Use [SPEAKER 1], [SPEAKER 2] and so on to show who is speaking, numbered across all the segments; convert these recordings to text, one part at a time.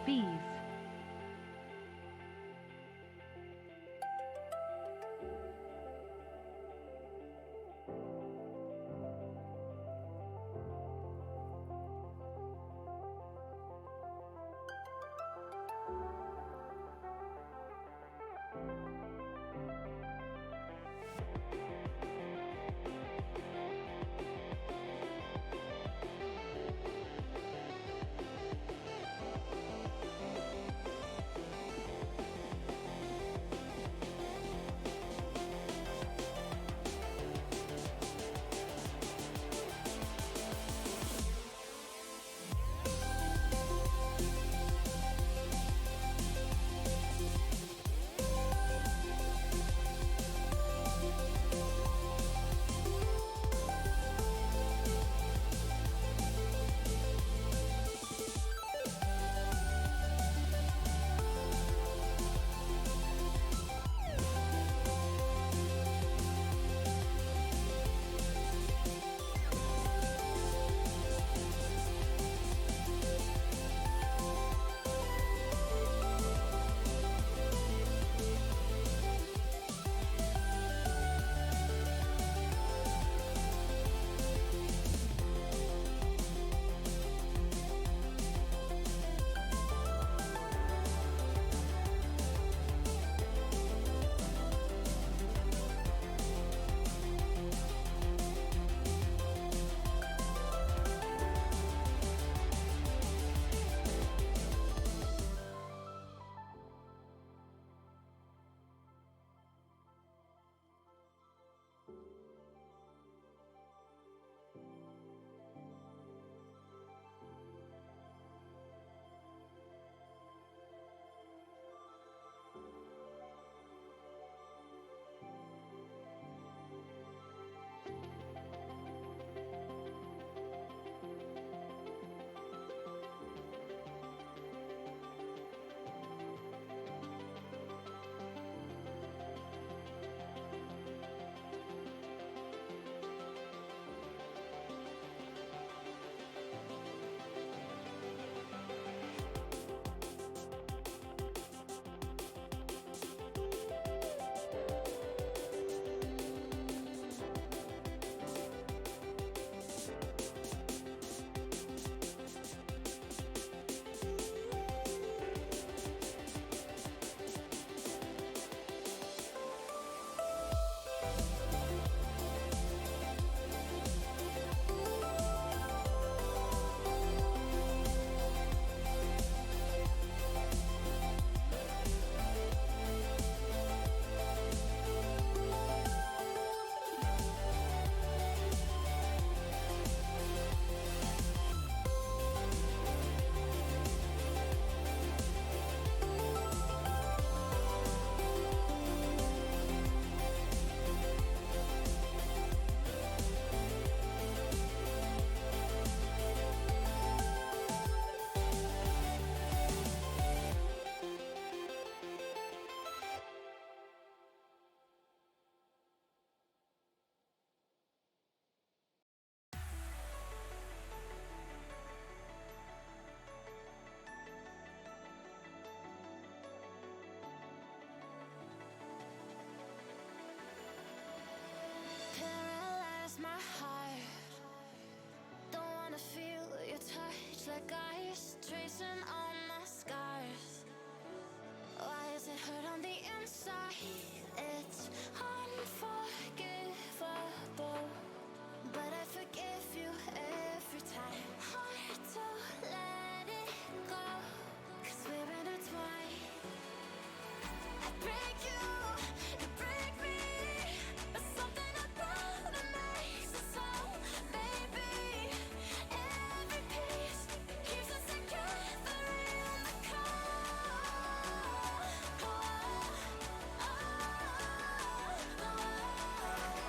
[SPEAKER 1] bees.
[SPEAKER 2] Paralyze my heart. Don't wanna feel your touch like ice, tracing all my scars. Why is it hurt on the inside? It's unforgivable, but I forgive you every time. Hard to let it go, 'cause we're intertwined. I break you break me, but something about it makes us whole, baby. Every piece keeps us together in the cold.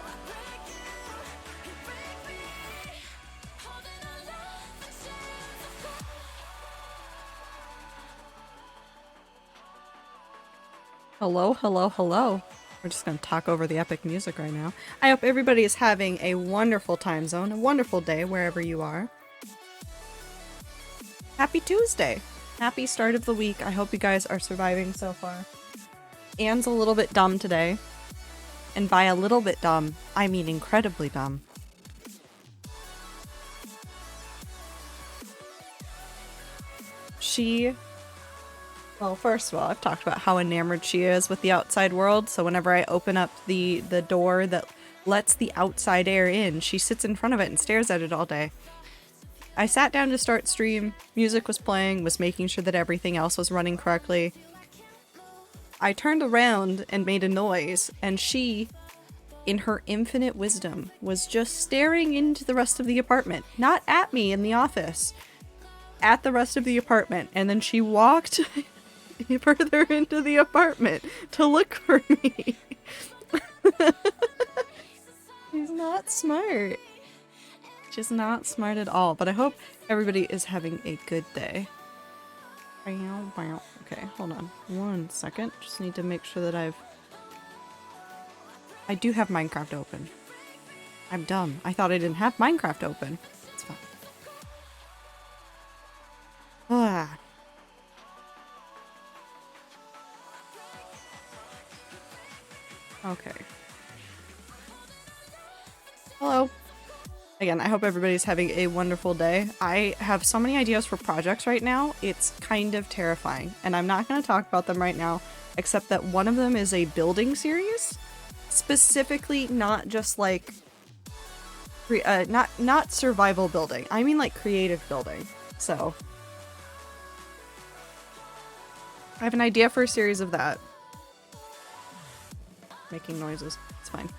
[SPEAKER 2] I break you break me, holding our love in chains of gold.
[SPEAKER 3] Hello, hello, hello. We're just going to talk over the epic music right now. I hope everybody is having a wonderful time zone, a wonderful day wherever you are. Happy Tuesday. Happy start of the week. I hope you guys are surviving so far. Anne's a little bit dumb today. And by a little bit dumb, I mean incredibly dumb. Well, first of all, I've talked about how enamored she is with the outside world, so whenever I open up the door that lets the outside air in, she sits in front of it and stares at it all day. I sat down to start stream, music was playing, was making sure that everything else was running correctly. I turned around and made a noise, and she, in her infinite wisdom, was just staring into the rest of the apartment. Not at me in the office, at the rest of the apartment, and then she walked further into the apartment to look for me. She's not smart. She's not smart at all, but I hope everybody is having a good day. Okay, hold on 1 second. Just need to make sure that I do have Minecraft open. I'm dumb. I thought I didn't have Minecraft open. It's fine. Ah. Okay. Hello. Again, I hope everybody's having a wonderful day. I have so many ideas for projects right now, it's kind of terrifying. And I'm not going to talk about them right now, except that one of them is a building series. Specifically, not just like... not survival building. I mean like creative building. So... I have an idea for a series of that. Making noises. It's fine.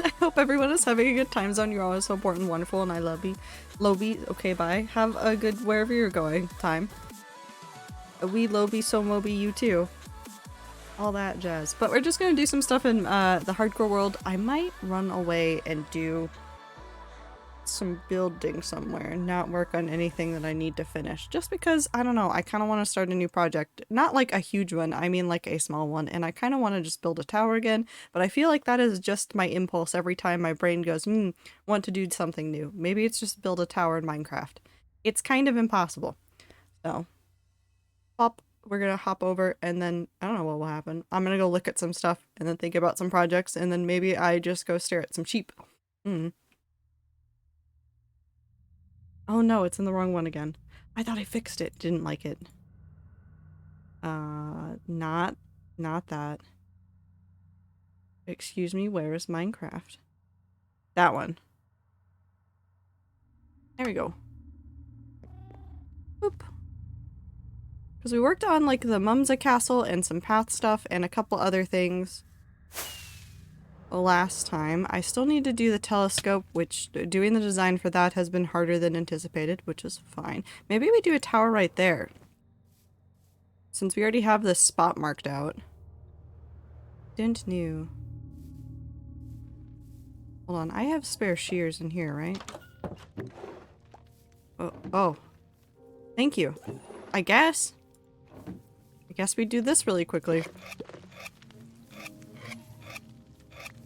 [SPEAKER 3] I hope everyone is having a good time zone. You're always so important and wonderful, and I love you. Lobi, okay, bye. Have a good wherever you're going time. We Lobi, so Moby, you too. All that jazz. But we're just gonna do some stuff in the hardcore world. I might run away and do some building somewhere and not work on anything that I need to finish. Just because, I don't know, I kind of want to start a new project. Not like a huge one, I mean like a small one. And I kind of want to just build a tower again. But I feel like that is just my impulse every time my brain goes, want to do something new. Maybe it's just build a tower in Minecraft. It's kind of impossible. So, we're gonna hop over and then, I don't know what will happen. I'm gonna go look at some stuff and then think about some projects and then maybe I just go stare at some sheep. Oh no, it's in the wrong one again. I thought I fixed it. Didn't like it. Not that. Excuse me, where is Minecraft? That one. There we go. Boop. Because we worked on like the Mumsa Castle and some path stuff and a couple other things last time. I still need to do the telescope, which doing the design for that has been harder than anticipated, which is fine. Maybe we do a tower right there. Since we already have this spot marked out. Didn't know. Hold on, I have spare shears in here, right? Oh. Thank you. I guess we do this really quickly.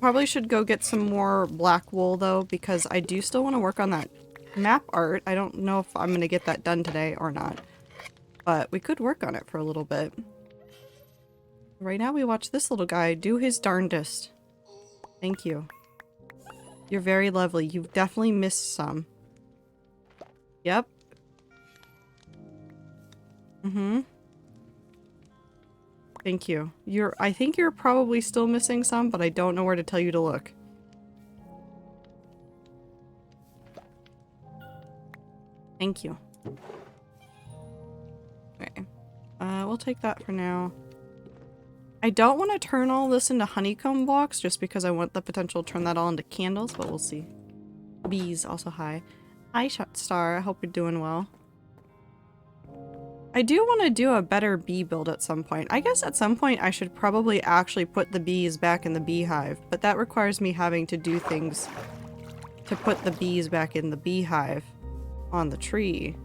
[SPEAKER 3] Probably should go get some more black wool though, because I do still want to work on that map art. I don't know if I'm going to get that done today or not, but we could work on it for a little bit. Right now we watch this little guy do his darndest. Thank you. You're very lovely. You've definitely missed some. Yep. Thank you. I think you're probably still missing some, but I don't know where to tell you to look. Thank you. Okay. We'll take that for now. I don't want to turn all this into honeycomb blocks just because I want the potential to turn that all into candles, but we'll see. Bees, also hi. Hi, Star. I hope you're doing well. I do want to do a better bee build at some point. I guess at some point I should probably actually put the bees back in the beehive, but that requires me having to do things to put the bees back in the beehive on the tree.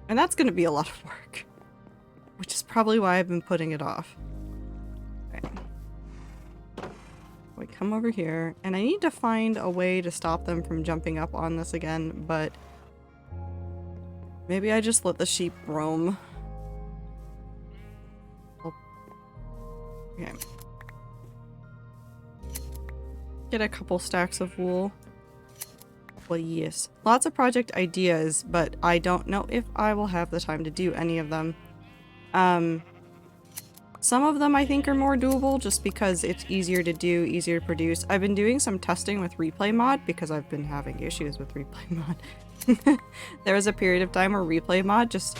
[SPEAKER 3] And that's going to be a lot of work, which is probably why I've been putting it off. Okay. We come over here, and I need to find a way to stop them from jumping up on this again, but Maybe I just let the sheep roam. Okay. Get a couple stacks of wool. Well, yes. Lots of project ideas, but I don't know if I will have the time to do any of them. Some of them I think are more doable just because it's easier to do, easier to produce. I've been doing some testing with Replay Mod because I've been having issues with Replay Mod. There was a period of time where Replay Mod just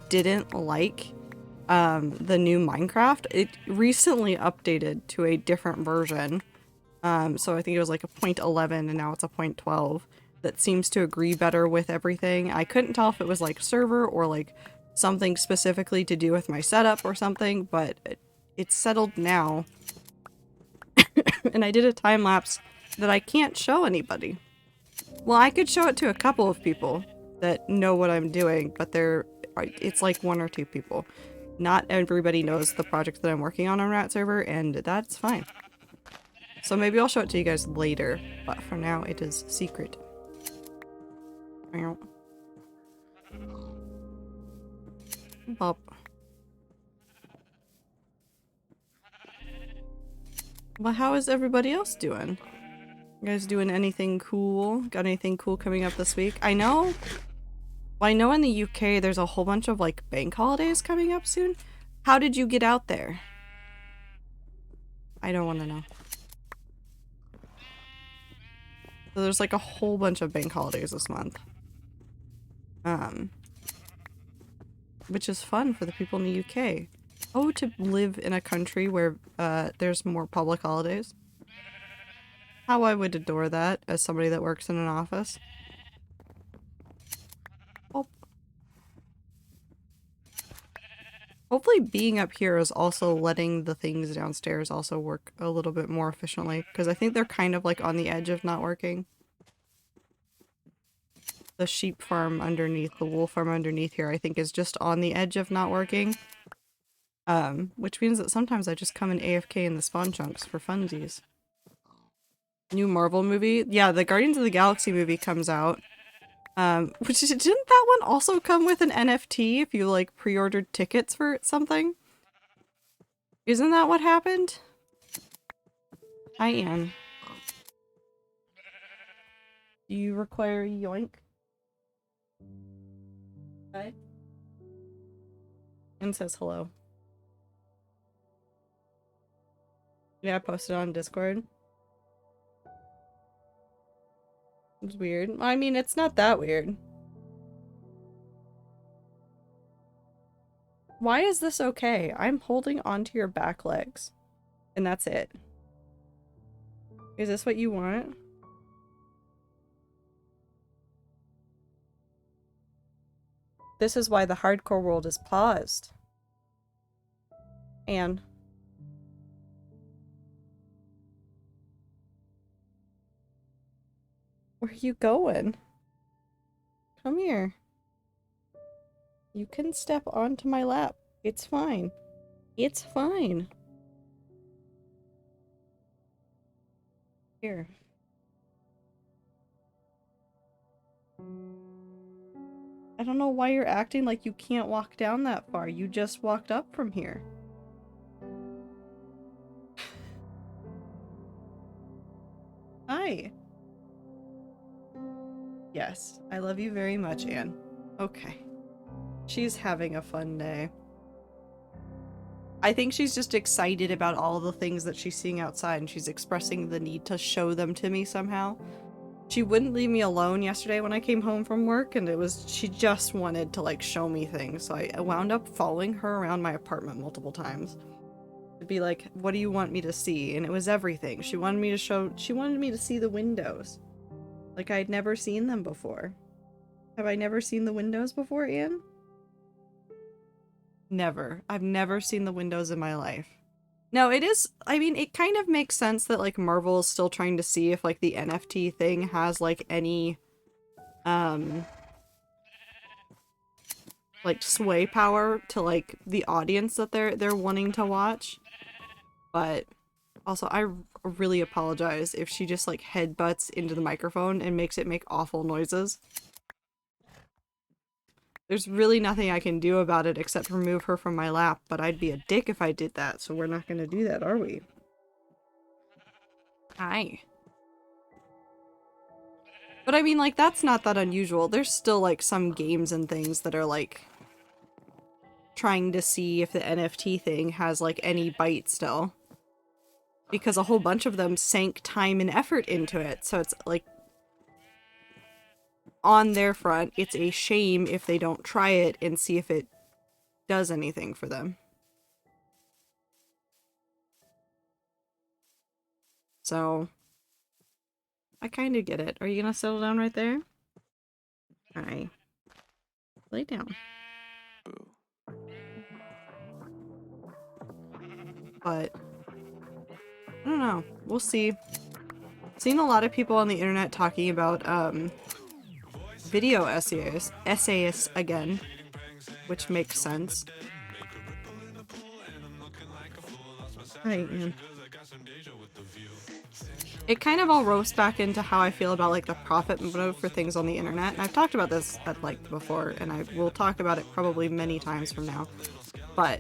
[SPEAKER 3] didn't like the new Minecraft. It recently updated to a different version. So I think it was like a 0.11 and now it's a 0.12 that seems to agree better with everything. I couldn't tell if it was like server or like something specifically to do with my setup or something, but it's settled now. And I did a time lapse that I can't show anybody. Well, I could show it to a couple of people that know what I'm doing, but it's like 1 or 2 people. Not everybody knows the project that I'm working on Rat Server, and that's fine. So maybe I'll show it to you guys later, but for now it is secret. Bob. Well, how is everybody else doing? You guys doing anything cool? Got anything cool coming up this week? I know in the UK there's a whole bunch of like bank holidays coming up soon. How did you get out there? I don't want to know. So there's like a whole bunch of bank holidays this month. Which is fun for the people in the UK. Oh, to live in a country where there's more public holidays. How I would adore that as somebody that works in an office. Oh. Hopefully being up here is also letting the things downstairs also work a little bit more efficiently, because I think they're kind of like on the edge of not working. The sheep farm underneath, the wool farm underneath here, I think is just on the edge of not working. Which means that sometimes I just come in AFK in the spawn chunks for funsies. New Marvel movie? Yeah, the Guardians of the Galaxy movie comes out. Which didn't that one also come with an NFT if you like pre-ordered tickets for something? Isn't that what happened? I am. Do you require a yoink? Hi. And says hello. Yeah, I posted on Discord. It's weird. I mean, it's not that weird. Why is this okay? I'm holding onto your back legs. And that's it. Is this what you want? This is why the hardcore world is paused. Anne. Where are you going? Come here. You can step onto my lap. It's fine. It's fine. Here. I don't know why you're acting like you can't walk down that far. You just walked up from here. Hi. Yes, I love you very much, Anne. Okay. She's having a fun day. I think she's just excited about all the things that she's seeing outside, and she's expressing the need to show them to me somehow. She wouldn't leave me alone yesterday when I came home from work, and she just wanted to like show me things, so I wound up following her around my apartment multiple times. To be like, what do you want me to see? And it was everything. She wanted me to see the windows. Like I'd never seen them before. Have I never seen the windows before, Anne? Never. I've never seen the windows in my life. No, it is, I mean, it kind of makes sense that, like, Marvel is still trying to see if, like, the NFT thing has, like, any, like, sway power to, like, the audience that they're wanting to watch. But, also, I really apologize if she just, like, headbutts into the microphone and makes it make awful noises. There's really nothing I can do about it except remove her from my lap, but I'd be a dick if I did that, so we're not gonna do that, are we? Hi. But I mean, like, that's not that unusual. There's still, like, some games and things that are, like, trying to see if the NFT thing has, like, any bite still. Because a whole bunch of them sank time and effort into it, so it's, like, on their front, it's a shame if they don't try it and see if it does anything for them. So, I kind of get it. Are you gonna settle down right there? Alright. Lay down. But, I don't know. We'll see. Seen a lot of people on the internet talking about, video essayists again, which makes sense. Right, man. It kind of all roasts back into how I feel about, like, the profit motive for things on the internet. And I've talked about this at length before, and I will talk about it probably many times from now. But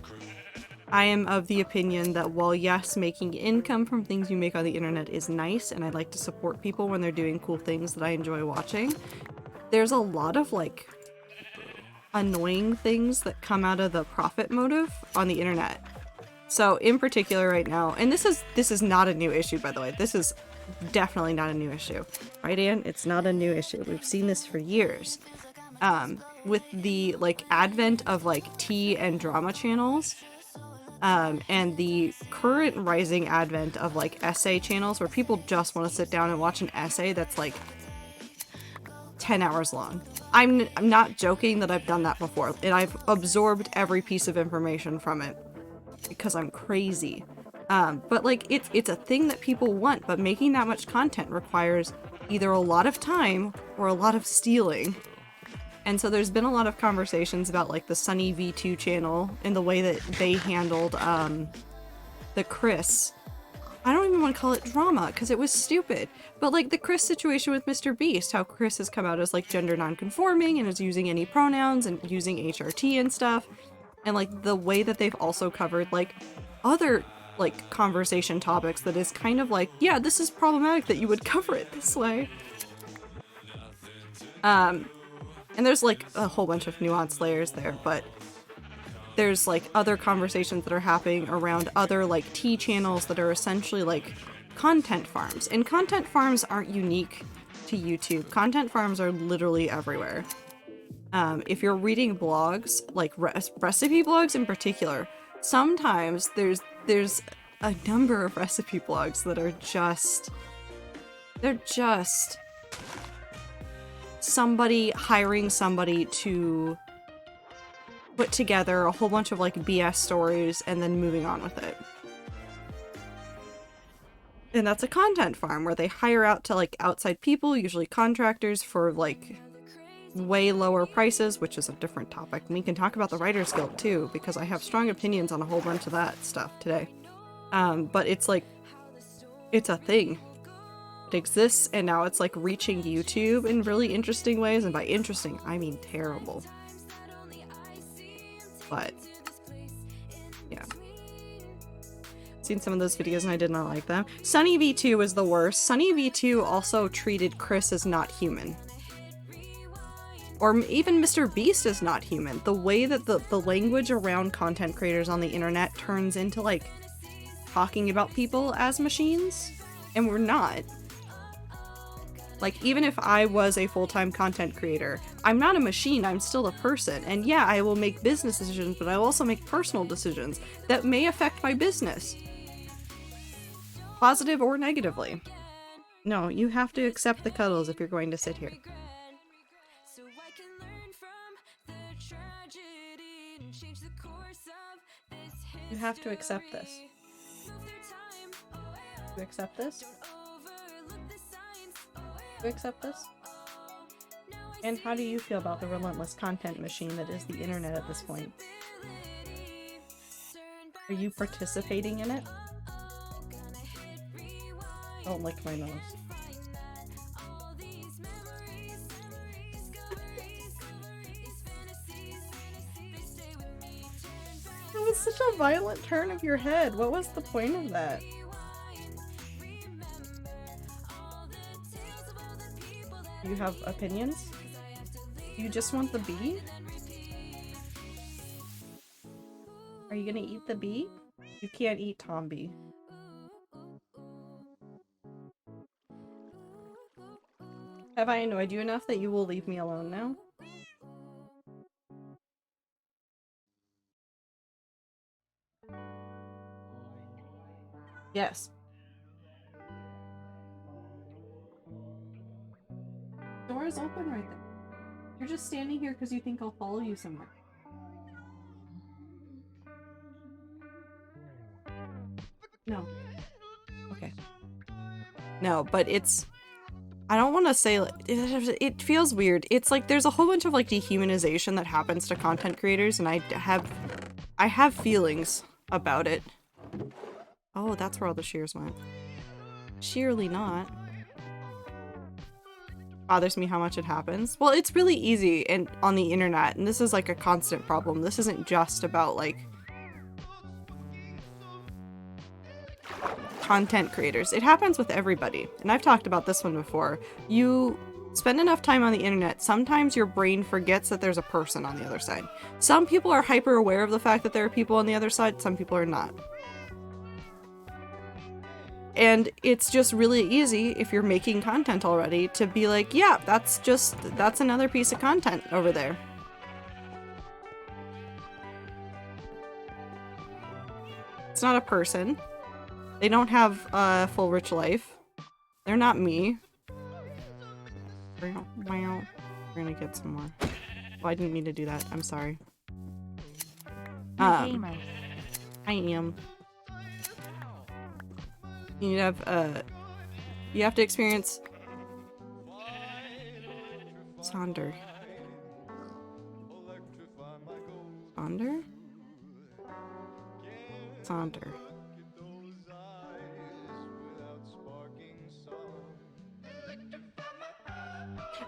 [SPEAKER 3] I am of the opinion that while, yes, making income from things you make on the internet is nice, and I like to support people when they're doing cool things that I enjoy watching, there's a lot of, like, annoying things that come out of the profit motive on the internet. So, in particular right now, and this is not a new issue, by the way. This is definitely not a new issue. Right, Anne? It's not a new issue. We've seen this for years. With the, like, advent of, like, tea and drama channels, and the current rising advent of, like, essay channels where people just want to sit down and watch an essay that's, like, 10 hours long. I'm not joking that I've done that before, and I've absorbed every piece of information from it because I'm crazy. But, like, it's a thing that people want, but making that much content requires either a lot of time or a lot of stealing. And so there's been a lot of conversations about, like, the Sunny V2 channel and the way that they handled the Chris. I don't even want to call it drama because it was stupid. But, like, the Chris situation with Mr. Beast, how Chris has come out as, like, gender non-conforming and is using any pronouns and using HRT and stuff. And, like, the way that they've also covered, like, other, like, conversation topics that is kind of like, yeah, this is problematic that you would cover it this way. And there's, like, a whole bunch of nuanced layers there, but there's, like, other conversations that are happening around other, like, tea channels that are essentially, like, content farms. And content farms aren't unique to YouTube. Content farms are literally everywhere. If you're reading blogs, like recipe blogs in particular, sometimes there's a number of recipe blogs that are they're just somebody hiring somebody to put together a whole bunch of, like, BS stories and then moving on with it. And that's a content farm where they hire out to, like, outside people, usually contractors, for, like, way lower prices, which is a different topic. And we can talk about the Writers Guild too, because I have strong opinions on a whole bunch of that stuff today. But it's, like, it's a thing. It exists, and now it's, like, reaching YouTube in really interesting ways, and by interesting, I mean terrible. But, yeah. Seen some of those videos and I did not like them. Sunny V2 was the worst. Sunny V2 also treated Chris as not human. Or even Mr. Beast is not human. The way that the language around content creators on the internet turns into, like, talking about people as machines, and we're not. Like, even if I was a full-time content creator, I'm not a machine, I'm still a person. And yeah, I will make business decisions, but I will also make personal decisions that may affect my business. Positive or negatively. No, you have to accept the cuddles if you're going to sit here. You have to accept this. You accept this? You accept this? And how do you feel about the relentless content machine that is the internet at this point? Are you participating in it? Don't lick my nose. was such a violent turn of your head. What was the point of that? You have opinions? You just want the bee? Are you gonna eat the bee? You can't eat Tom Bee. Have I annoyed you enough that you will leave me alone now? Yes. Door is open right there. You're just standing here because you think I'll follow you somewhere. No. Okay. No, but it's... I don't want to say... It feels weird. It's like there's a whole bunch of like dehumanization that happens to content creators, and I have feelings about it. Oh, that's where all the shears went. Surely not. Bothers me how much it happens. Well, it's really easy and on the internet, and this is like a constant problem. This isn't just about like content creators. It happens with everybody. And I've talked about this one before. You spend enough time on the internet, sometimes your brain forgets that there's a person on the other side. Some people are hyper aware of the fact that there are people on the other side, some people are not. And it's just really easy if you're making content already to be like, yeah, that's another piece of content over there. It's not a person. They don't have a full rich life. They're not me. We're gonna get some more. Oh, I didn't mean to do that. I'm sorry. I am. You have to experience Sonder. Sonder? Sonder.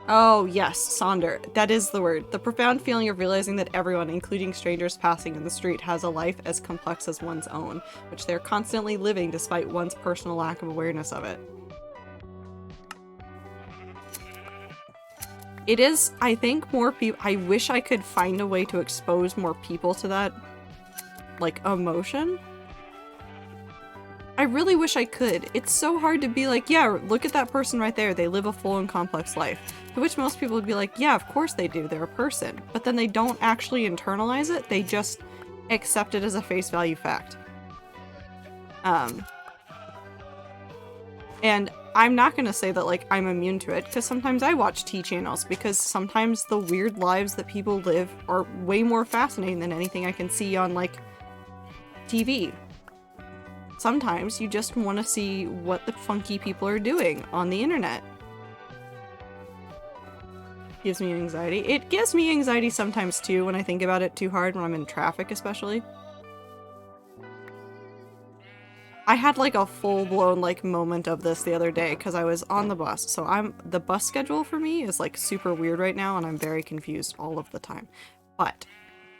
[SPEAKER 3] Oh, yes, Sonder. That is the word. The profound feeling of realizing that everyone, including strangers passing in the street, has a life as complex as one's own, which they're constantly living despite one's personal lack of awareness of it. It is, I think, more people. I wish I could find a way to expose more people to that, like, emotion. I really wish I could. It's so hard to be like, yeah, look at that person right there. They live a full and complex life. To which most people would be like, yeah, of course they do. They're a person. But then they don't actually internalize it. They just accept it as a face value fact. And I'm not going to say that, like, I'm immune to it, because sometimes I watch T channels, because sometimes the weird lives that people live are way more fascinating than anything I can see on, like, TV. Sometimes you just want to see what the funky people are doing on the internet. Gives me anxiety. It gives me anxiety sometimes too when I think about it too hard, when I'm in traffic especially. I had like a full-blown like moment of this the other day because I was on the bus. So the bus schedule for me is like super weird right now and I'm very confused all of the time. But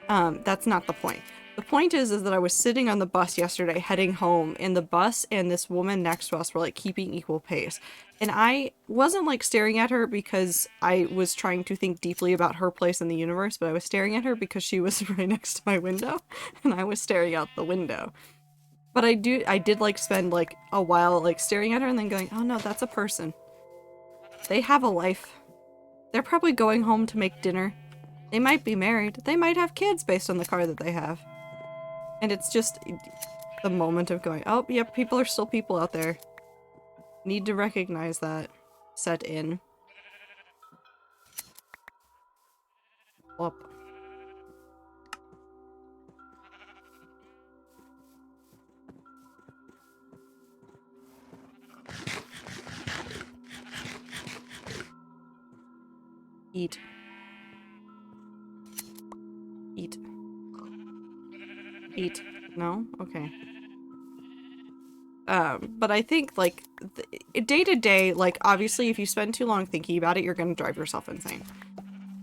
[SPEAKER 3] that's not the point. The point is that I was sitting on the bus yesterday heading home, and the bus and this woman next to us were like keeping equal pace. And I wasn't like staring at her because I was trying to think deeply about her place in the universe, but I was staring at her because she was right next to my window and I was staring out the window. But I did like spend like a while like staring at her and then going, oh no, that's a person. They have a life. They're probably going home to make dinner. They might be married. They might have kids based on the car that they have. And it's just the moment of going, oh, yep, people are still people out there. Need to recognize that. Set in. Up. Eat. Eat. Eat. No? Okay. But I think, like, day to day, like, obviously if you spend too long thinking about it, you're gonna drive yourself insane.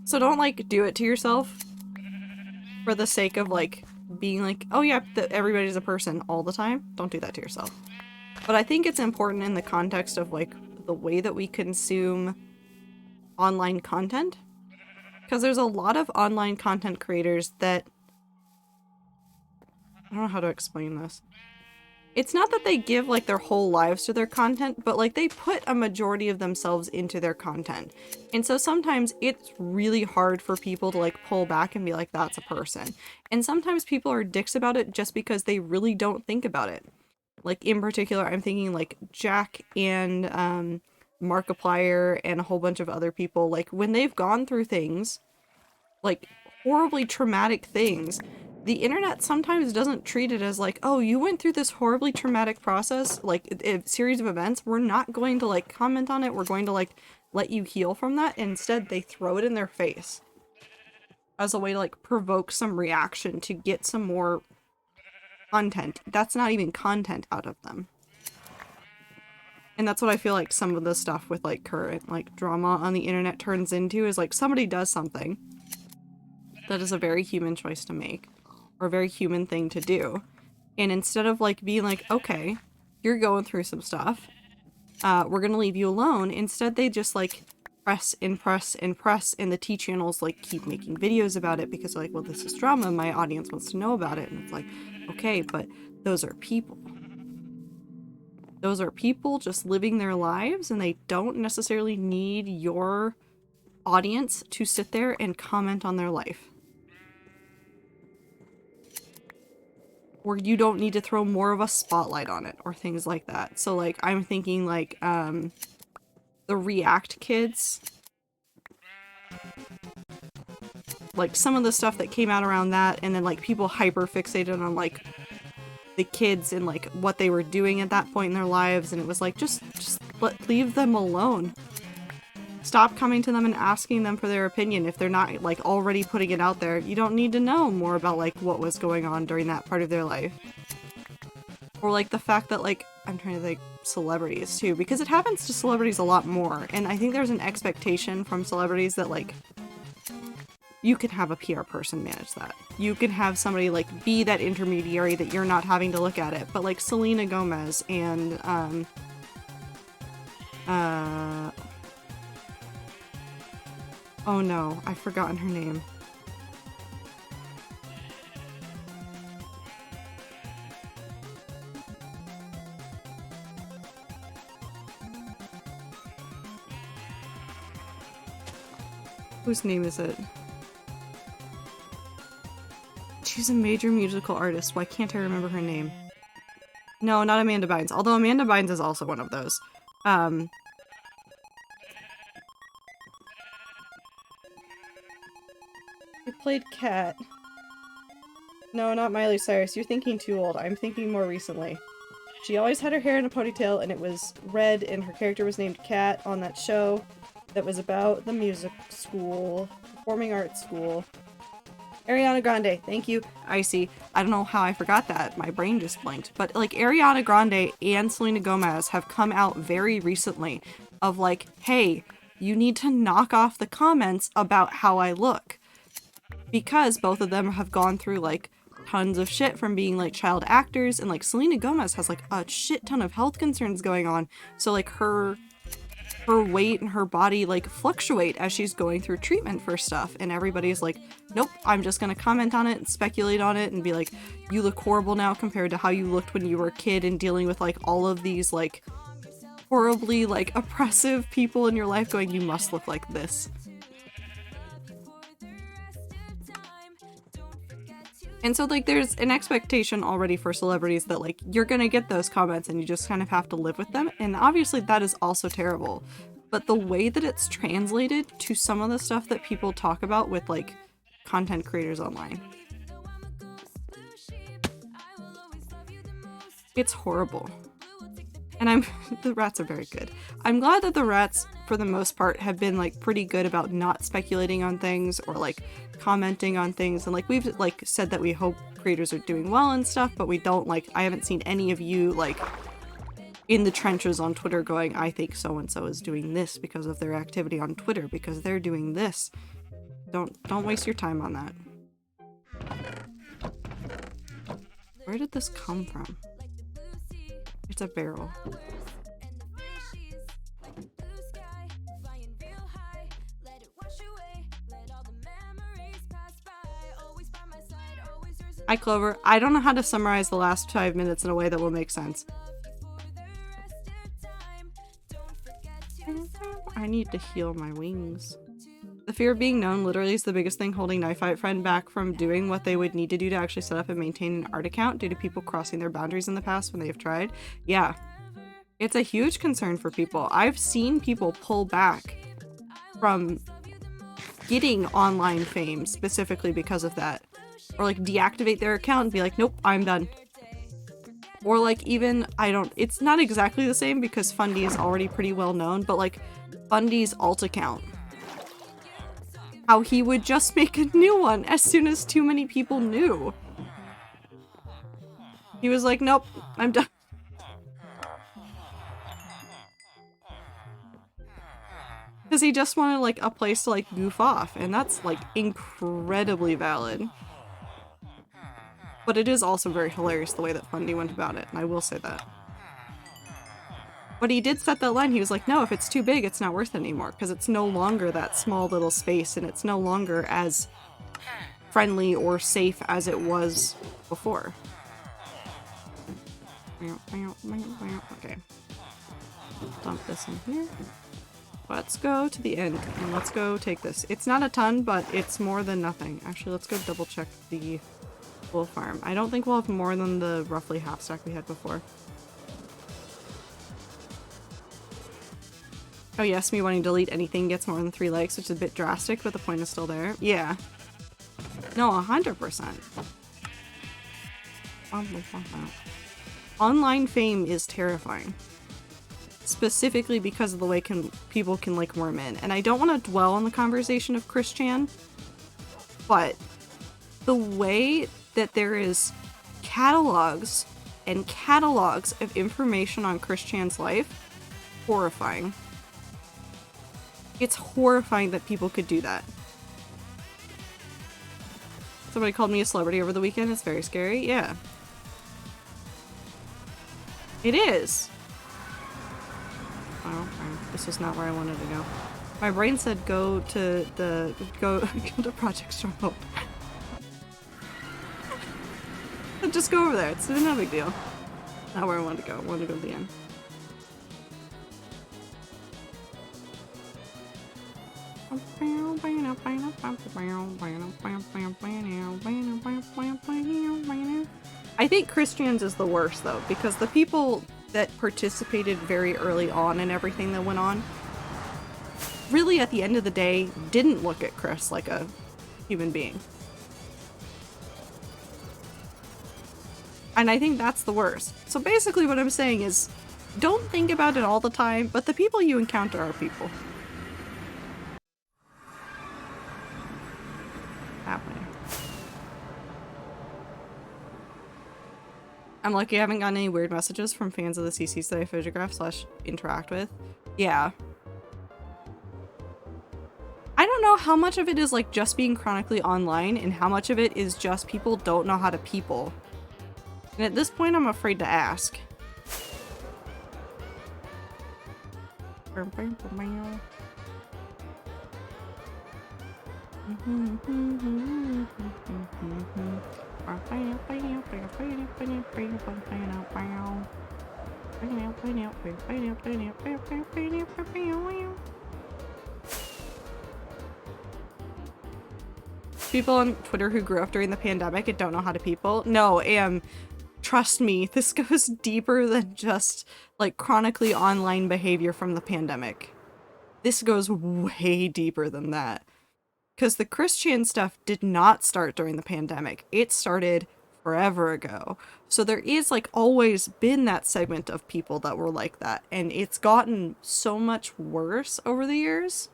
[SPEAKER 3] So don't, like, do it to yourself for the sake of, like, being like, oh yeah, everybody's a person all the time. Don't do that to yourself. But I think it's important in the context of like the way that we consume online content. Because there's a lot of online content creators that... I don't know how to explain this. It's not that they give like their whole lives to their content, but like they put a majority of themselves into their content. And so sometimes it's really hard for people to like pull back and be like, that's a person. And sometimes people are dicks about it just because they really don't think about it. Like in particular, I'm thinking like Jack and Markiplier and a whole bunch of other people, like when they've gone through things, like horribly traumatic things, the internet sometimes doesn't treat it as like, oh, you went through this horribly traumatic process, like a series of events. We're not going to like comment on it. We're going to like let you heal from that. Instead, they throw it in their face as a way to like provoke some reaction to get some more content. That's not even content out of them. And that's what I feel like some of the stuff with like current like drama on the internet turns into, is like somebody does something that is a very human choice to make, or a very human thing to do. And instead of like being like, okay, you're going through some stuff, we're gonna leave you alone. Instead, they just like press and press and press, and the T channels like keep making videos about it because they're like, well, this is drama, my audience wants to know about it. And it's like, okay, but those are people. Those are people just living their lives, and they don't necessarily need your audience to sit there and comment on their life. Or you don't need to throw more of a spotlight on it, or things like that. So like, I'm thinking like, the React kids. Like some of the stuff that came out around that, and then like people hyper fixated on like the kids and like what they were doing at that point in their lives, and it was like, just leave them alone. Stop coming to them and asking them for their opinion if they're not like already putting it out there. You don't need to know more about like what was going on during that part of their life. Or like the fact that like, I'm trying to think, celebrities too, because it happens to celebrities a lot more, and I think there's an expectation from celebrities that like, you can have a PR person manage that. You can have somebody like be that intermediary that you're not having to look at it. But like Selena Gomez and oh no, I've forgotten her name. Whose name is it? She's a major musical artist. Why can't I remember her name? No, not Amanda Bynes. Although Amanda Bynes is also one of those. Who played Kat? No, not Miley Cyrus. You're thinking too old. I'm thinking more recently. She always had her hair in a ponytail, and it was red, and her character was named Kat on that show that was about the music school, performing arts school. Ariana Grande, thank you. I see. I don't know how I forgot that. My brain just blanked. But like Ariana Grande and Selena Gomez have come out very recently of like, hey, you need to knock off the comments about how I look. Because both of them have gone through like tons of shit from being like child actors, and like Selena Gomez has like a shit ton of health concerns going on. So like her weight and her body like fluctuate as she's going through treatment for stuff, and everybody's like, nope, I'm just gonna comment on it and speculate on it and be like, you look horrible now compared to how you looked when you were a kid, and dealing with like all of these like horribly like oppressive people in your life going, you must look like this. And so like there's an expectation already for celebrities that like you're gonna get those comments and you just kind of have to live with them, and obviously that is also terrible. But the way that it's translated to some of the stuff that people talk about with like content creators online, it's horrible. And the rats are very good. I'm glad that the rats, for the most part, have been like pretty good about not speculating on things or like commenting on things. And like we've like said that we hope creators are doing well and stuff, but we don't like, I haven't seen any of you like in the trenches on Twitter going, I think so-and-so is doing this because of their activity on Twitter, because they're doing this. Don't waste your time on that. Where did this come from? It's a barrel. Hi, Clover. I don't know how to summarize the last 5 minutes in a way that will make sense. I need to heal my wings. The fear of being known literally is the biggest thing holding Knife Fight Friend back from doing what they would need to do to actually set up and maintain an art account due to people crossing their boundaries in the past when they have tried. Yeah. It's a huge concern for people. I've seen people pull back from getting online fame specifically because of that. Or like deactivate their account and be like, nope, I'm done. Or like even, it's not exactly the same because Fundy is already pretty well known, but like Fundy's alt account. How he would just make a new one as soon as too many people knew. He was like, nope, I'm done. Because he just wanted like a place to like goof off, and that's like incredibly valid. But it is also very hilarious the way that Fundy went about it, and I will say that. But he did set that line. He was like, no, if it's too big, it's not worth it anymore, because it's no longer that small little space, and it's no longer as friendly or safe as it was before. Okay. Dump this in here. Let's go to the end, and let's go take this. It's not a ton, but it's more than nothing. Actually, let's go double check the wool farm. I don't think we'll have more than the roughly half stack we had before. Oh yes, me wanting to delete anything gets more than 3 likes, which is a bit drastic, but the point is still there. Yeah. No, 100%. Online fame is terrifying. Specifically because of the way people can like worm in. And I don't want to dwell on the conversation of Chris Chan, but the way that there is catalogs and catalogs of information on Chris Chan's life, horrifying. It's horrifying that people could do that. Somebody called me a celebrity over the weekend. It's very scary. Yeah. It is. Oh, this is not where I wanted to go. My brain said go to Project Stronghold. Just go over there. It's no big deal. Not where I wanted to go. I wanted to go to the end. I think Chris Chan's is the worst though, because the people that participated very early on in everything that went on really at the end of the day didn't look at Chris like a human being. And I think that's the worst. So basically what I'm saying is, don't think about it all the time, but the people you encounter are people. Happening. I'm lucky I haven't gotten any weird messages from fans of the CCs that I photograph / interact with. Yeah. I don't know how much of it is like just being chronically online and how much of it is just people don't know how to people. And at this point, I'm afraid to ask. People on Twitter who grew up during the pandemic and don't know how to people. No, trust me, this goes deeper than just like chronically online behavior from the pandemic. This goes way deeper than that. Because the Chris Chan stuff did not start during the pandemic. It started forever ago. So there is like always been that segment of people that were like that. And it's gotten so much worse over the years.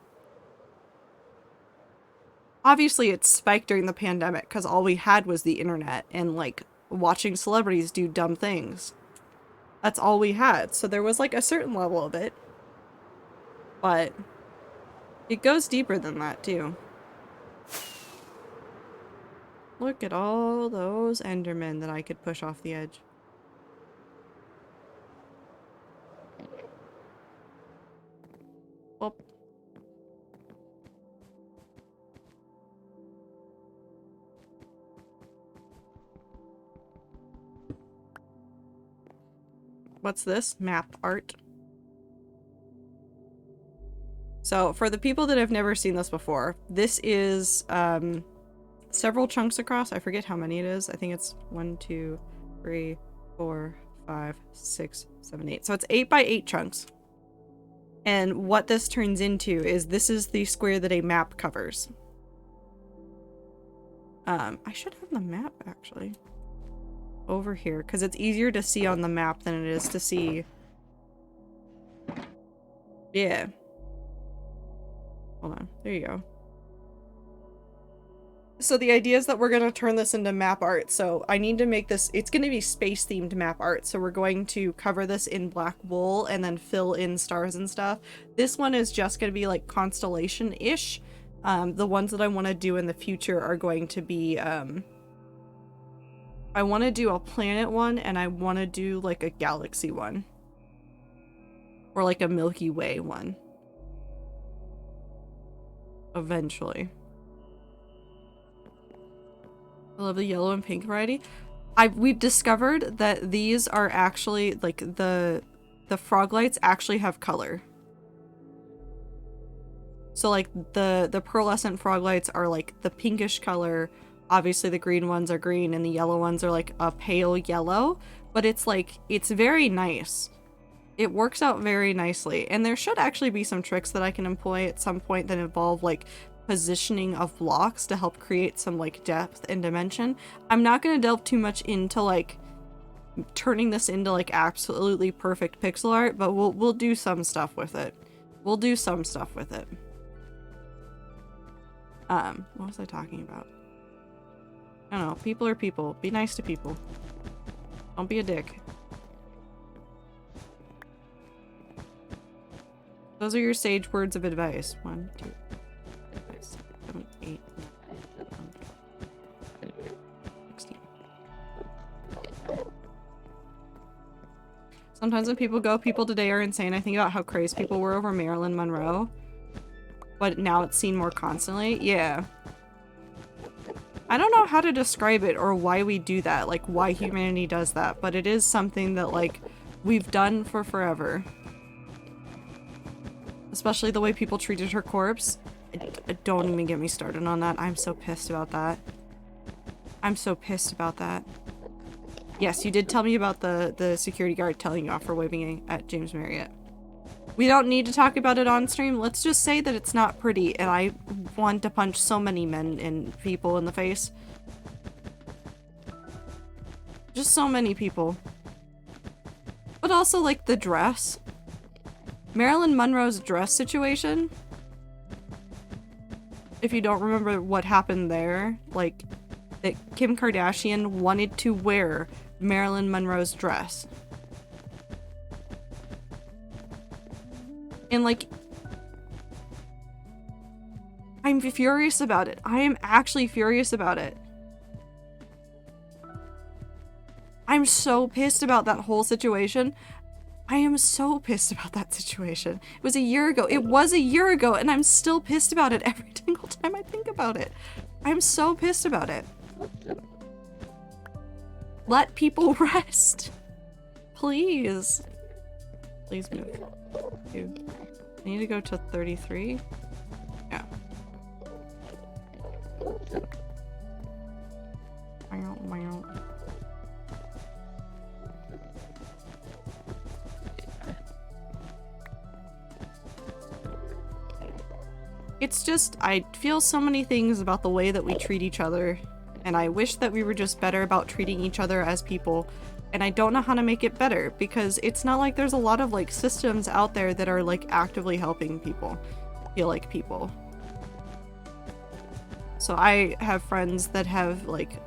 [SPEAKER 3] Obviously it spiked during the pandemic because all we had was the internet and like watching celebrities do dumb things. That's all we had. So there was like a certain level of it. But it goes deeper than that too. Look at all those Endermen that I could push off the edge. Oh. What's this? Map art. So for the people that have never seen this before, this is several chunks across. I forget how many it is. I think it's 1, 2, 3, 4, 5, 6, 7, 8. So it's 8 by 8 chunks. And what this turns into is this is the square that a map covers. I should have the map actually over here because it's easier to see on the map than it is to see. Yeah. Hold on. There you go. So the idea is that we're going to turn this into map art. So I need to make this, it's going to be space themed map art. So we're going to cover this in black wool and then fill in stars and stuff. This one is just going to be like constellation-ish. The ones that I want to do in the future are going to be, I want to do a planet one and I want to do like a galaxy one. Or like a Milky Way one. Eventually. I love the yellow and pink variety. We've discovered that these are actually like the frog lights actually have color. So like the pearlescent frog lights are like the pinkish color. Obviously the green ones are green and the yellow ones are like a pale yellow, but it's like it's very nice. It works out very nicely, and there should actually be some tricks that I can employ at some point that involve like positioning of blocks to help create some like depth and dimension. I'm not going to delve too much into like turning this into like absolutely perfect pixel art, but we'll do some stuff with it. We'll do some stuff with it. What was I talking about? I don't know. People are people. Be nice to people. Don't be a dick. Those are your sage words of advice. 1, 2, 5, 6, 7, 8, 9, 16. Sometimes when people go, people today are insane, I think about how crazy people were over Marilyn Monroe. But now it's seen more constantly. Yeah. I don't know how to describe it or why we do that, like why humanity does that, but it is something that like we've done for forever. Especially the way people treated her corpse. Don't even get me started on that. I'm so pissed about that. I'm so pissed about that. Yes, you did tell me about the security guard telling you off for waving at James Marriott. We don't need to talk about it on stream. Let's just say that it's not pretty, and I want to punch so many men and people in the face. Just so many people. But also, like, the dress. Marilyn Monroe's dress situation. If you don't remember what happened there, like, that Kim Kardashian wanted to wear Marilyn Monroe's dress. And, like, I'm furious about it. I am actually furious about it. I'm so pissed about that whole situation. I am so pissed about that situation. It was a year ago. It was a year ago, and I'm still pissed about it every single time I think about it. I'm so pissed about it. Let people rest. Please. Please move. Dude. I need to go to 33. Yeah. It's just, I feel so many things about the way that we treat each other, and I wish that we were just better about treating each other as people, and I don't know how to make it better, because it's not like there's a lot of, like, systems out there that are, like, actively helping people feel like people. So I have friends that have, like,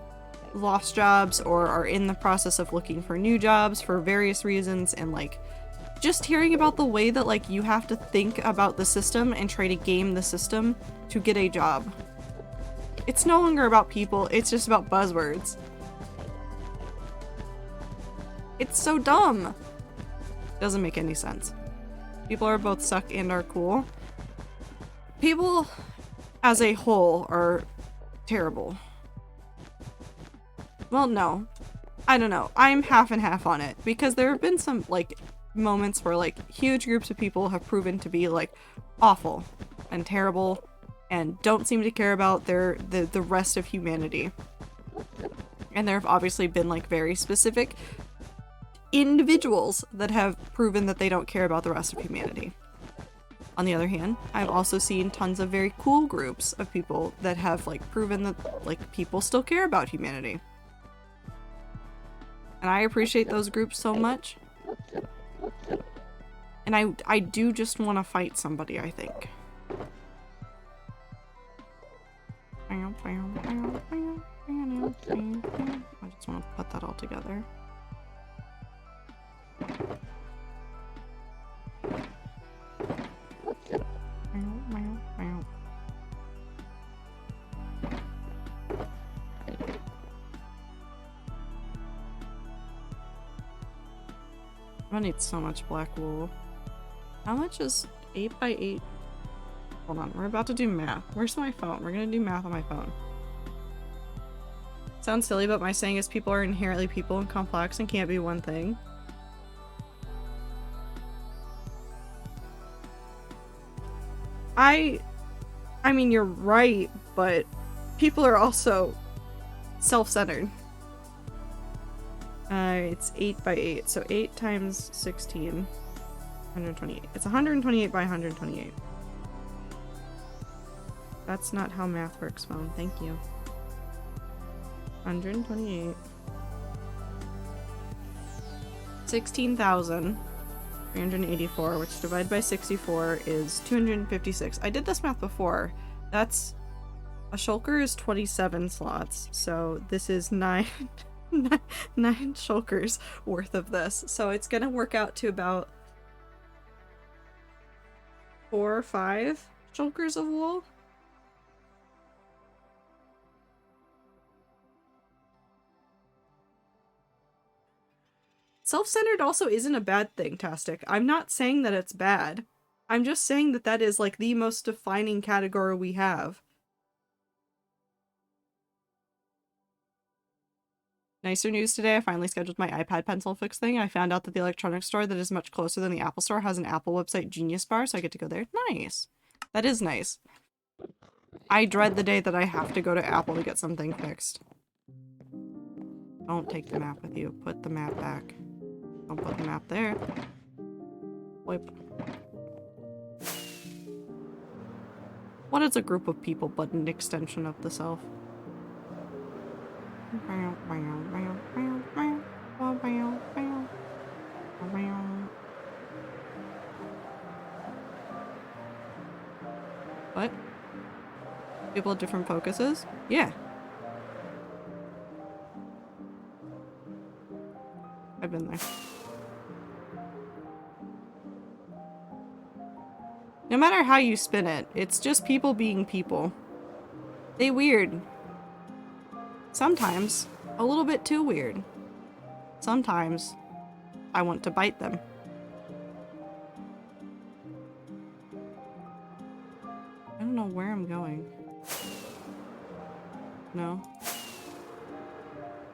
[SPEAKER 3] lost jobs or are in the process of looking for new jobs for various reasons, and, like, just hearing about the way that, like, you have to think about the system and try to game the system to get a job It's no longer about people, it's just about buzzwords. It's so dumb. Doesn't make any sense. People are both suck and are cool. People as a whole are terrible. Well, no. I don't know. I'm half and half on it because there have been some like moments where like huge groups of people have proven to be like awful and terrible and don't seem to care about the rest of humanity. And there have obviously been like very specific individuals that have proven that they don't care about the rest of humanity. On the other hand, I've also seen tons of very cool groups of people that have like proven that like people still care about humanity. And I appreciate those groups so much. And I do just want to fight somebody, I think. I just want to put that all together. I'm gonna need so much black wool. How much is 8 by 8? Hold on, we're about to do math. Where's my phone? We're gonna do math on my phone. Sounds silly, but my saying is people are inherently people and complex and can't be one thing. I mean, you're right, but people are also self-centered. It's 8 by 8, so 8 times 16, 128. It's 128 by 128. That's not how math works, phone. Thank you. 128. 16,384, which divided by 64 is 256. I did this math before. That's... a shulker is 27 slots, so this is 9 shulkers worth of this. So it's gonna work out to about 4 or 5 shulkers of wool. Self-centered also isn't a bad thing, Tastic. I'm not saying that it's bad. I'm just saying that that is like the most defining category we have. Nicer news today, I finally scheduled my iPad pencil fix thing. I found out that the electronics store that is much closer than the Apple store has an Apple website Genius Bar, so I get to go there. Nice. That is nice. I dread the day that I have to go to Apple to get something fixed. Don't take the map with you. Put the map back. Don't put the map there. Wipe. What is a group of people but an extension of the self? What? People with different focuses? Yeah. I've been there. No matter how you spin it, it's just people being people. They weird. Sometimes a little bit too weird. Sometimes I want to bite them. I don't know where I'm going. No.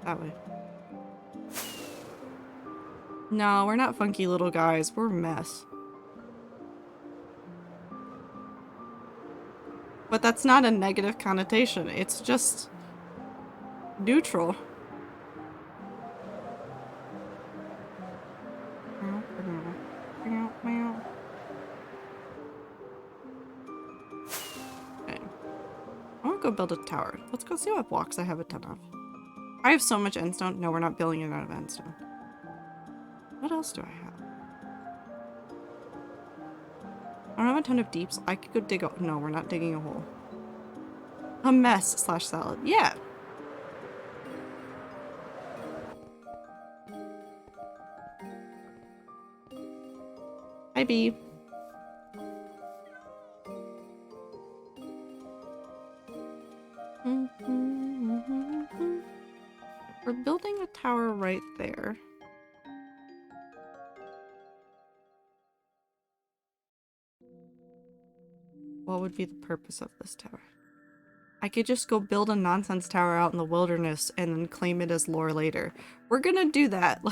[SPEAKER 3] That way. No, we're not funky little guys. We're a mess. But that's not a negative connotation. It's just neutral. Okay. I want to go build a tower. Let's go see what blocks I have a ton of. I have so much endstone. No, we're not building it out of endstone. What else do I have? I don't have a ton of deeps. I could go dig a- No, we're not digging a hole. A mess / salad. Yeah. Hi, Bee. We're building a tower right there. What would be the purpose of this tower? I could just go build a nonsense tower out in the wilderness and then claim it as lore later. We're gonna do that.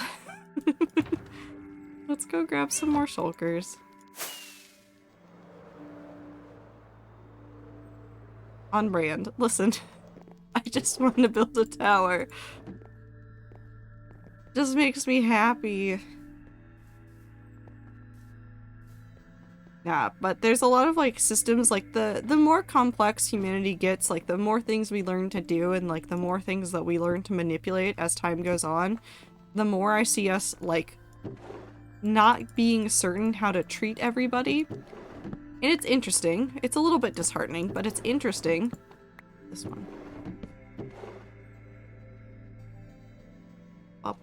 [SPEAKER 3] Let's go grab some more shulkers. On brand. Listen, I just want to build a tower. Just makes me happy. Yeah, but there's a lot of like systems, like the more complex humanity gets, like the more things we learn to do and like the more things that we learn to manipulate as time goes on, the more I see us like not being certain how to treat everybody. And it's interesting. It's a little bit disheartening, but it's interesting. This one. Up.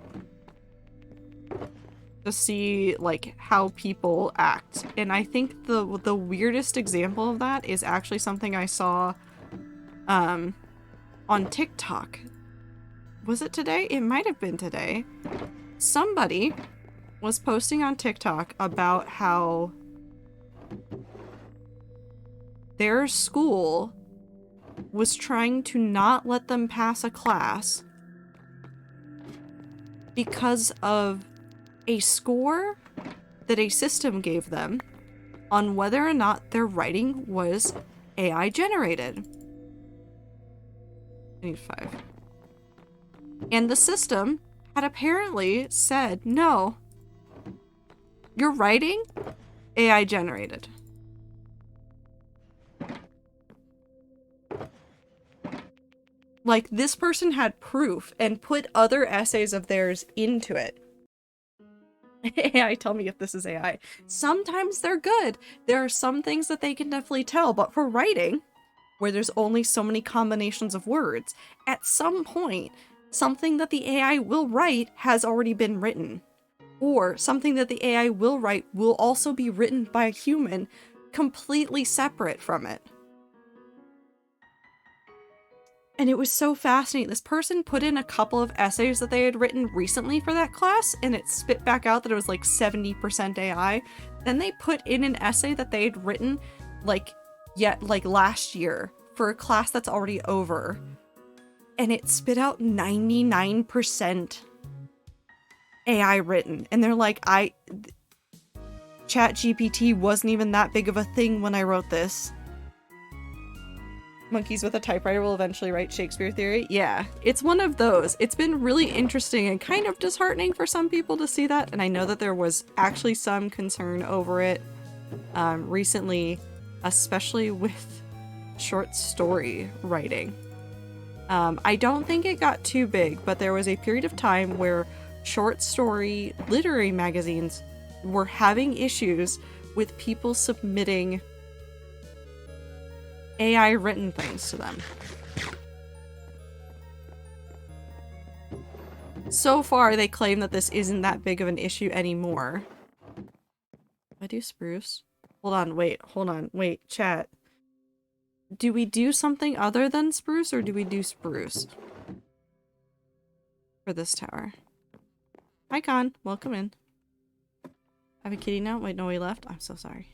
[SPEAKER 3] To see like how people act. And I think the weirdest example of that is actually something I saw on TikTok. Was it today? It might have been today. Somebody was posting on TikTok about how their school was trying to not let them pass a class because of a score that a system gave them on whether or not their writing was AI generated. I need 5. And the system had apparently said, no, your writing, AI generated. Like, this person had proof and put other essays of theirs into it. AI, tell me if this is AI. Sometimes they're good. There are some things that they can definitely tell, but for writing, where there's only so many combinations of words, at some point, something that the AI will write has already been written. Or something that the AI will write will also be written by a human, completely separate from it. And it was so fascinating. This person put in a couple of essays that they had written recently for that class, and it spit back out that it was like 70% AI. Then they put in an essay that they had written like last year for a class that's already over. And it spit out 99% AI written. And they're like, ChatGPT wasn't even that big of a thing when I wrote this. Monkeys with a typewriter will eventually write Shakespeare theory. Yeah, it's one of those. It's been really interesting and kind of disheartening for some people to see that. And I know that there was actually some concern over it recently, especially with short story writing. I don't think it got too big, but there was a period of time where short story literary magazines were having issues with people submitting AI written things to them. So far, they claim that this isn't that big of an issue anymore. I do spruce. Hold on, wait, chat. Do we do something other than spruce, or do we do spruce for this tower? Hi, Con. Welcome in. I have a kitty now? Wait, no, he left? I'm so sorry.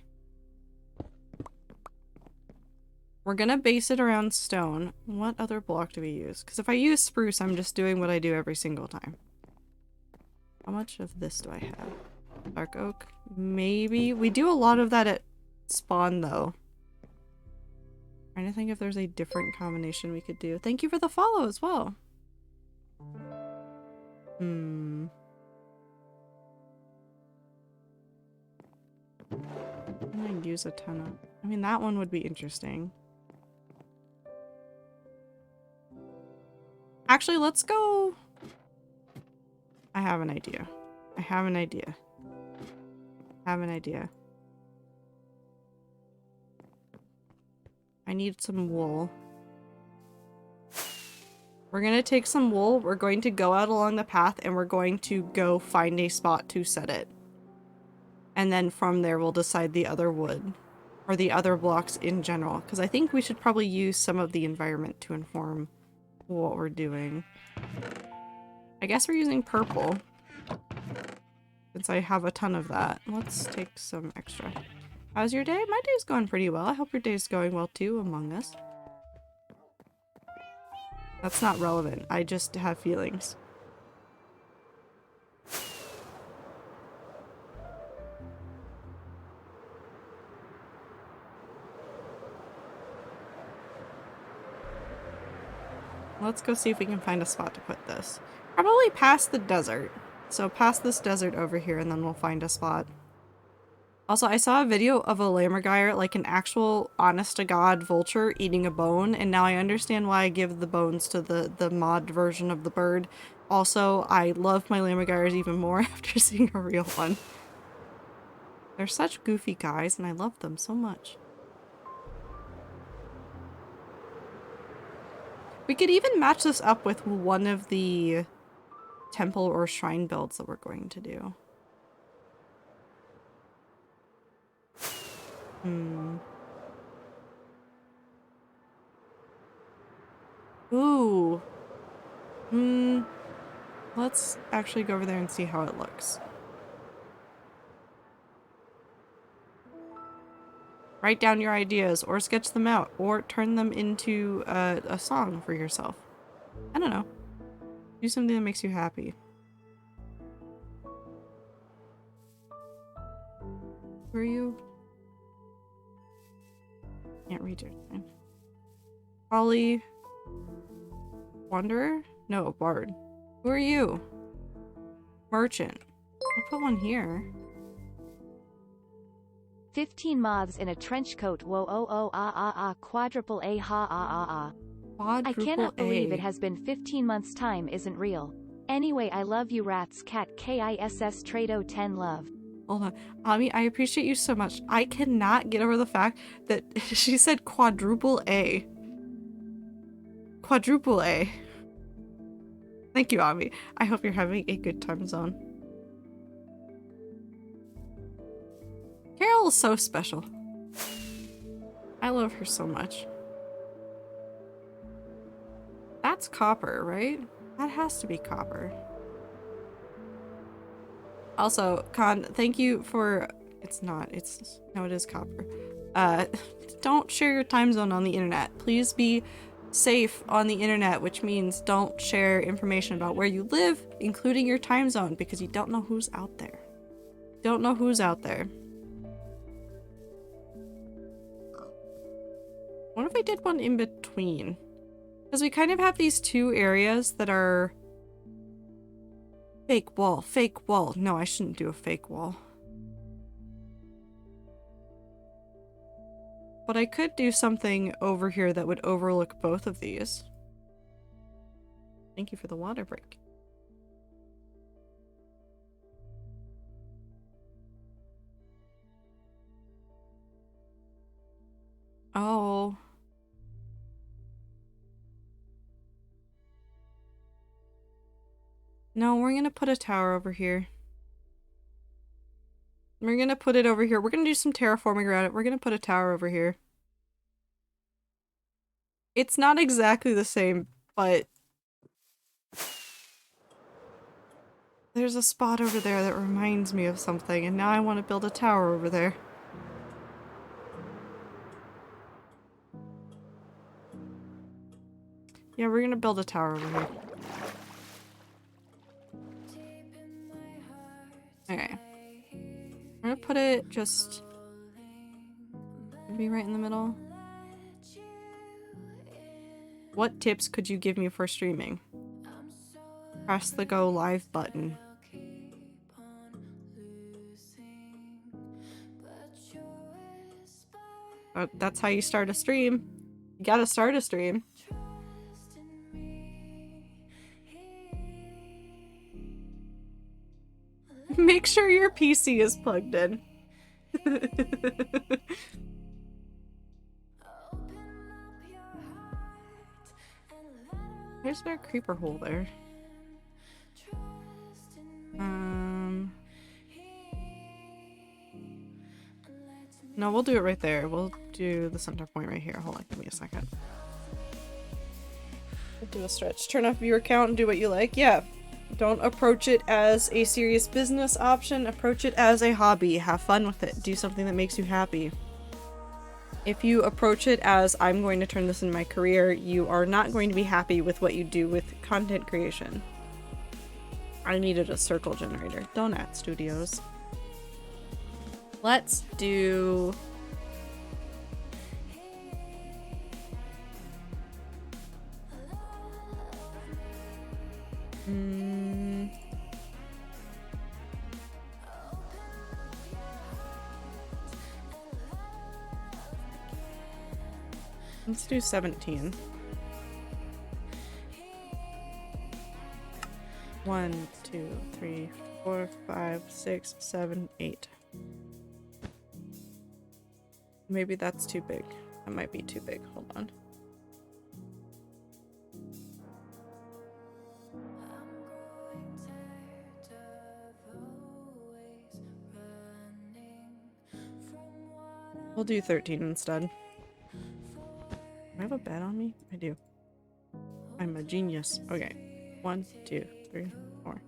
[SPEAKER 3] We're gonna base it around stone. What other block do we use? Because if I use spruce, I'm just doing what I do every single time. How much of this do I have? Dark oak? Maybe. We do a lot of that at spawn, though. Trying to think if there's a different combination we could do. Thank you for the follow as well. Can I use a ton of... I mean, that one would be interesting. Actually, let's go... I have an idea. I have an idea. I need some wool. We're gonna take some wool, we're going to go out along the path, and we're going to go find a spot to set it. And then from there, we'll decide the other wood. Or the other blocks in general. Because I think we should probably use some of the environment to inform what we're doing. I guess we're using purple. Since I have a ton of that. Let's take some extra. How's your day? My day's going pretty well. I hope your day's going well too, Among Us. That's not relevant. I just have feelings. Let's go see if we can find a spot to put this. Probably past the desert. So past this desert over here and then we'll find a spot. Also, I saw a video of a lammergeier, like an actual honest-to-God vulture eating a bone, and now I understand why I give the bones to the mod version of the bird. Also, I love my lammergeiers even more after seeing a real one. They're such goofy guys, and I love them so much. We could even match this up with one of the temple or shrine builds that we're going to do. Ooh. Let's actually go over there and see how it looks. Write down your ideas, or sketch them out, or turn them into a song for yourself. I don't know. Do something that makes you happy. Who are you? Can't read your name. Holly. Wanderer? No, Bard. Who are you? Merchant. I'll put one here.
[SPEAKER 1] 15 moths in a trench coat. Whoa, oh, oh, ah, ah, ah, quadruple A, ha, ah, ah, ah.
[SPEAKER 3] Quadruple
[SPEAKER 1] I cannot believe
[SPEAKER 3] A.
[SPEAKER 1] it has been 15 months. Time isn't real. Anyway, I love you, rats, cat, KISS, Trado 10 love.
[SPEAKER 3] Hold on. Ami, I appreciate you so much. I cannot get over the fact that she said quadruple A. Quadruple A. Thank you, Ami. I hope you're having a good time zone. Carol is so special. I love her so much. That's copper, right? That has to be copper. Also, Khan, thank you for... It's not. It's... No, it is copper. Don't share your time zone on the internet. Please be safe on the internet, which means don't share information about where you live, including your time zone, because you don't know who's out there. Don't know who's out there. What if I did one in between? Because we kind of have these two areas that are... Fake wall, fake wall. No, I shouldn't do a fake wall. But I could do something over here that would overlook both of these. Thank you for the water break. Oh. No, we're gonna put a tower over here. We're gonna put it over here. We're gonna do some terraforming around it. We're gonna put a tower over here. It's not exactly the same, but... There's a spot over there that reminds me of something, and now I want to build a tower over there. Yeah, we're gonna build a tower over here. Okay. I'm gonna put it just... Maybe right in the middle. What tips could you give me for streaming? Press the go live button. Oh, that's how you start a stream. You gotta start a stream. Make sure your PC is plugged in. There's no creeper hole there. No, we'll do it right there. We'll do the center point right here. Hold on, give me a second. We'll do a stretch. Turn off viewer count and do what you like. Yeah. Don't approach it as a serious business option. Approach it as a hobby. Have fun with it. Do something that makes you happy. If you approach it as, I'm going to turn this in my career, you are not going to be happy with what you do with content creation. I needed a circle generator. Donut Studios. Let's do... Let's do 17. 1, 2, 3, 4, 5, 6, 7, 8. Maybe that's too big. That might be too big. Hold on. We'll do 13 instead. Do I have a bed on me? I do. I'm a genius. Okay. 1, 2, 3, 4,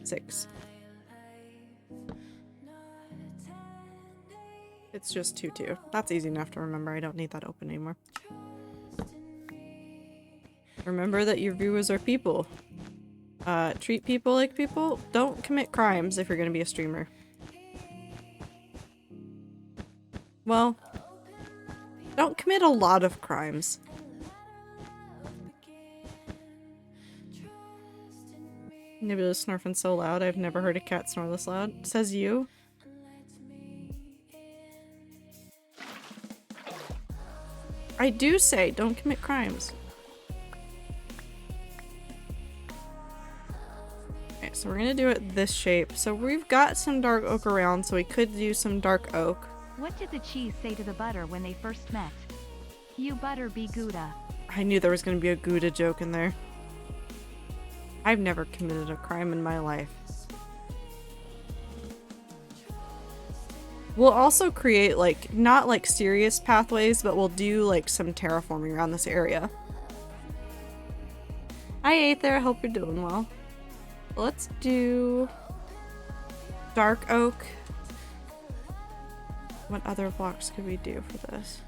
[SPEAKER 3] 6. It's just 2, 2. That's easy enough to remember. I don't need that open anymore. Remember that your viewers are people. Treat people like people. Don't commit crimes if you're gonna be a streamer. Well, don't commit a lot of crimes. Nebula's snorfing so loud. I've never heard a cat snore this loud. Says you. I do say don't commit crimes. Okay, so we're gonna do it this shape. So we've got some dark oak around, so we could do some dark oak.
[SPEAKER 1] What did the cheese say to the butter when they first met? You butter be Gouda.
[SPEAKER 3] I knew there was gonna be a Gouda joke in there. I've never committed a crime in my life. We'll also create, like, not like serious pathways, but we'll do like some terraforming around this area. Hi Aether, I hope you're doing well. Let's do dark oak. What other blocks could we do for this?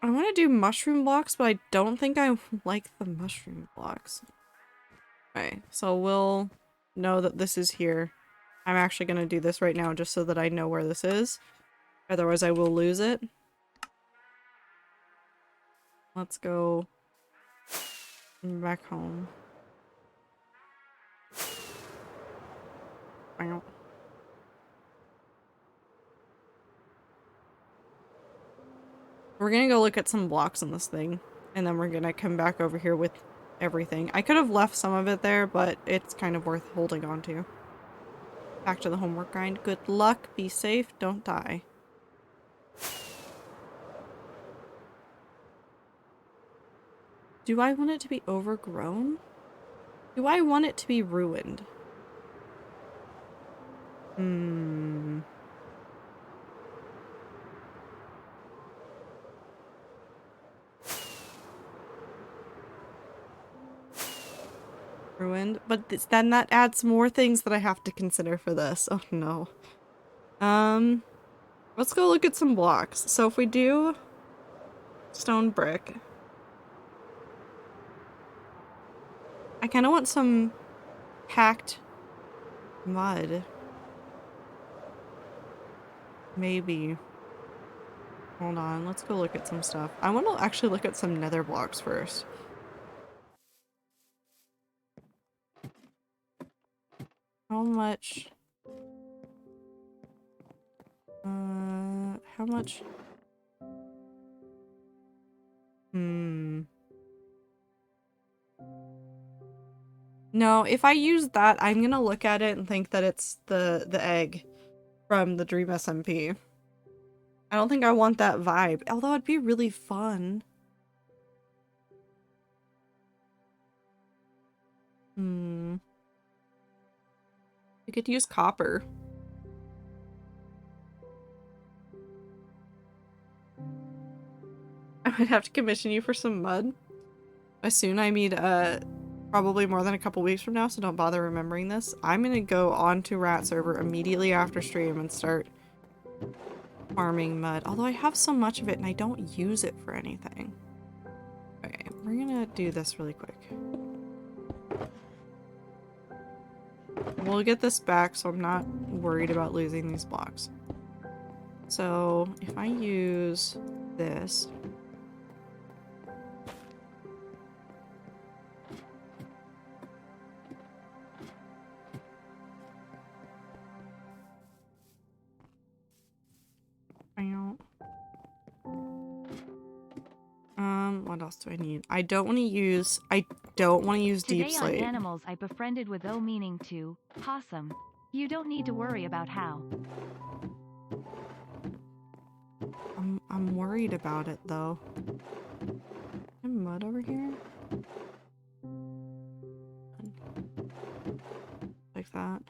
[SPEAKER 3] I want to do mushroom blocks, but I don't think I like the mushroom blocks. Okay, so we'll know that this is here. I'm actually going to do this right now just so that I know where this is. Otherwise I will lose it. Let's go back home. Wow. We're gonna go look at some blocks on this thing, and then we're gonna come back over here with everything. I could have left some of it there, but it's kind of worth holding on to. Back to the homework grind. Good luck, be safe, don't die. Do I want it to be overgrown? Do I want it to be ruined? Ruined, but then that adds more things that I have to consider for this. Oh no. Let's go look at some blocks. So if we do stone brick, I kind of want some packed mud. Maybe. Hold on, let's go look at some stuff. I want to actually look at some nether blocks first. How much? How much? No, if I use that, I'm gonna look at it and think that it's the egg from the Dream SMP. I don't think I want that vibe, although it'd be really fun. We could use copper. I might have to commission you for some mud. By soon I mean probably more than a couple weeks from now, so don't bother remembering this. I'm gonna go on to Rat server immediately after stream and start farming mud. Although I have so much of it and I don't use it for anything. Okay, we're gonna do this really quick. We'll get this back so I'm not worried about losing these blocks. So if I use this, what else do I need? I don't want to use deep
[SPEAKER 1] Today
[SPEAKER 3] slate.
[SPEAKER 1] on Animals I befriended with O meaning to possum. You don't need to worry about how.
[SPEAKER 3] I'm worried about it though. Some mud over here? Like that.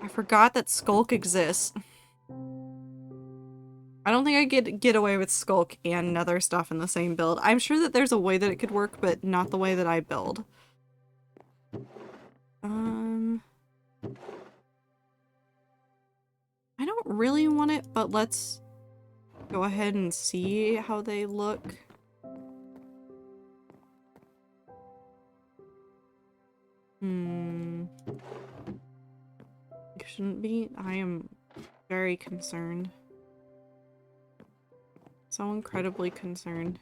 [SPEAKER 3] I forgot that Skulk exists. I don't think I could get away with Skulk and Nether stuff in the same build. I'm sure that there's a way that it could work, but not the way that I build. I don't really want it, but let's go ahead and see how they look. You shouldn't be. I am very concerned. So incredibly concerned.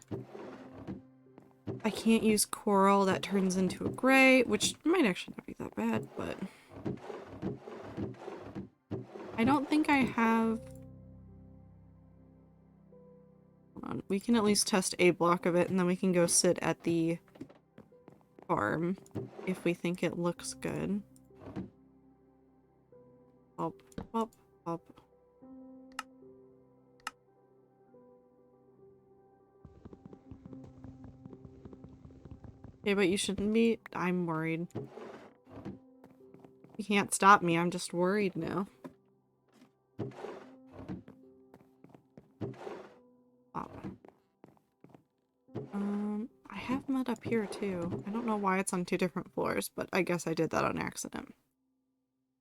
[SPEAKER 3] I can't use coral, that turns into a gray, which might actually not be that bad, but I don't think I have. Hold on. We can at least test a block of it and then we can go sit at the farm if we think it looks good. Up, up, up. Okay, but you shouldn't be. I'm worried. You can't stop me. I'm just worried now. Oh. I have mud up here too. I don't know why it's on 2 different floors, but I guess I did that on accident.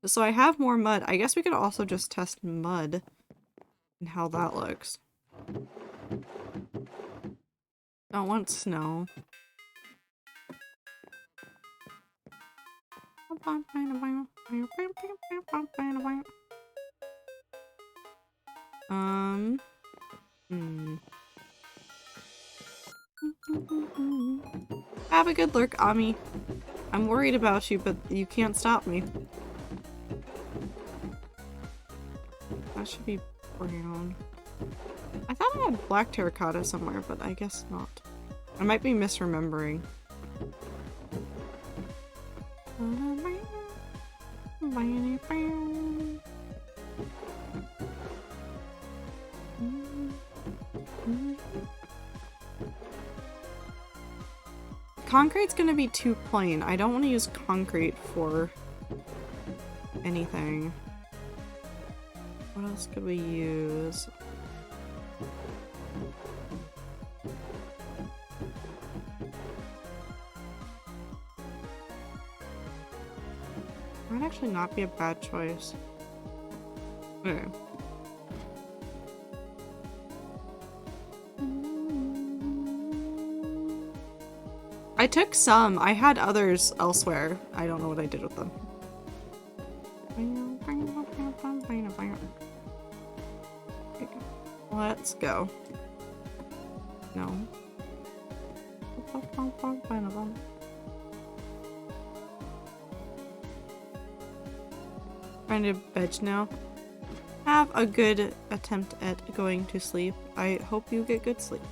[SPEAKER 3] So I have more mud. I guess we could also just test mud and how that looks. Don't want snow. Have a good lurk, Ami. I'm worried about you, but you can't stop me. That should be brown. I thought I had black terracotta somewhere, but I guess not. I might be misremembering. Concrete's gonna be too plain. I don't want to use concrete for anything. What else could we use? Might actually not be a bad choice. Okay. I took some. I had others elsewhere. I don't know what I did with them. Let's go. No. Trying to veg now. Have a good attempt at going to sleep. I hope you get good sleep.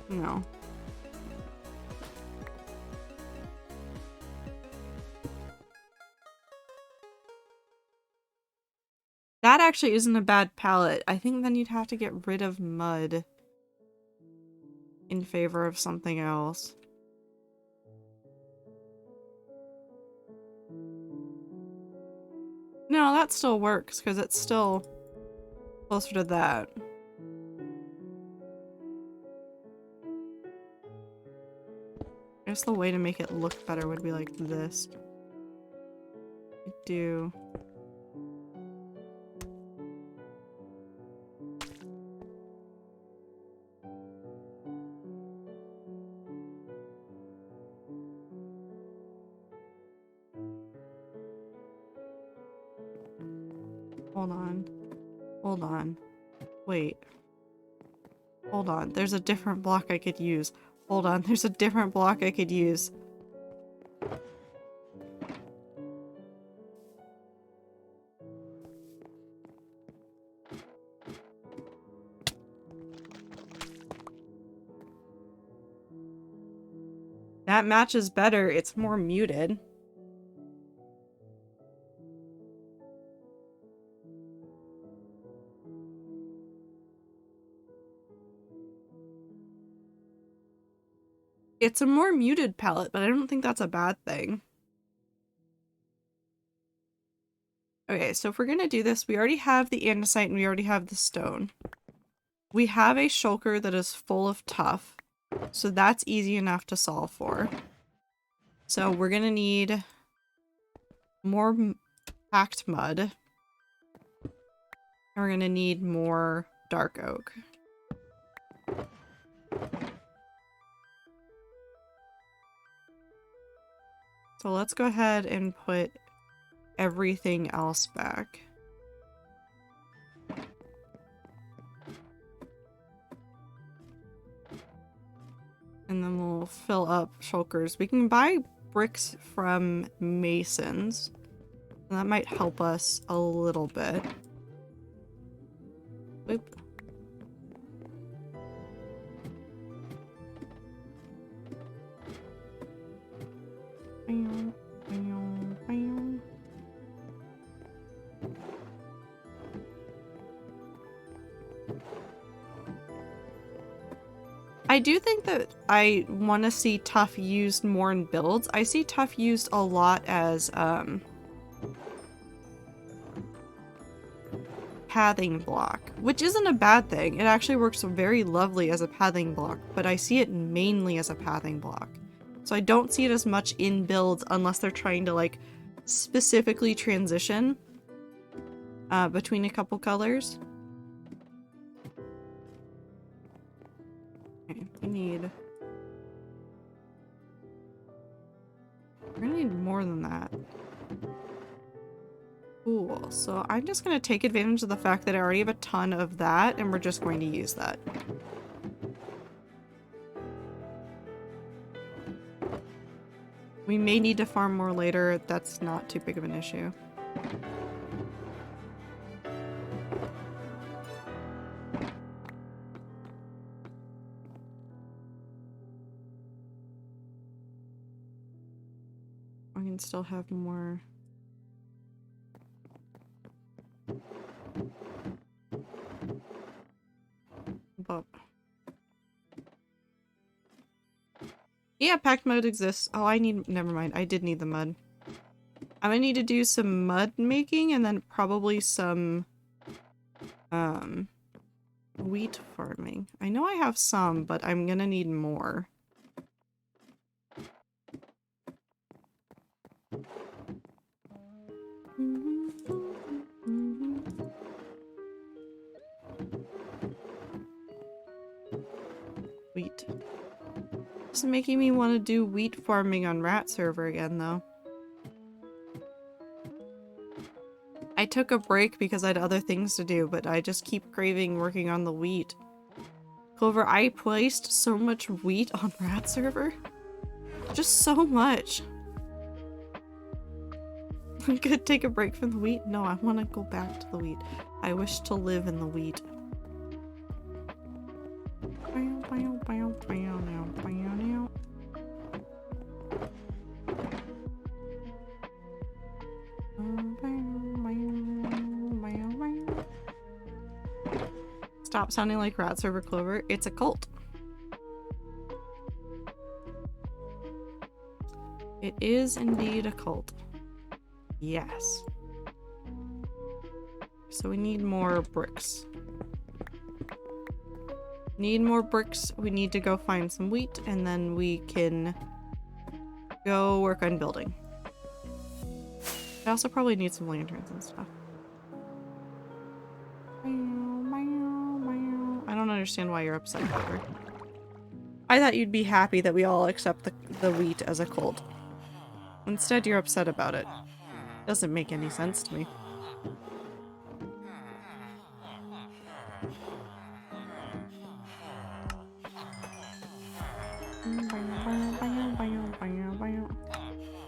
[SPEAKER 3] No. That actually isn't a bad palette. I think then you'd have to get rid of mud in favor of something else. No, that still works because it's still closer to that. I guess the way to make it look better would be like this. Do. Hold on. Hold on. Wait. Hold on. There's a different block I could use. Hold on. There's a different block I could use. That matches better. It's more muted. It's a more muted palette, but I don't think that's a bad thing. Okay, so if we're gonna do this, we already have the andesite and we already have the stone. We have a shulker that is full of tuff, so that's easy enough to solve for. So we're gonna need more packed mud. And we're gonna need more dark oak. So let's go ahead and put everything else back. And then we'll fill up shulkers. We can buy bricks from masons. And that might help us a little bit. Oop. I do think that I want to see tuff used more in builds. I see tuff used a lot as pathing block, which isn't a bad thing. It actually works very lovely as a pathing block, but I see it mainly as a pathing block. So I don't see it as much in builds unless they're trying to like specifically transition between a couple colors. Okay, we're gonna need more than that. Cool, so I'm just gonna take advantage of the fact that I already have a ton of that and we're just going to use that. We may need to farm more later. That's not too big of an issue. I can still have more. But yeah, packed mud exists. Oh, never mind. I did need the mud. I'm gonna need to do some mud making and then probably some wheat farming. I know I have some, but I'm gonna need more. Wheat. This is making me want to do wheat farming on Rat server again, though. I took a break because I had other things to do, but I just keep craving working on the wheat. Clover, I placed so much wheat on Rat server. Just so much. I could take a break from the wheat. No, I want to go back to the wheat. I wish to live in the wheat. stop sounding like Rat Server Clover. It's a cult. It is indeed a cult. Yes. So we need more bricks. Need more bricks. We need to go find some wheat and then we can go work on building. I also probably need some lanterns and stuff. I don't understand why you're upset, Clover. I thought you'd be happy that we all accept the wheat as a cult. Instead, you're upset about it. Doesn't make any sense to me.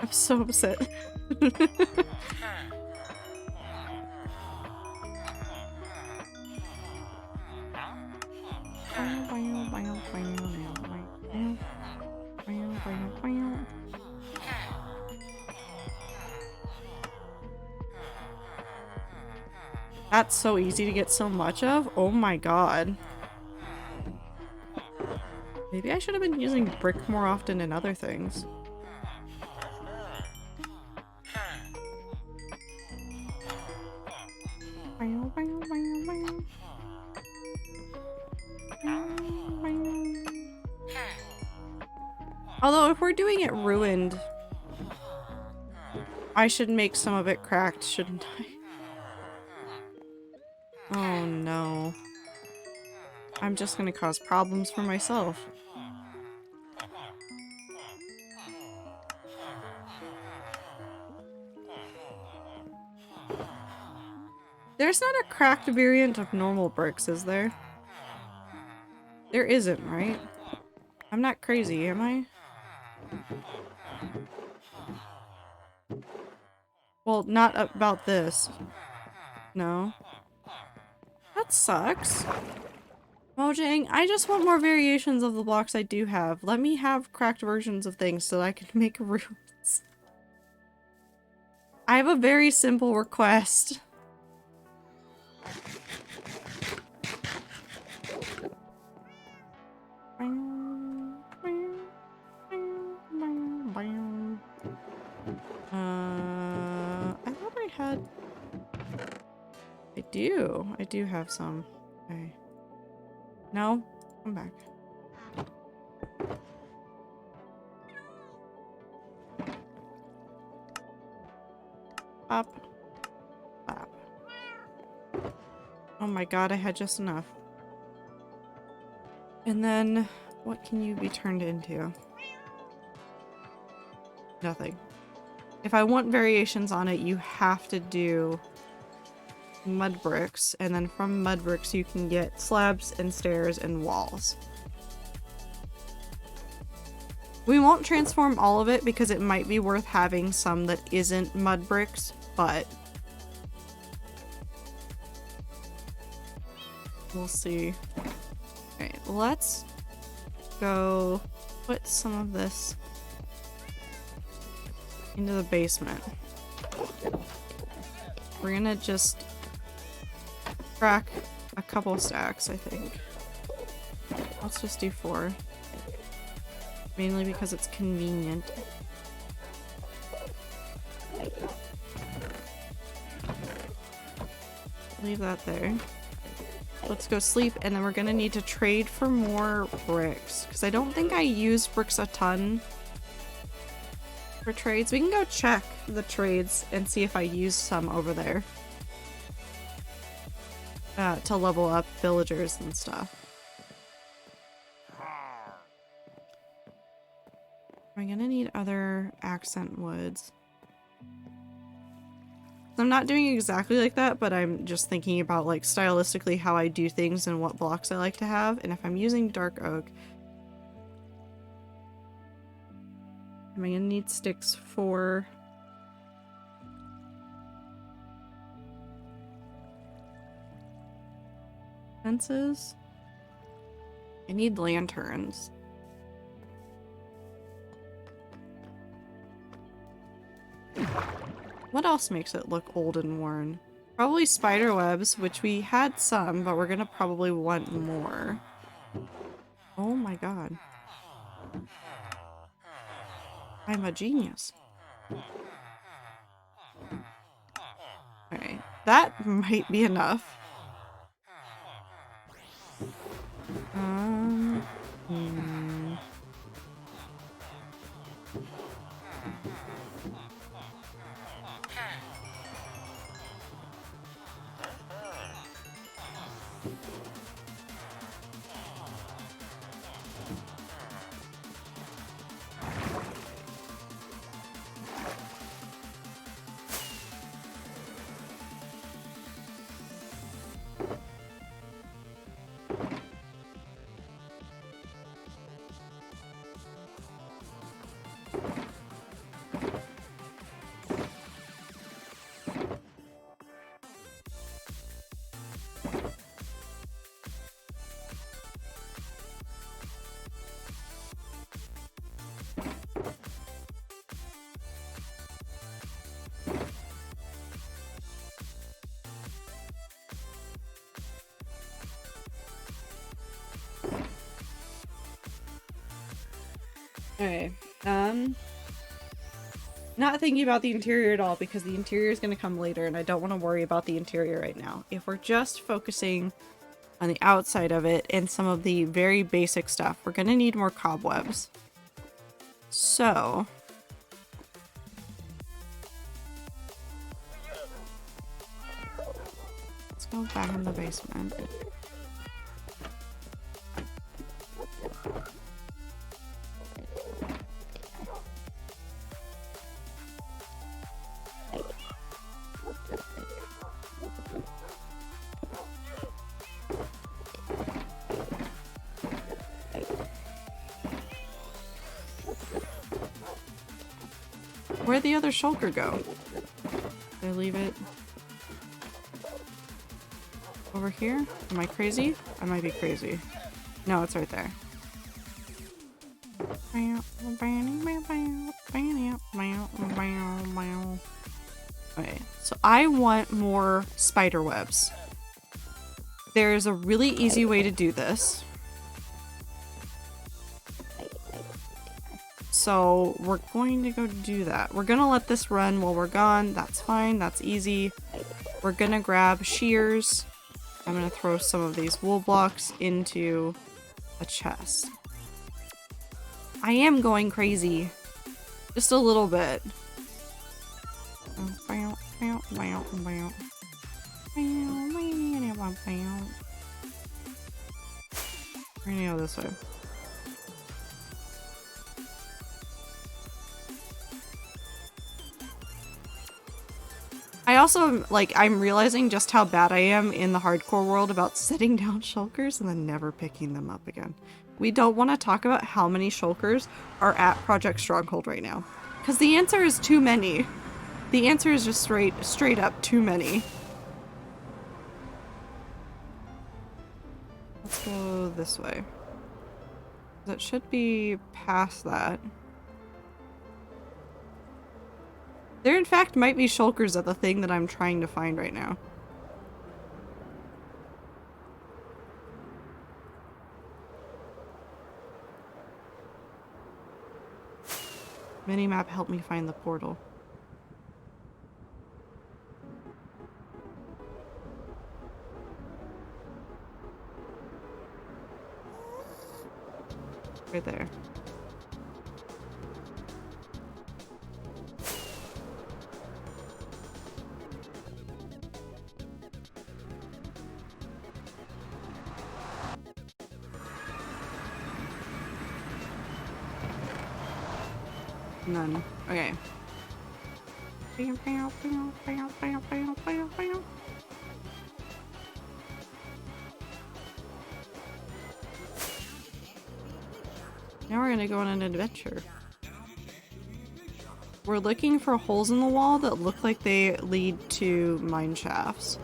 [SPEAKER 3] I'm so upset. That's so easy to get so much of. Oh my god. Maybe I should have been using brick more often in other things. Although if we're doing it ruined, I should make some of it cracked, shouldn't I? Oh no. I'm just gonna cause problems for myself. There's not a cracked variant of normal bricks, is there? There isn't, right? I'm not crazy, am I? Well, not about this. No. That sucks. Mojang, I just want more variations of the blocks I do have. Let me have cracked versions of things so that I can make rooms. I have a very simple request. I thought I had... I do have some. Okay. No? Come back. Up. Up. Oh my god, I had just enough. And then, what can you be turned into? Nothing. If I want variations on it, you have to do mud bricks, and then from mud bricks you can get slabs and stairs and walls. We won't transform all of it because it might be worth having some that isn't mud bricks, but we'll see. Okay, let's go put some of this into the basement. We're gonna just crack a couple stacks, I think. Let's just do 4. Mainly because it's convenient. Leave that there. Let's go sleep, and then we're gonna need to trade for more bricks, because I don't think I use bricks a ton for trades. We can go check the trades and see if I use some over there to level up villagers and stuff. I'm gonna need other accent woods. I'm not doing exactly like that, but I'm just thinking about like stylistically how I do things and what blocks I like to have. And if I'm using dark oak, am I gonna need sticks for fences? I need lanterns. What else makes it look old and worn? Probably spider webs, which we had some, but we're gonna probably want more. Oh my god. I'm a genius. Alright, that might be enough. Hmm. Okay, not thinking about the interior at all because the interior is going to come later and I don't want to worry about the interior right now. If we're just focusing on the outside of it and some of the very basic stuff, we're going to need more cobwebs. So... let's go back in the basement. Where'd the other shulker go? Did I leave it over here? Am I crazy? I might be crazy. No, it's right there. Okay, so I want more spider webs. There's a really easy way to do this. So we're going to go do that. We're gonna let this run while we're gone. That's fine. That's easy. We're gonna grab shears. I'm gonna throw some of these wool blocks into a chest. I am going crazy. Just a little bit. We're gonna go this way. I also, like, I'm realizing just how bad I am in the hardcore world about setting down shulkers and then never picking them up again. We don't want to talk about how many shulkers are at Project Stronghold right now. Because the answer is too many. The answer is just straight up too many. Let's go this way. That should be past that. There in fact might be shulkers at the thing that I'm trying to find right now. Minimap helped me find the portal. Right there. None. Okay. Now we're gonna go on an adventure. We're looking for holes in the wall that look like they lead to mine shafts.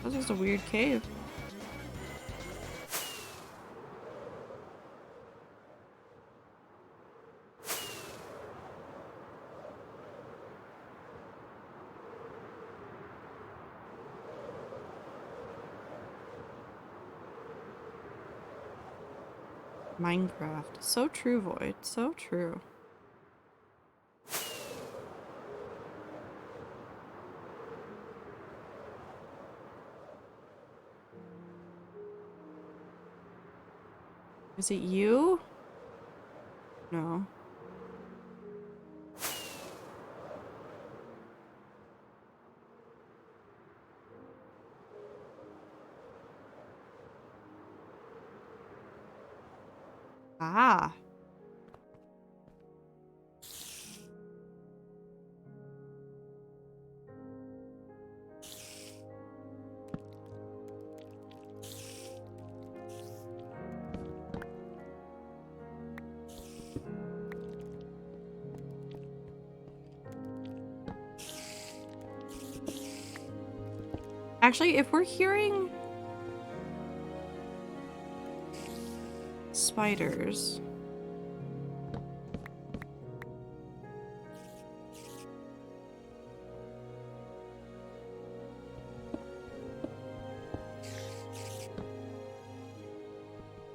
[SPEAKER 3] That's just a weird cave. Minecraft. So true, Void. So true. Is it you? No. Ah. Actually, if we're hearing spiders,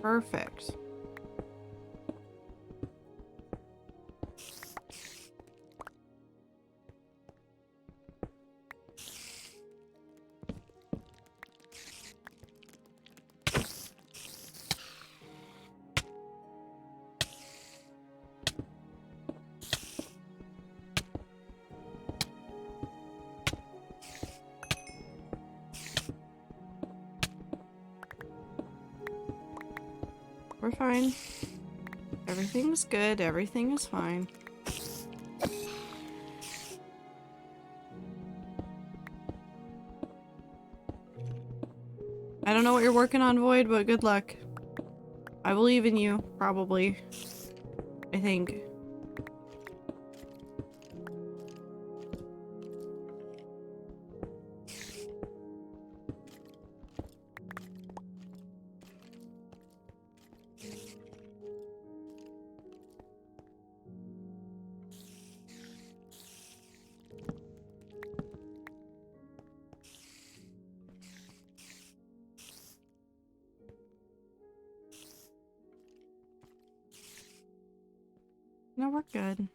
[SPEAKER 3] perfect. We're fine. Everything's good. Everything is fine. I don't know what you're working on, Void, but good luck. I believe in you, probably. I think. No, we're good.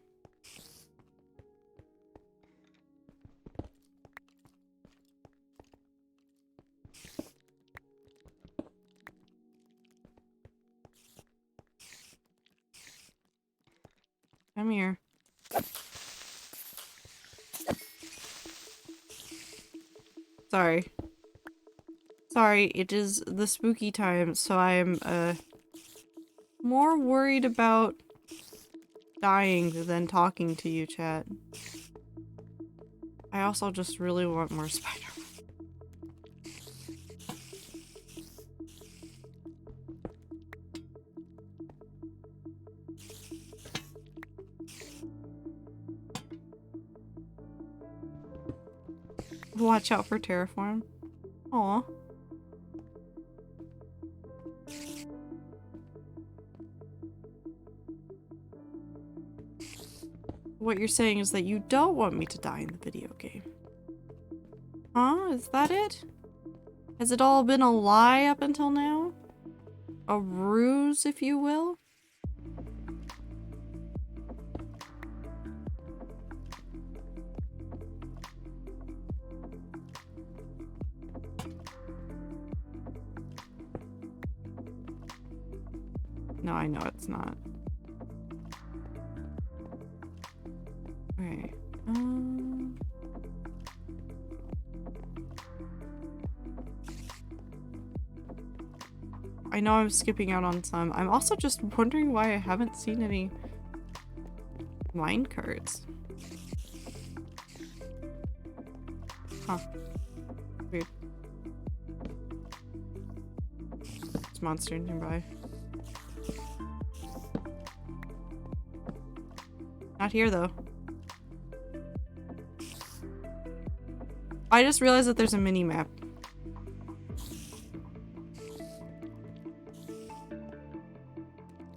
[SPEAKER 3] Come here. Sorry. Sorry, it is the spooky time, so I am, more worried about dying than talking to you, chat. I also just really want more spider. Watch out for Terraform. Aw. What you're saying is that you don't want me to die in the video game. Huh? Is that it? Has it all been a lie up until now? A ruse, if you will? No, I know it's not. Okay. I know I'm skipping out on some. I'm also just wondering why I haven't seen any mine carts. Huh. Weird. It's monster nearby. Not here though. I just realized that there's a mini map.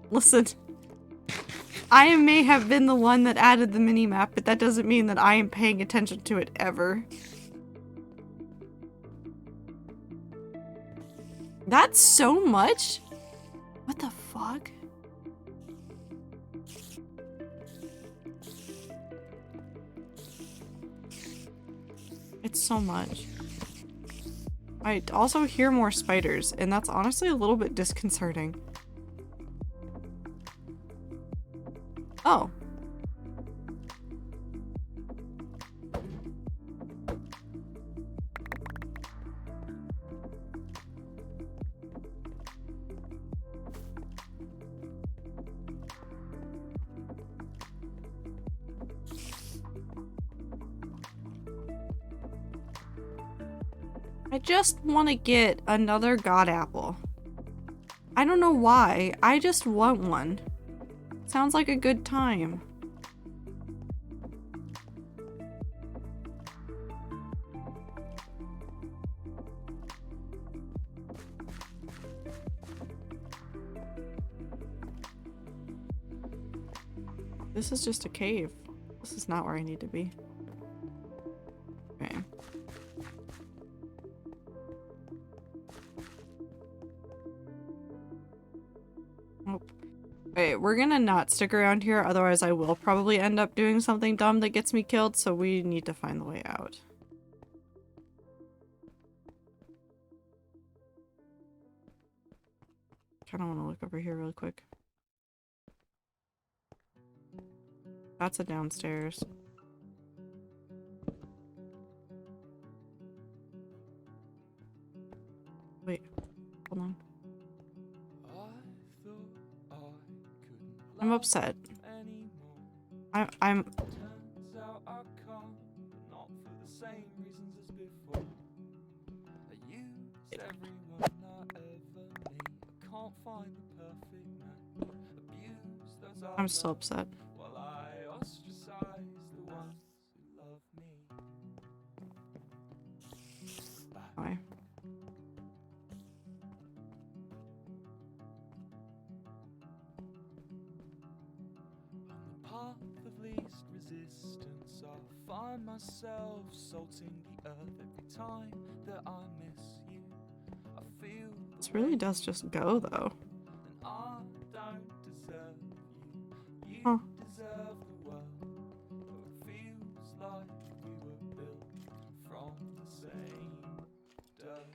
[SPEAKER 3] Listen, I may have been the one that added the mini map, but that doesn't mean that I am paying attention to it ever. That's so much? What the fuck? It's so much. I also hear more spiders, and that's honestly a little bit disconcerting. Oh. I just want to get another god apple. I don't know why. I just want one. Sounds like a good time. This is just a cave. This is not where I need to be. Okay. Nope. Wait, we're gonna not stick around here, otherwise I will probably end up doing something dumb that gets me killed, so we need to find the way out. Kinda wanna look over here really quick. That's a downstairs. Wait, hold on. I'm upset. I'm still upset. Why? Find myself salting the earth every time that I miss you. I feel this really does just go though. And I don't deserve you. You deserve the world. It feels like we were built from the same dirt.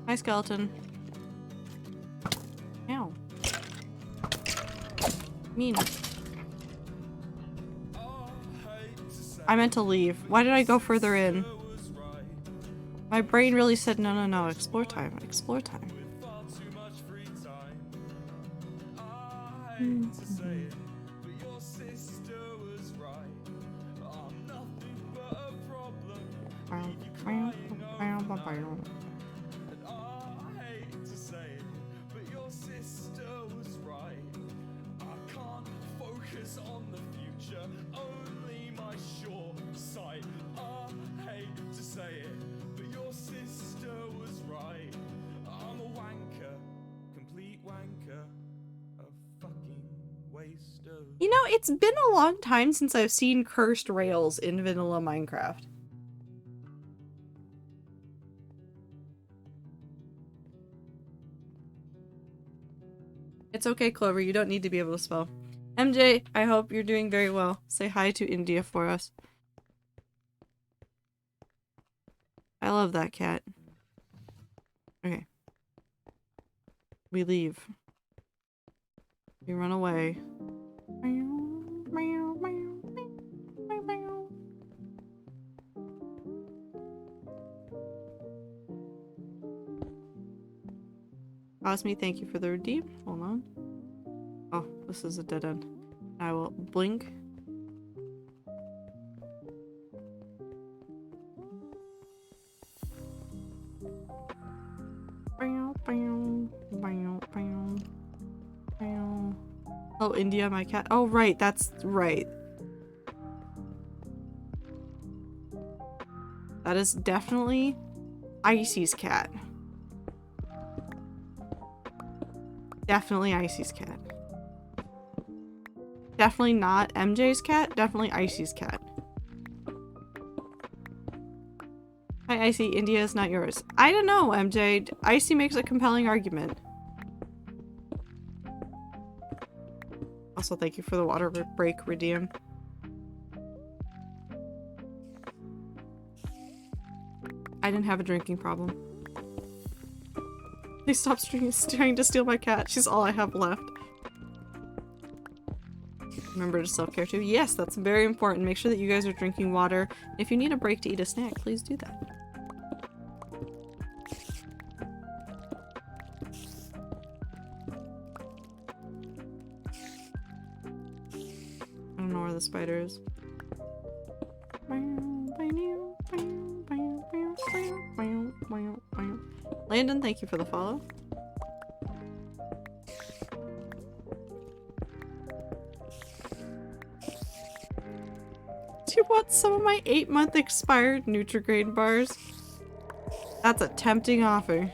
[SPEAKER 3] Hi, skeleton. Ow. Mean. I meant to leave. Why did I go further in? My brain really said no, no, no. Explore time. Explore time. You know, it's been a long time since I've seen cursed rails in vanilla Minecraft. It's okay, Clover, you don't need to be able to spell. MJ, I hope you're doing very well. Say hi to India for us. I love that cat. Okay. We leave. We run away. Osme, thank you for the redeem. Hold on. Oh, this is a dead end. I will blink. Oh, India, my cat. Oh, right. That's right. That is definitely Icy's cat. Definitely Icy's cat. Definitely not MJ's cat. Definitely Icy's cat. Hi, Icy. India is not yours. I don't know, MJ. Icy makes a compelling argument. Also, thank you for the water break, Redeem. I didn't have a drinking problem. Please stop trying to steal my cat. She's all I have left. Remember to self-care too? Yes, that's very important. Make sure that you guys are drinking water. If you need a break to eat a snack, please do that. I don't know where the spider is. Landon, thank you for the follow. Do you want some of my 8-month expired Nutri-Grain bars? That's a tempting offer.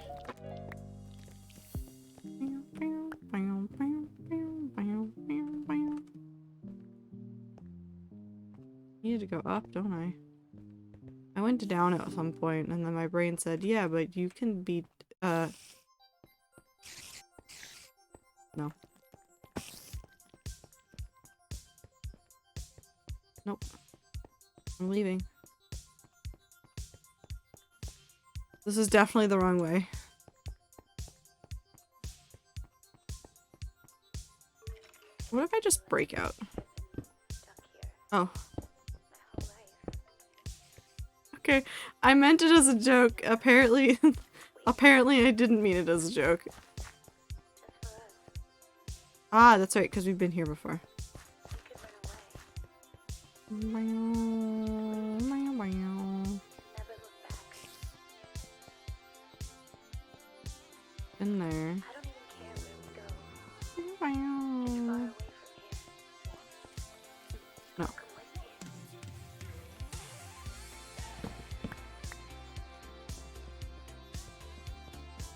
[SPEAKER 3] Need to go up, don't I? I went to down at some point, and then my brain said, yeah, but you can be, no. Nope. I'm leaving. This is definitely the wrong way. What if I just break out? Oh. Okay, I meant it as a joke. Apparently, apparently I didn't mean it as a joke. Ah, that's right, because we've been here before. In there. No.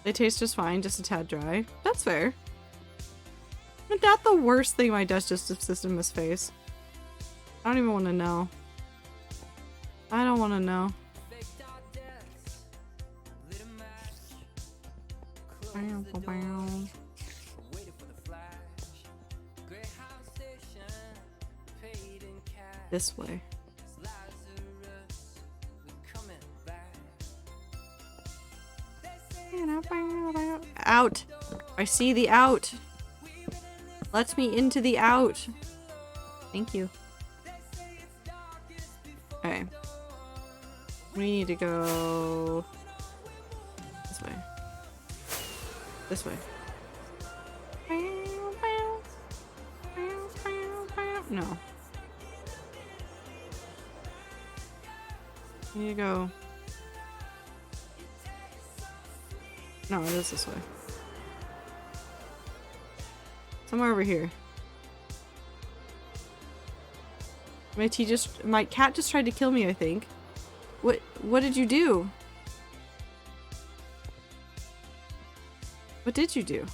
[SPEAKER 3] They taste just fine, just a tad dry. That's fair. But not the worst thing my digestive system has faced. I don't even want to know. I don't want to know. This way. Out! I see the out! Let me into the out! Thank you. Okay. We need to go this way. This way. No. We need to go. No, it is this way. Somewhere over here. My cat just tried to kill me, I think. What did you do? What did you do?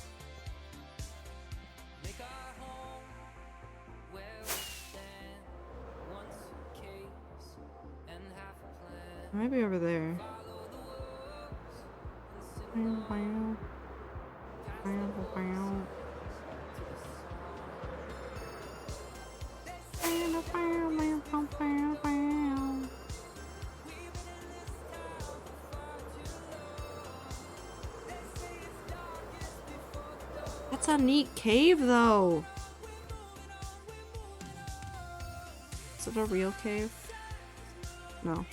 [SPEAKER 3] Maybe over there. That's a neat cave, though. Is it a real cave? No.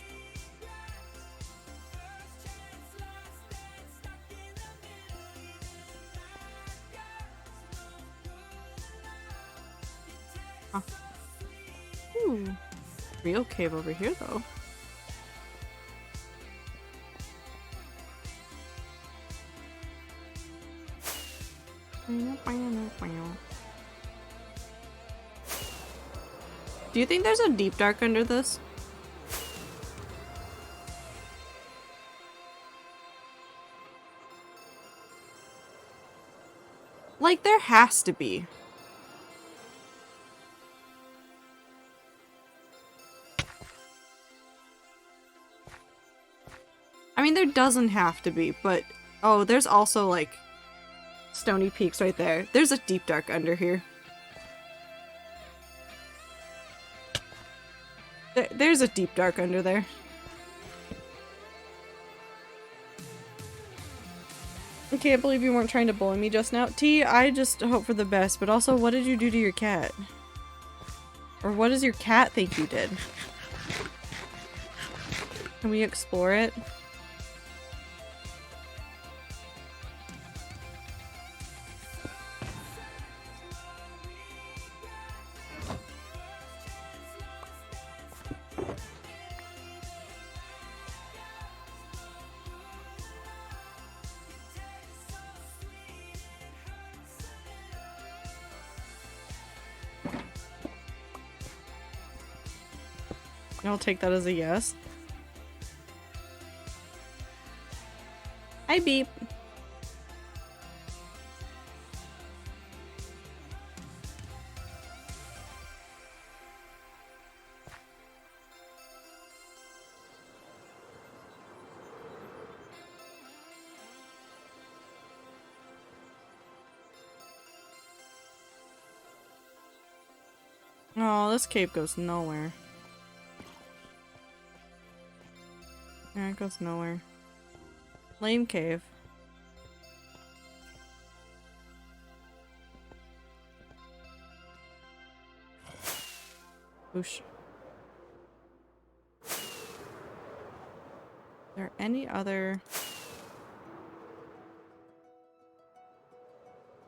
[SPEAKER 3] Huh. Ooh. Real cave over here, though. Do you think there's a deep dark under this? Like, there has to be. I mean, there doesn't have to be, but... Oh, there's also, like, stony peaks right there. There's a deep dark under here. There's a deep dark under there. I can't believe you weren't trying to bully me just now. T, I just hope for the best, but also, what did you do to your cat? Or what does your cat think you did? Can we explore it? I'll take that as a yes. Hi, Beep. Oh, this cave goes nowhere. Yeah, it goes nowhere. Lame cave. Whoosh. Is there any other...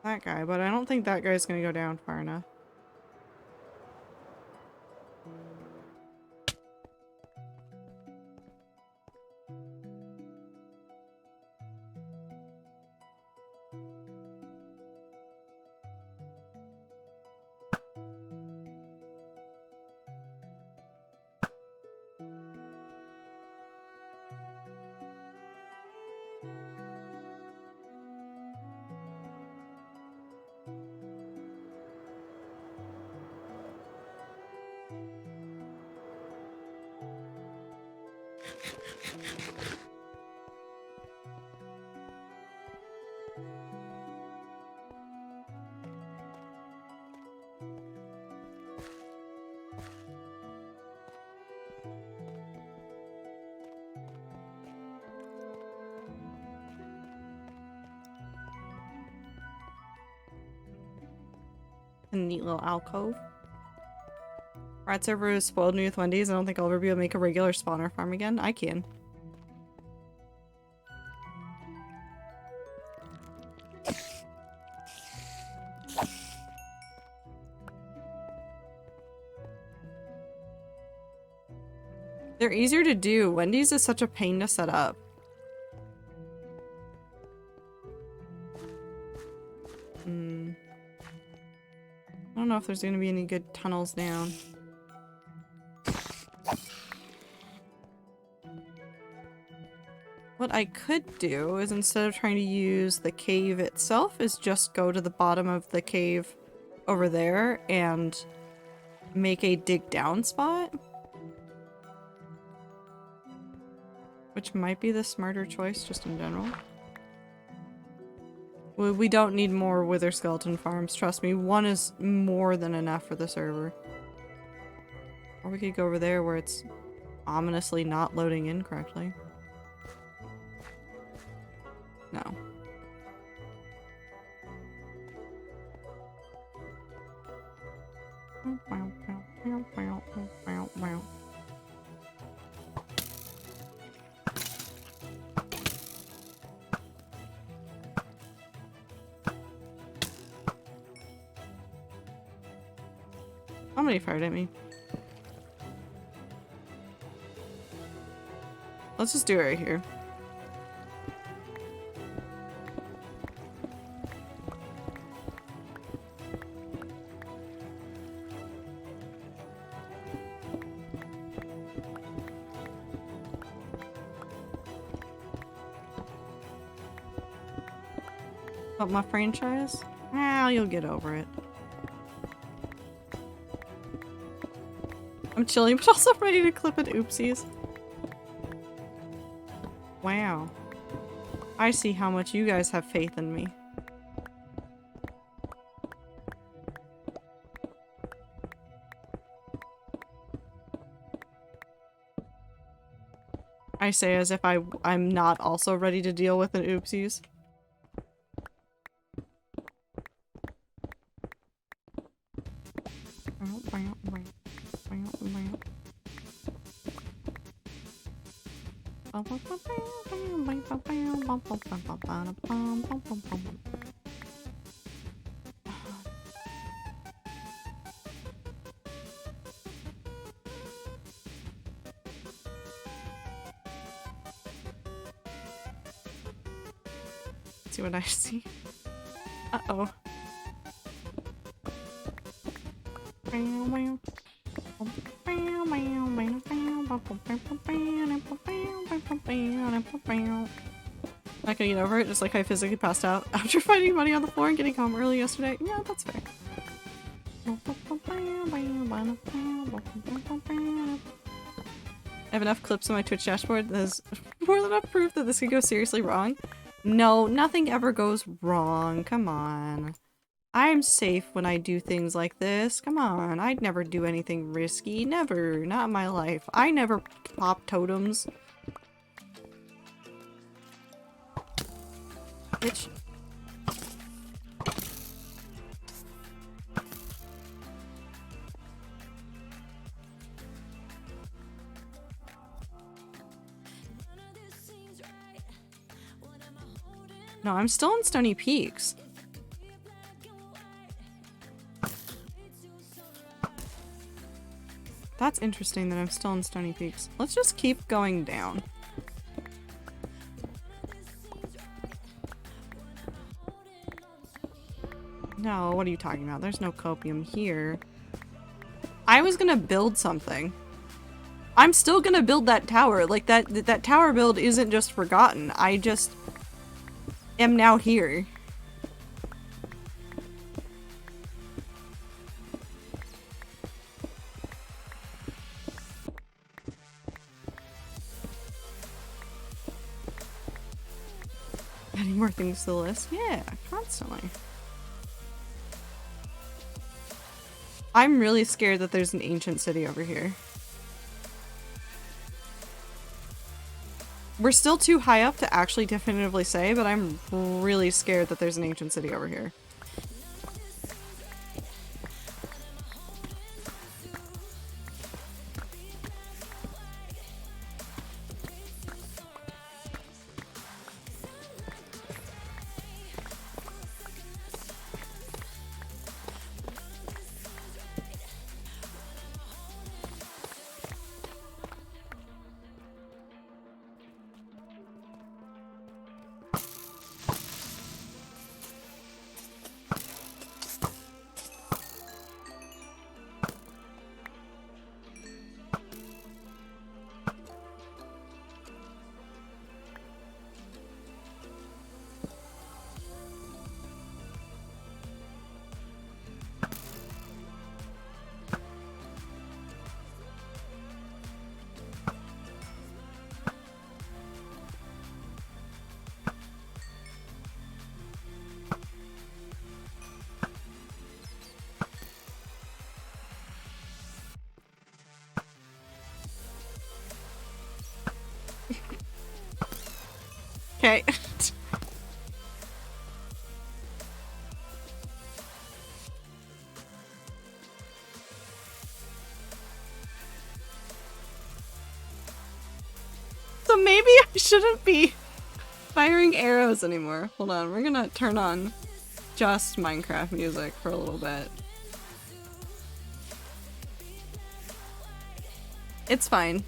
[SPEAKER 3] That guy, but I don't think that guy's gonna go down far enough. A neat little alcove. Rat server is spoiled me with Wendy's. I don't think I'll ever be able to make a regular spawner farm again. I can. They're easier to do. Wendy's is such a pain to set up. I don't know if there's gonna be any good tunnels down. What I could do is, instead of trying to use the cave itself, is just go to the bottom of the cave over there and make a dig down spot. Which might be the smarter choice, just in general. We don't need more wither skeleton farms, trust me. One is more than enough for the server. Or we could go over there where it's ominously not loading in correctly. No. Somebody fired at me. Let's just do it right here. What, my franchise? Well, you'll get over it. I'm chilling, but also ready to clip it. Oopsies. Wow. I see how much you guys have faith in me. I say as if I'm not also ready to deal with an oopsies. See what I see. Uh-oh. Not gonna get over it, just like I physically passed out after finding money on the floor and getting home early yesterday. Yeah, that's fair. I have enough clips on my Twitch dashboard that is more than enough proof that this could go seriously wrong. No, nothing ever goes wrong. Come on. I'm safe when I do things like this. Come on. I'd never do anything risky. Never. Not in my life. I never pop totems. Bitch. No, I'm still in Stony Peaks. That's interesting that I'm still in Stony Peaks. Let's just keep going down. No, what are you talking about? There's no copium here. I was gonna build something. I'm still gonna build that tower. Like, that tower build isn't just forgotten. I just am now here. Adding more things to the list? Yeah, constantly. I'm really scared that there's an ancient city over here. We're still too high up to actually definitively say, but I'm really scared that there's an ancient city over here. Okay. So maybe I shouldn't be firing arrows anymore. Hold on, we're gonna turn on just Minecraft music for a little bit. It's fine.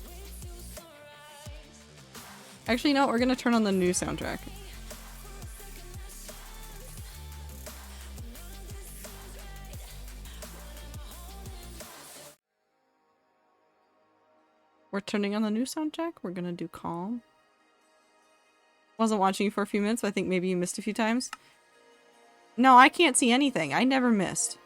[SPEAKER 3] Actually, no, we're gonna turn on the new soundtrack. We're turning on the new soundtrack. We're gonna do Calm. Wasn't watching you for a few minutes, but I think maybe you missed a few times. No, I can't see anything. I never missed.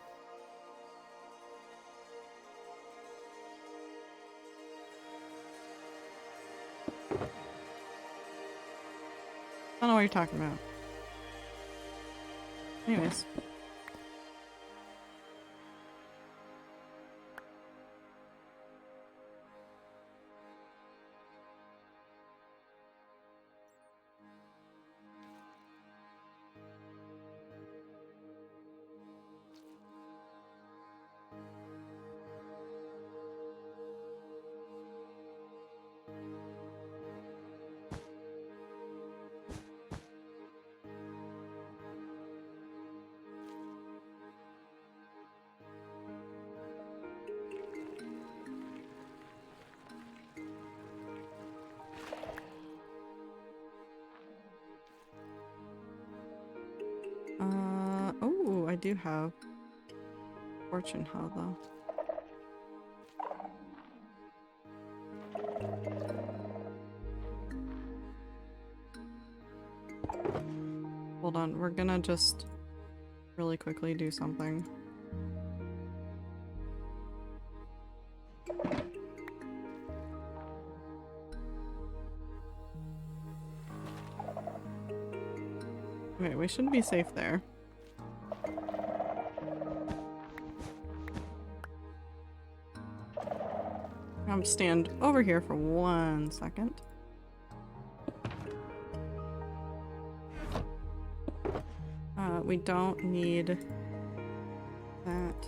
[SPEAKER 3] I don't know what you're talking about. Anyways. Oh, I do have Fortune Hell though. Hold on, we're gonna just really quickly do something. Wait, we shouldn't be safe there. I'm stand over here for 1 second. We don't need that.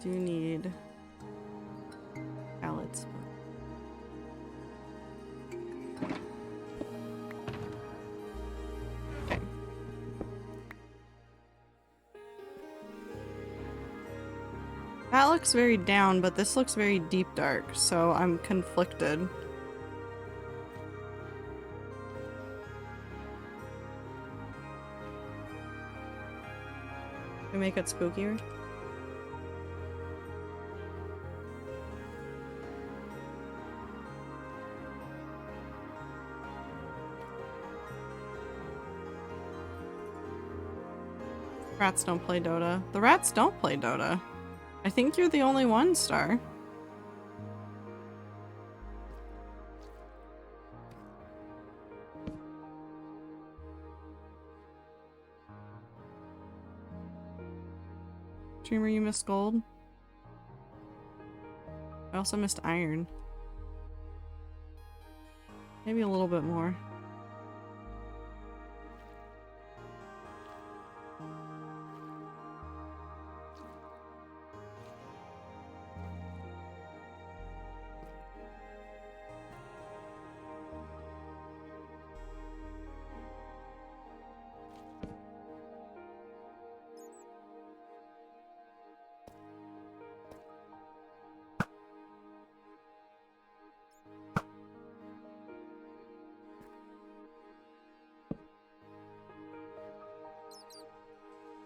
[SPEAKER 3] Do need pallets. Okay. That looks very down, but this looks very deep dark, so I'm conflicted. We make it spookier. Rats don't play Dota. The rats don't play Dota. I think you're the only one, Star. Dreamer, you missed gold. I also missed iron. Maybe a little bit more.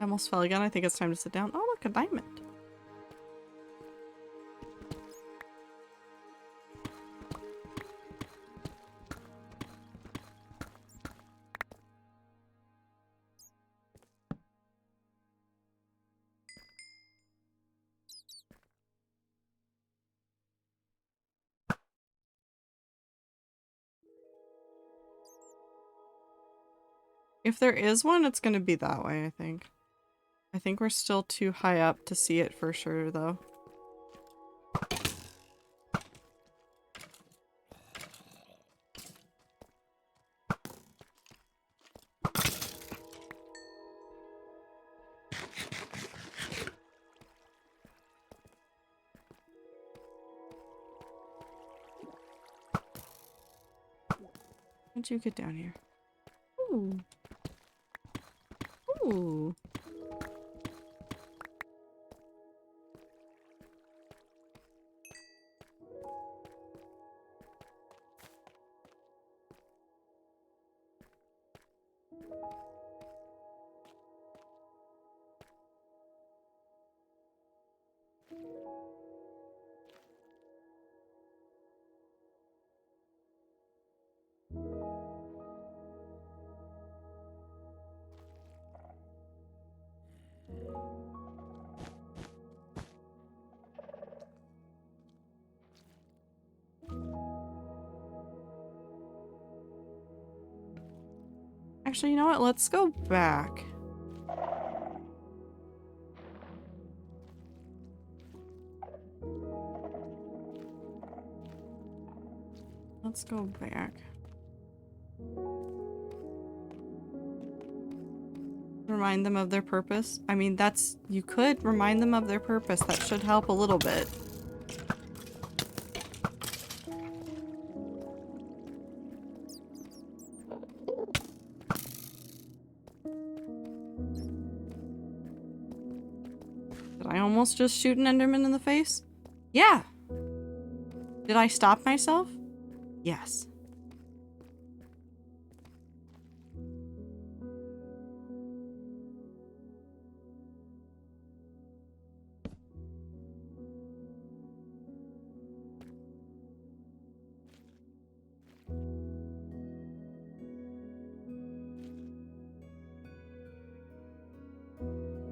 [SPEAKER 3] I almost fell again. I think it's time to sit down. Oh, look, a diamond. If there is one, it's gonna be that way, I think. I think we're still too high up to see it for sure, though. How'd you get down here? Ooh. Ooh. Actually, you know what? Let's go back. Let's go back. Remind them of their purpose. I mean, that's... You could remind them of their purpose. That should help a little bit. Did I almost just shoot an Enderman in the face? Yeah! Did I stop myself? Yes.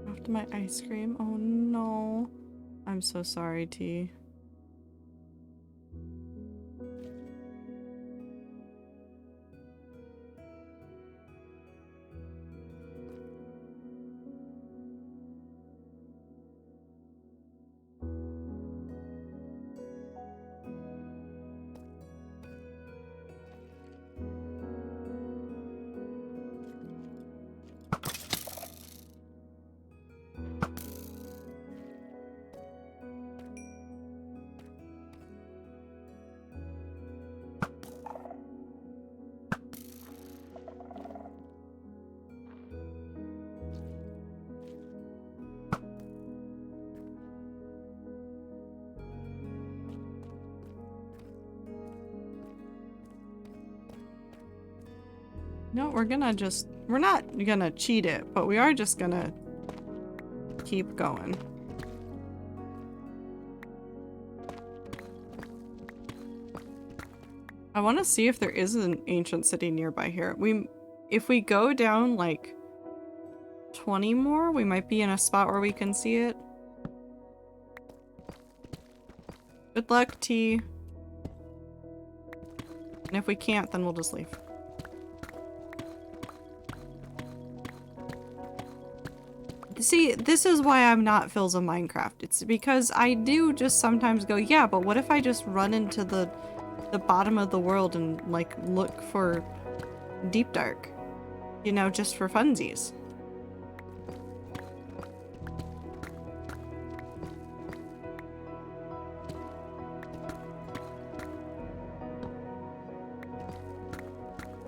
[SPEAKER 3] After my ice cream? Oh no. I'm so sorry, T. No, we're not gonna cheat it, but we are just gonna keep going. I want to see if there is an ancient city nearby here. If we go down like 20 more, we might be in a spot where we can see it. Good luck, T. And if we can't, then we'll just leave. See, this is why I'm not Phil's of Minecraft. It's because I do just sometimes go, yeah, but what if I just run into the bottom of the world and, like, look for Deep Dark? You know, just for funsies.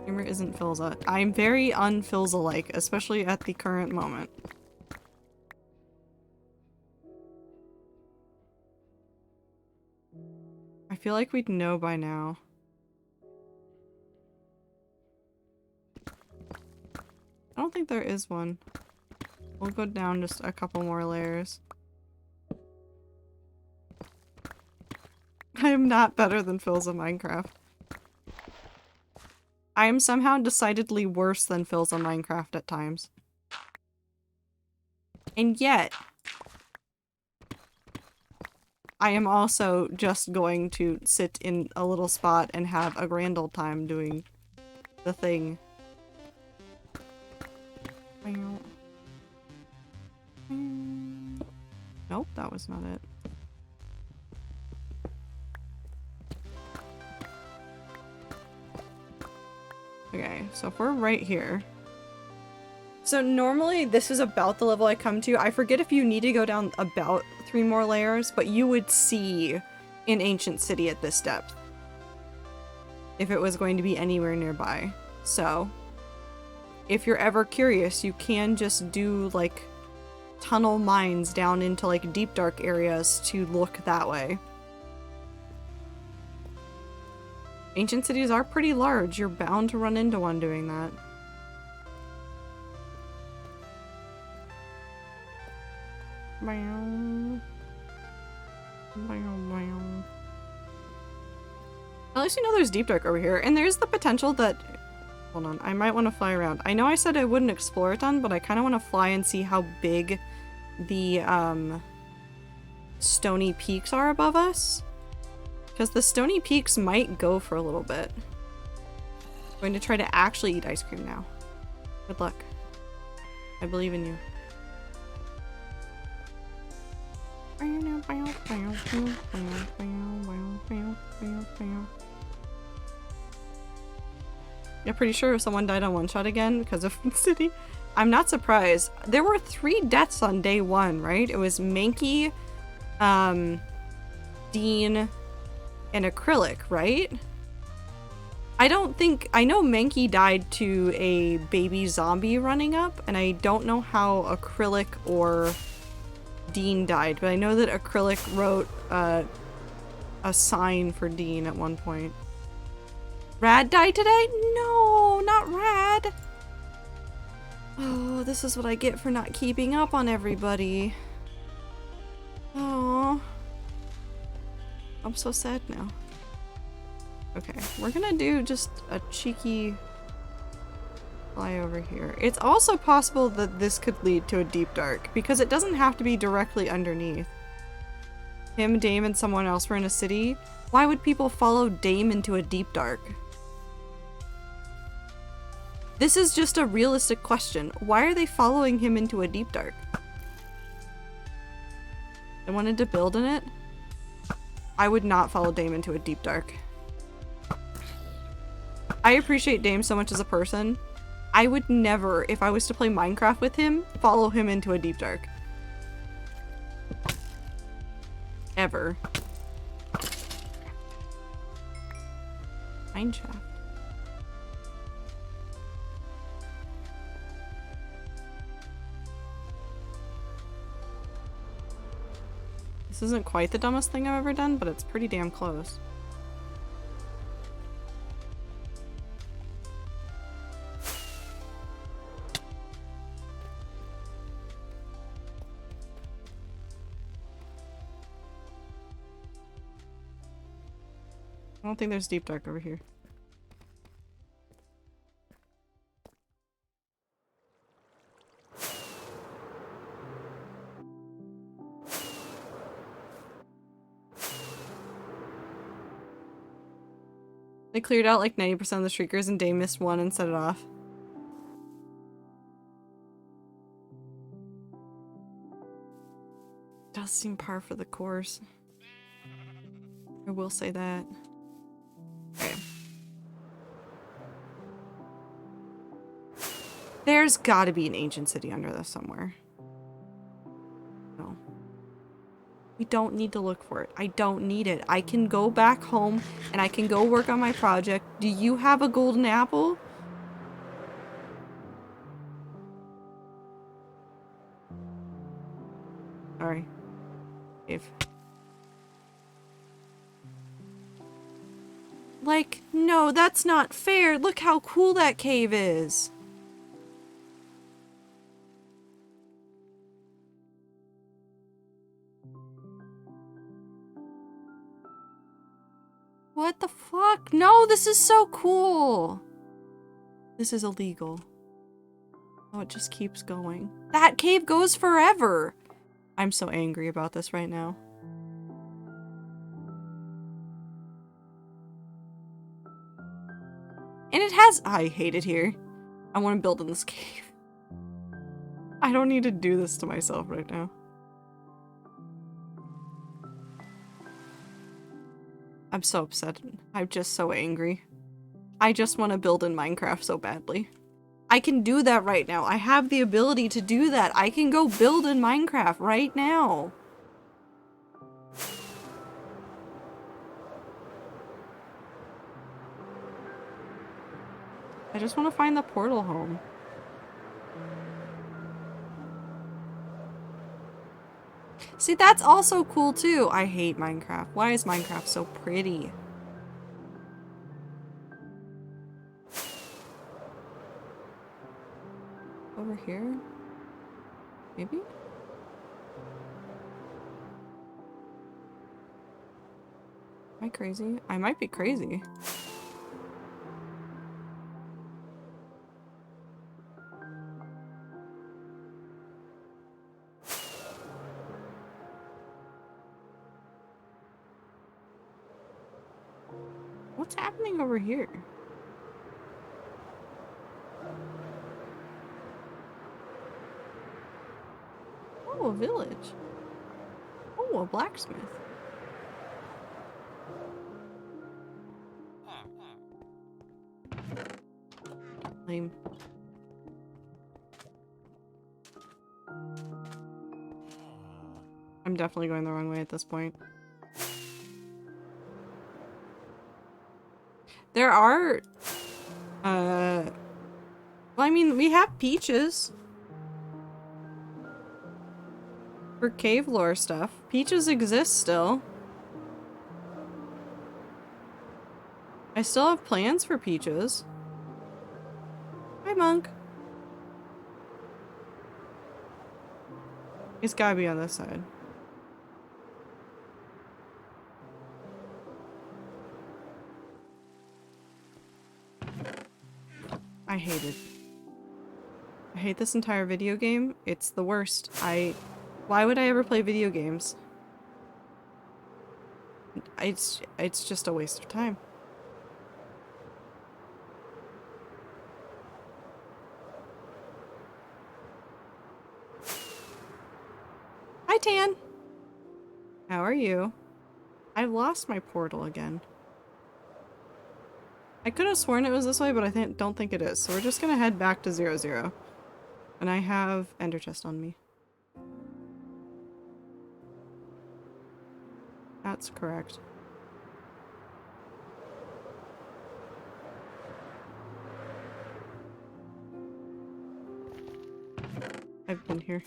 [SPEAKER 3] Humor isn't Philza. I'm very un-Philza-like, especially at the current moment. I feel like we'd know by now. I don't think there is one. We'll go down just a couple more layers. I am not better than Phil's of Minecraft. I am somehow decidedly worse than Phil's of Minecraft at times. And yet, I am also just going to sit in a little spot and have a grand old time doing the thing. Nope, that was not it. Okay, so if we're right here. So normally this is about the level I come to. I forget if you need to go down about 3 more layers, but you would see an ancient city at this depth if it was going to be anywhere nearby. So if you're ever curious, you can just do like tunnel mines down into like deep dark areas to look that way. Ancient cities are pretty large. You're bound to run into one doing that. At least you know there's Deep Dark over here, and there's the potential that... Hold on, I might want to fly around. I know I said I wouldn't explore a ton, but I kind of want to fly and see how big the stony peaks are above us. Because the stony peaks might go for a little bit. I'm going to try to actually eat ice cream now. Good luck. I believe in you. I'm pretty sure someone died on one shot again because of City. I'm not surprised. There were 3 deaths on day 1, right? It was Mankey, Dean, and Acrylic, right? I don't think... I know Mankey died to a baby zombie running up, and I don't know how Acrylic or Dean died, but I know that Acrylic wrote a sign for Dean at one point. Rad died today? No, not Rad. Oh, this is what I get for not keeping up on everybody. Oh, I'm so sad now. Okay, we're gonna do just a cheeky fly over here. It's also possible that this could lead to a deep dark because it doesn't have to be directly underneath. Him, Dame, and someone else were in a city. Why would people follow Dame into a deep dark? This is just a realistic question. Why are they following him into a deep dark? They wanted to build in it? I would not follow Dame into a deep dark. I appreciate Dame so much as a person. I would never, if I was to play Minecraft with him, follow him into a deep dark. Ever. Mineshaft. This isn't quite the dumbest thing I've ever done, but it's pretty damn close. I don't think there's deep dark over here. They cleared out like 90% of the shriekers and Dame missed one and set it off. Does seem par for the course. I will say that. Okay. There's gotta be an ancient city under this somewhere. No. We don't need to look for it. I don't need it. I can go back home and I can go work on my project. Do you have a golden apple? Sorry. If. Like, no, that's not fair. Look how cool that cave is. What the fuck? No, this is so cool. This is illegal. Oh, it just keeps going. That cave goes forever. I'm so angry about this right now. And it has- I hate it here. I want to build in this cave. I don't need to do this to myself right now. I'm so upset. I'm just so angry. I just want to build in Minecraft so badly. I can do that right now. I have the ability to do that. I can go build in Minecraft right now. I just want to find the portal home. See, that's also cool too. I hate Minecraft. Why is Minecraft so pretty? Over here? Maybe? Am I crazy? I might be crazy. What's happening over here? Oh, a village. Oh, a blacksmith. Lame. I'm definitely going the wrong way at this point. There are, well, I mean, we have peaches. For cave lore stuff. Peaches exist still. I still have plans for peaches. Hi, Monk. It's gotta be on this side. I hate it. I hate this entire video game. It's the worst. Why would I ever play video games? It's just a waste of time. Hi, Tan. How are you? I've lost my portal again. I could have sworn it was this way, but I don't think it is. So we're just gonna head back to 0-0. And I have Ender Chest on me. That's correct. I've been here.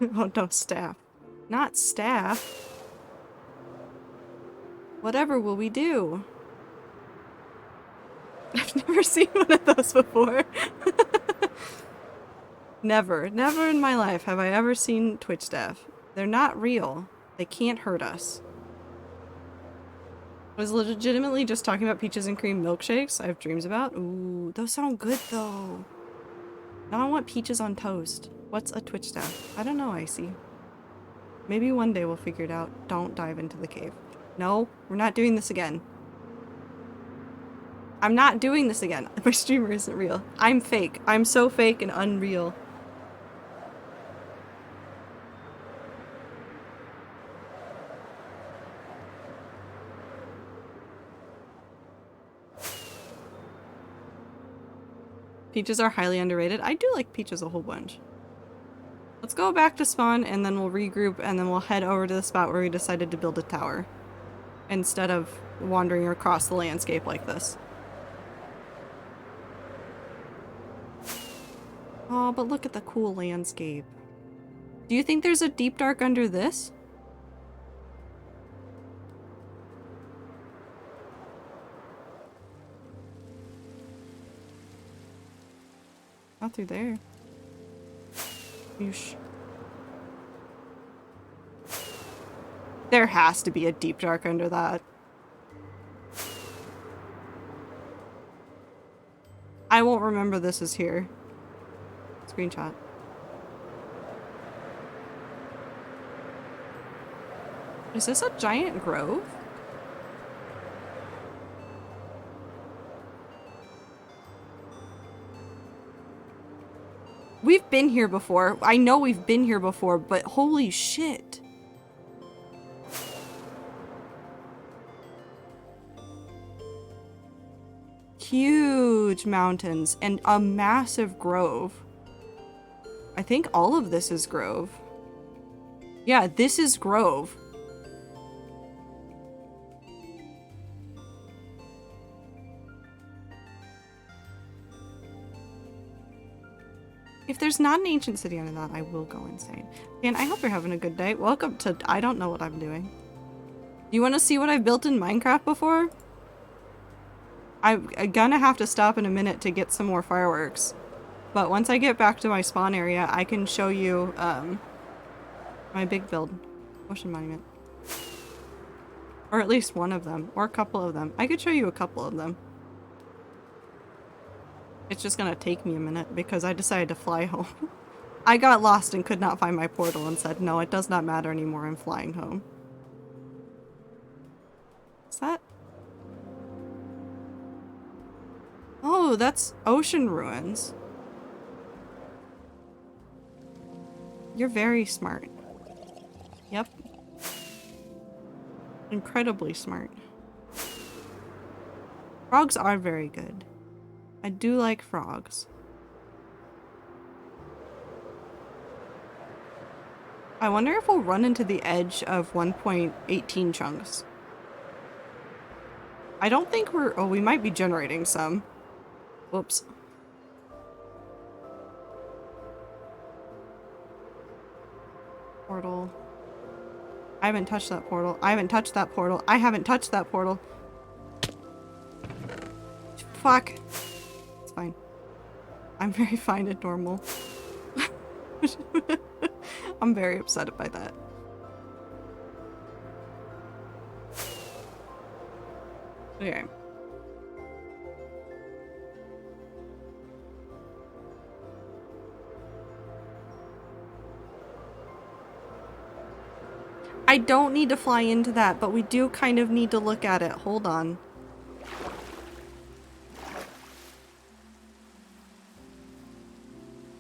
[SPEAKER 3] Oh no, staff. Not staff. Whatever will we do? I've never seen one of those before. Never in my life have I ever seen Twitch staff. They're not real. They can't hurt us. I was legitimately just talking about peaches and cream milkshakes I have dreams about. Ooh, those sound good though. Now I want peaches on toast. What's a Twitch staff? I don't know, Icy. Maybe one day we'll figure it out. Don't dive into the cave. No, we're not doing this again. I'm not doing this again. My streamer isn't real. I'm fake. I'm so fake and unreal. Peaches are highly underrated. I do like peaches a whole bunch. Let's go back to spawn and then we'll regroup and then we'll head over to the spot where we decided to build a tower. Instead of wandering across the landscape like this. Oh, but look at the cool landscape. Do you think there's a deep dark under this? Not through there. Yeesh. There has to be a deep dark under that. I won't remember this is here. Screenshot. Is this a giant grove? We've been here before. I know we've been here before, but holy shit. Huge mountains and a massive grove. I think all of this is grove. Yeah, this is grove. If there's not an ancient city under that, I will go insane. And I hope you're having a good day. Welcome to I don't know what I'm doing. You want to see what I've built in Minecraft before? I'm gonna have to stop in a minute to get some more fireworks. But once I get back to my spawn area, I can show you my big build. Ocean Monument. Or at least one of them. Or a couple of them. I could show you a couple of them. It's just gonna take me a minute because I decided to fly home. I got lost and could not find my portal and said, no, it does not matter anymore, I'm flying home. Is that? Oh, that's ocean ruins. You're very smart. Yep. Incredibly smart. Frogs are very good. I do like frogs. I wonder if we'll run into the edge of 1.18 chunks. I don't think we're... Oh, we might be generating some. Whoops. Portal. I haven't touched that portal. I haven't touched that portal. I haven't touched that portal. Fuck. It's fine. I'm very fine and normal. I'm very upset by that. Okay. I don't need to fly into that, but we do kind of need to look at it. Hold on.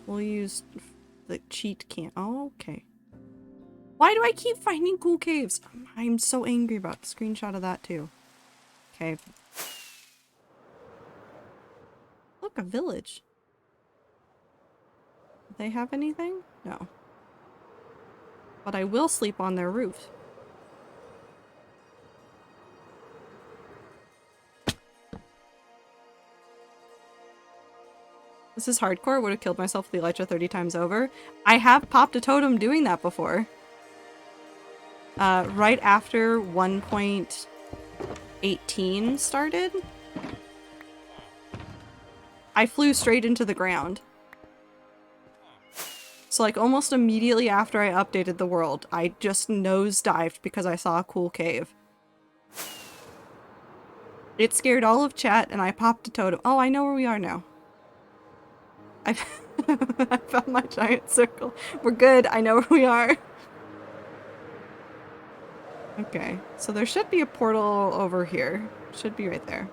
[SPEAKER 3] We'll use the cheat can. Oh, okay. Why do I keep finding cool caves? I'm so angry about the screenshot of that too. Okay. Look, a village. Do they have anything? No. But I will sleep on their roof. This is hardcore. Would have killed myself with the Elytra 30 times over. I have popped a totem doing that before. Right after 1.18 started, I flew straight into the ground. So like almost immediately after I updated the world, I just nosedived because I saw a cool cave. It scared all of chat and I popped a totem. Oh, I know where we are now. I found my giant circle. We're good. I know where we are. Okay, so there should be a portal over here. Should be right there.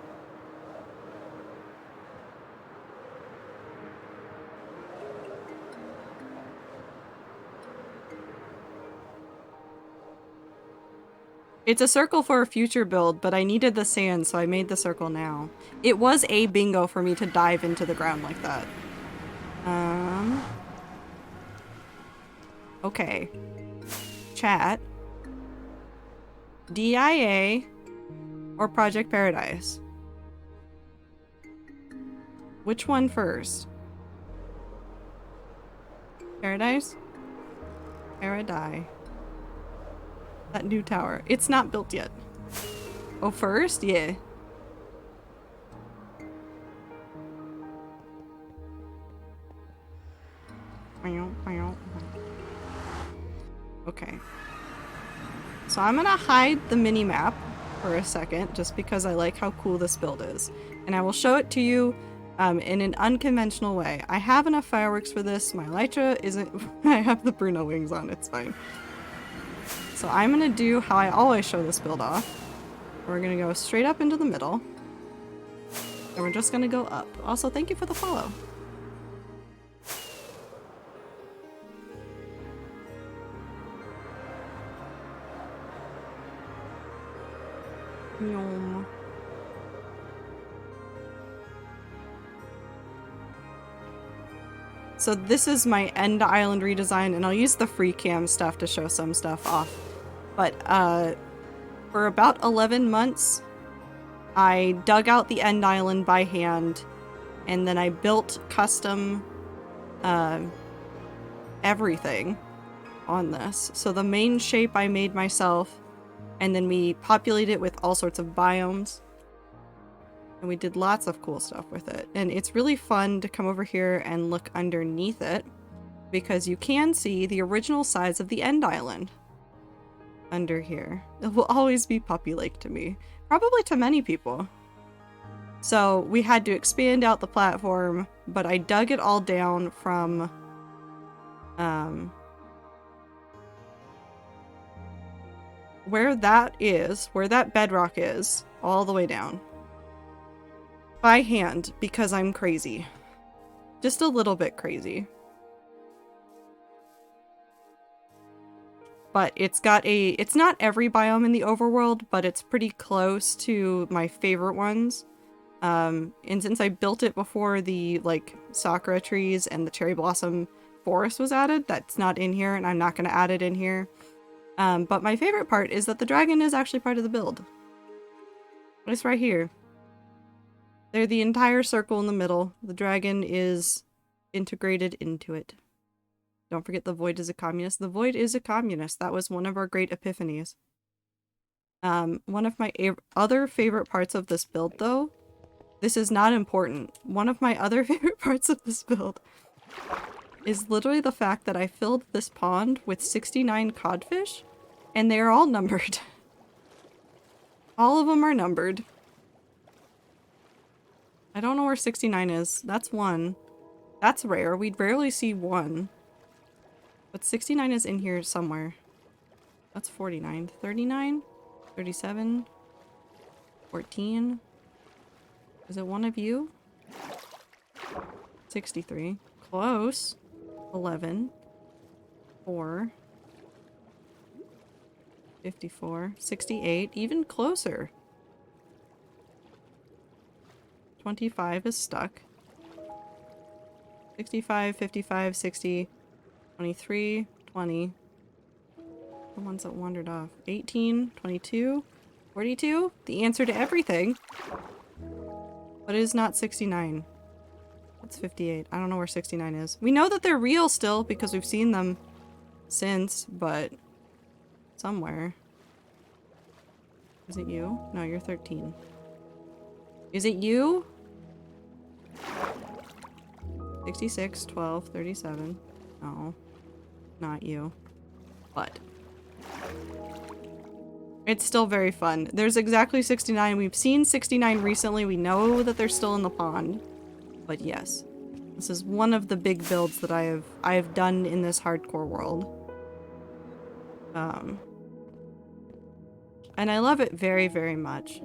[SPEAKER 3] It's a circle for a future build, but I needed the sand, so I made the circle now. It was a bingo for me to dive into the ground like that. Okay. Chat. DIA or Project Paradise? Which one first? Paradise? Paradise. That new tower. It's not built yet. Oh, first? Yeah. Okay. So I'm gonna hide the mini-map for a second, just because I like how cool this build is. And I will show it to you in an unconventional way. I have enough fireworks for this. My Elytra isn't... I have the Bruno wings on. It's fine. So I'm gonna do how I always show this build off. We're gonna go straight up into the middle. And we're just gonna go up. Also, thank you for the follow. Yum. So this is my End Island redesign, and I'll use the free cam stuff to show some stuff off. But for about 11 months, I dug out the End Island by hand, and then I built custom everything on this. So the main shape I made myself, and then we populated it with all sorts of biomes. And we did lots of cool stuff with it. And it's really fun to come over here and look underneath it, because you can see the original size of the End Island under here. It will always be Puppy Lake to me. Probably to many people. So we had to expand out the platform, but I dug it all down from where that bedrock is, all the way down. By hand, because I'm crazy. Just a little bit crazy. but it's got it's not every biome in the overworld, but it's pretty close to my favorite ones. And since I built it before the, like, sakura trees and the cherry blossom forest was added, that's not in here, and I'm not going to add it in here. But my favorite part is that the dragon is actually part of the build. It's right here. They're the entire circle in the middle. The dragon is integrated into it. Don't forget the Void is a communist. The Void is a communist. That was one of our great epiphanies. One of my other favorite parts of this build, though, this is not important. One of my other favorite parts of this build is literally the fact that I filled this pond with 69 codfish, and they are all numbered. All of them are numbered. I don't know where 69 is. That's one. That's rare. We'd rarely see one. But 69 is in here somewhere. That's 49. 39? 37? 14? Is it one of you? 63. Close. 11. 4. 54. 68. Even closer. 25 is stuck. 65, 55, 60, 23, 20. The ones that wandered off. 18, 22, 42. The answer to everything. But it is not 69. That's 58. I don't know where 69 is. We know that they're real still because we've seen them since, but somewhere. Is it you? No, you're 13. Is it you? 66, 12, 37. No, not you. But it's still very fun. There's exactly 69. We've seen 69 recently. We know that they're still in the pond. But yes, this is one of the big builds that I have done in this hardcore world. And I love it very, very much.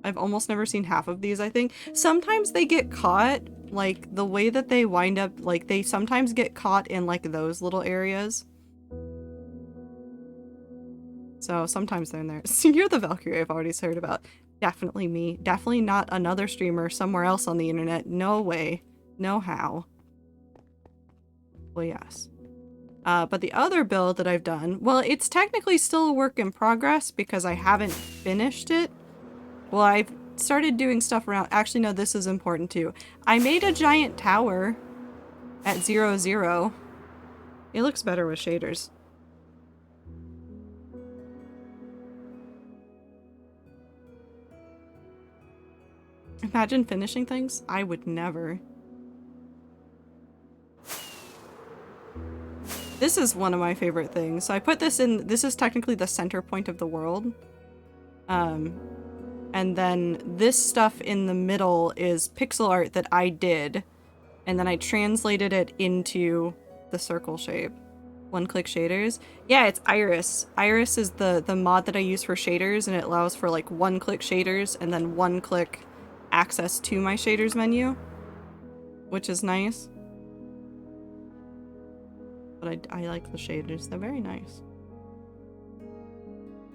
[SPEAKER 3] I've almost never seen half of these, I think. Sometimes they get caught, like, the way that they wind up, like, they sometimes get caught in, like, those little areas. So sometimes they're in there. So you're the Valkyrie I've already heard about. Definitely me. Definitely not another streamer somewhere else on the internet. No way. No how. Well, yes. But the other build that I've done, well, it's technically still a work in progress because I haven't finished it. Well, I've started doing stuff around. Actually, no, this is important too. I made a giant tower at 0, 0. It looks better with shaders. Imagine finishing things? I would never. This is one of my favorite things. So I put this in, this is technically the center point of the world. And then this stuff in the middle is pixel art that I did. And then I translated it into the circle shape. One-click shaders. Yeah, it's Iris. Iris is the mod that I use for shaders, and it allows for like one-click shaders and then one-click access to my shaders menu, which is nice. But I like the shaders. They're very nice.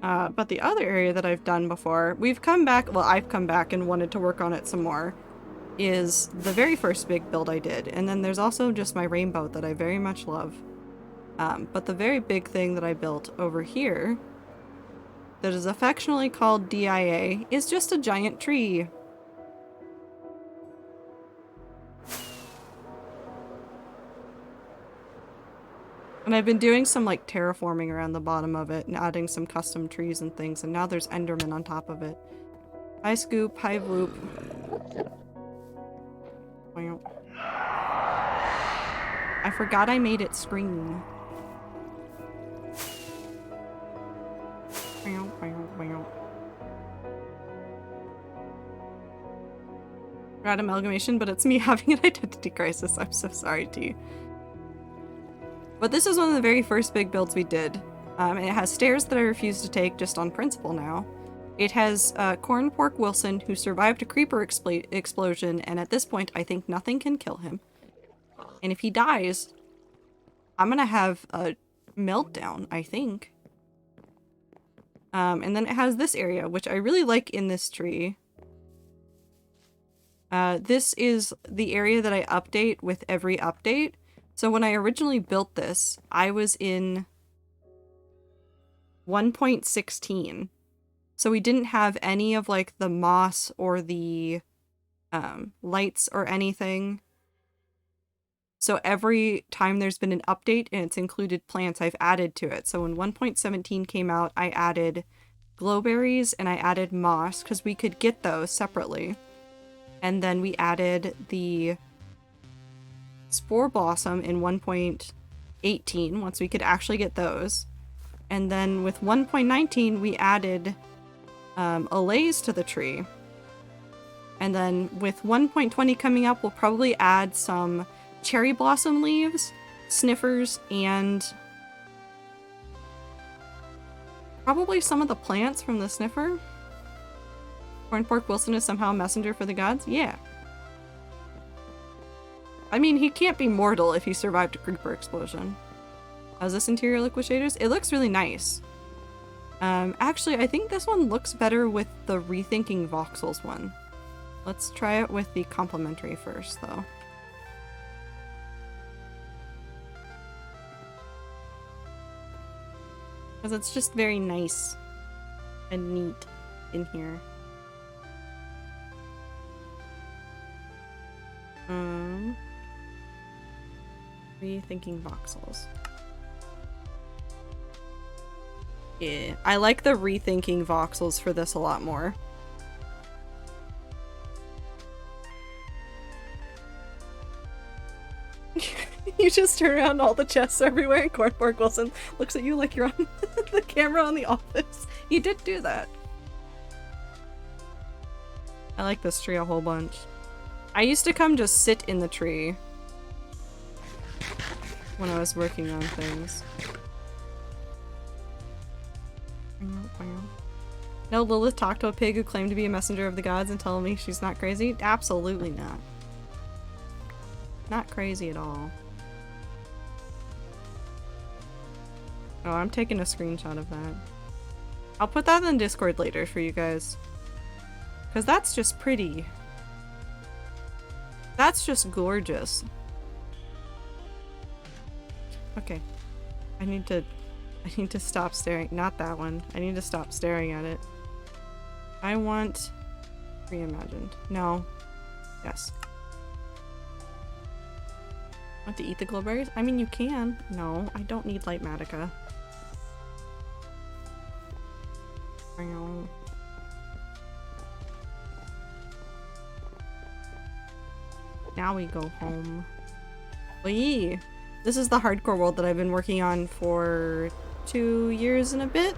[SPEAKER 3] But the other area that I've done before, we've come back, well, I've come back and wanted to work on it some more, is the very first big build I did. And then there's also just my rainbow that I very much love. But the very big thing that I built over here, that is affectionately called DIA, is just a giant tree. And I've been doing some like terraforming around the bottom of it and adding some custom trees and things, and now there's Enderman on top of it. Hi Scoop, hi Vloop. I forgot I made it scream. Rad amalgamation, but it's me having an identity crisis. I'm so sorry, T. But this is one of the very first big builds we did. And it has stairs that I refuse to take just on principle now. It has Corn Pork Wilson, who survived a creeper explosion, and at this point I think nothing can kill him. And if he dies, I'm gonna have a meltdown, I think. And then it has this area, which I really like in this tree. This is the area that I update with every update. So when I originally built this, I was in 1.16. So we didn't have any of like the moss or the lights or anything. So every time there's been an update and it's included plants, I've added to it. So when 1.17 came out, I added glowberries and I added moss because we could get those separately. And then we added the spore blossom in 1.18 once we could actually get those. And then with 1.19, we added allays to the tree. And then with 1.20 coming up, we'll probably add some cherry blossom leaves, sniffers, and probably some of the plants from the sniffer. Corn Pork Wilson is somehow a messenger for the gods? Yeah. I mean, he can't be mortal if he survived a creeper explosion. How's this interior look with shaders? It looks really nice. Actually, I think this one looks better with the Rethinking Voxels one. Let's try it with the complimentary first, though. Because it's just very nice and neat in here. Rethinking voxels. Yeah, I like the rethinking voxels for this a lot more. You just turn around, all the chests everywhere, and Corn Pork Wilson looks at you like you're on the camera on The Office. You did do that. I like this tree a whole bunch. I used to come just sit in the tree when I was working on things. No, Lilith talked to a pig who claimed to be a messenger of the gods and telling me she's not crazy? Absolutely not. Not crazy at all. Oh, I'm taking a screenshot of that. I'll put that in Discord later for you guys. Because that's just pretty. That's just gorgeous. Okay. I need to stop staring. Not that one. I need to stop staring at it. I want reimagined. No. Yes. Want to eat the glowberries? I mean, you can. No, I don't need light Matica. Now we go home. Wee! This is the hardcore world that I've been working on for 2 years and a bit.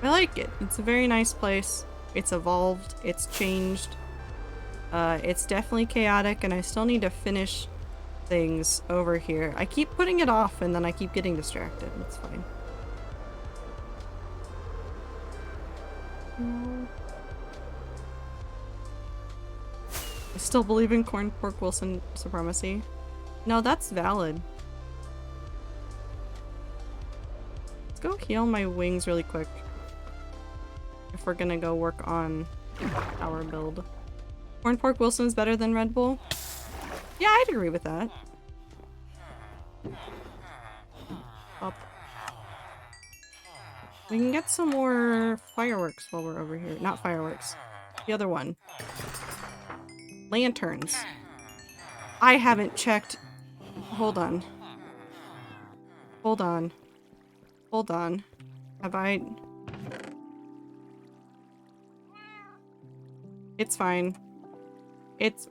[SPEAKER 3] I like it. It's a very nice place. It's evolved. It's changed. It's definitely chaotic, and I still need to finish things over here. I keep putting it off, and then I keep getting distracted. It's fine. I still believe in Corn Pork Wilson supremacy. No, that's valid. Let's go heal my wings really quick. If we're gonna go work on our build. Corn Pork Wilson is better than Red Bull? Yeah, I'd agree with that. Up. We can get some more fireworks while we're over here. Not fireworks. The other one. Lanterns. I haven't checked. Hold on. Hold on. Hold on. Have I... It's fine. It's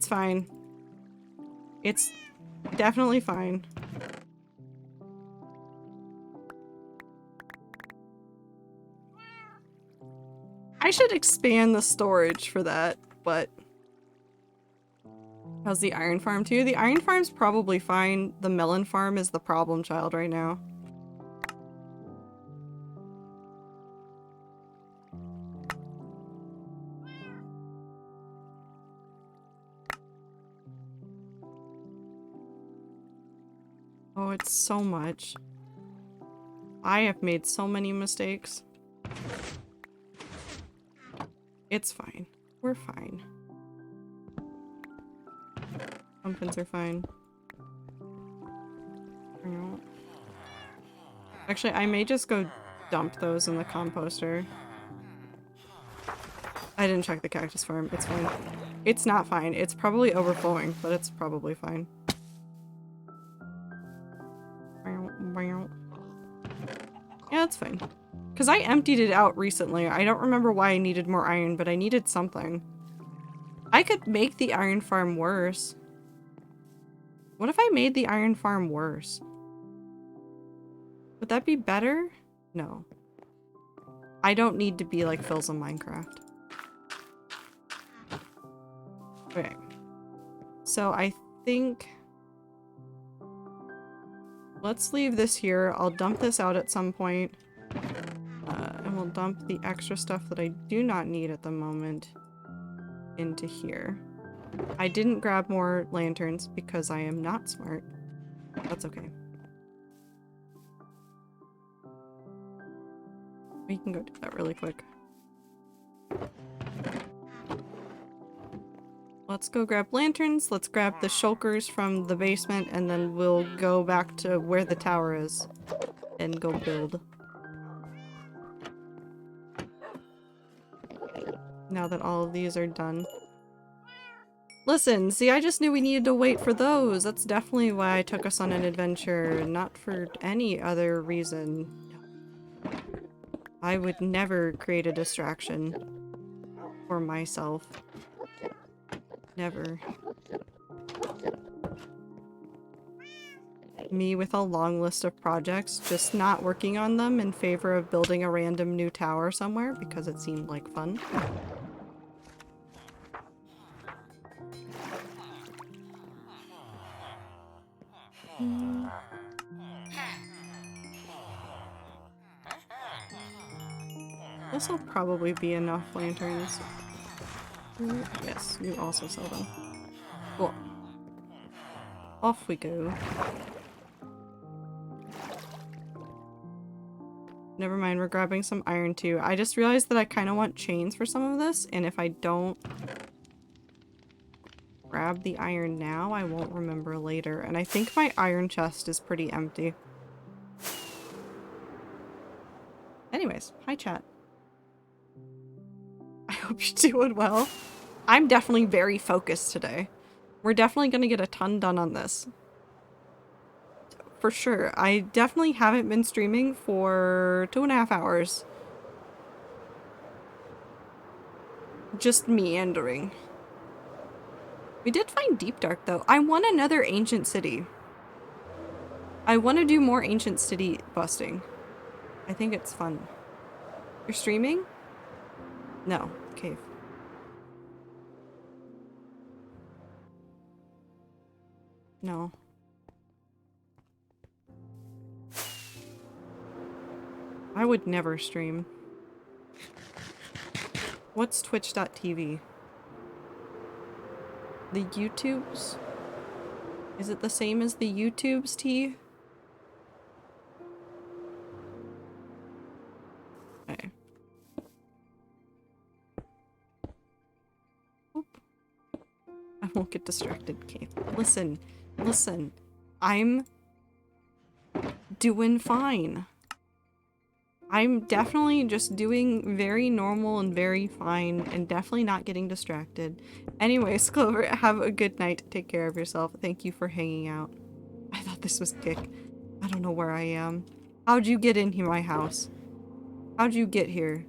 [SPEAKER 3] fine. It's definitely fine. I should expand the storage for that, but... How's the iron farm too? The iron farm's probably fine. The melon farm is the problem child right now. Oh, it's so much. I have made so many mistakes. It's fine. We're fine. Pumpkins are fine. Actually, I may just go dump those in the composter. I didn't check the cactus farm. It's fine. It's not fine. It's probably overflowing, but it's probably fine. Yeah, it's fine. Because I emptied it out recently. I don't remember why I needed more iron, but I needed something. I could make the iron farm worse. What if I made the iron farm worse? Would that be better? No. I don't need to be like Phil's in Minecraft. Okay. So I think... let's leave this here. I'll dump this out at some point. And we'll dump the extra stuff that I do not need at the moment into here. I didn't grab more lanterns because I am not smart. That's okay. We can go do that really quick. Let's go grab lanterns, let's grab the shulkers from the basement, and then we'll go back to where the tower is and go build. Now that all of these are done. Listen, see, I just knew we needed to wait for those. That's definitely why I took us on an adventure, not for any other reason. I would never create a distraction for myself. Never. Me with a long list of projects, just not working on them in favor of building a random new tower somewhere because it seemed like fun. This will probably be enough lanterns. Yes, you also sell them. Cool. Off we go. Never mind, we're grabbing some iron too. I just realized that I kind of want chains for some of this, and if I don't grab the iron now, I won't remember later. And I think my iron chest is pretty empty. Anyways, hi chat. I hope you're doing well. I'm definitely very focused today. We're definitely gonna get a ton done on this. For sure. I definitely haven't been streaming for 2.5 hours. Just meandering. We did find Deep Dark though. I want another ancient city. I want to do more ancient city busting. I think it's fun. You're streaming? No. Cave. No. I would never stream. What's Twitch.tv? The YouTubes? Is it the same as the YouTubes, T? Okay. Oop. I won't get distracted, Kate. Listen. Listen. I'm doing fine. I'm definitely just doing very normal and very fine and definitely not getting distracted. Anyways, Clover, have a good night. Take care of yourself. Thank you for hanging out. I thought this was Kick. I don't know where I am. How'd you get in here, my house? How'd you get here?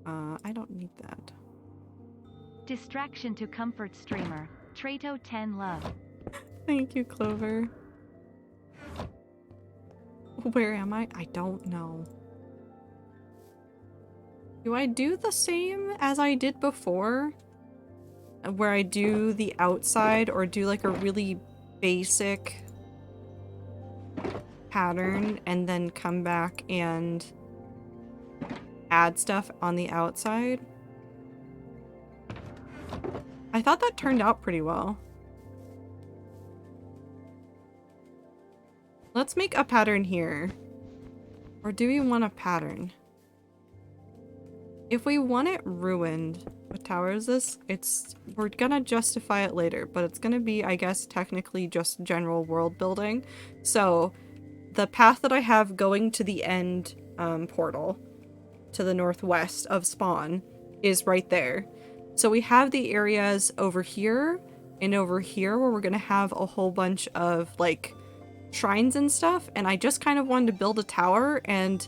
[SPEAKER 3] I don't need that.
[SPEAKER 1] Distraction to comfort streamer. Trato 10 love.
[SPEAKER 3] Thank you, Clover. Where am I? I don't know. Do I do the same as I did before? Where I do the outside or do like a really basic pattern and then come back and add stuff on the outside? I thought that turned out pretty well. Let's make a pattern here. Or do we want a pattern? If we want it ruined, what tower is this? We're gonna justify it later, but it's gonna be, I guess, technically just general world building. So the path that I have going to the end portal to the northwest of spawn is right there. So we have the areas over here and over here where we're gonna have a whole bunch of like shrines and stuff, and I just kind of wanted to build a tower. And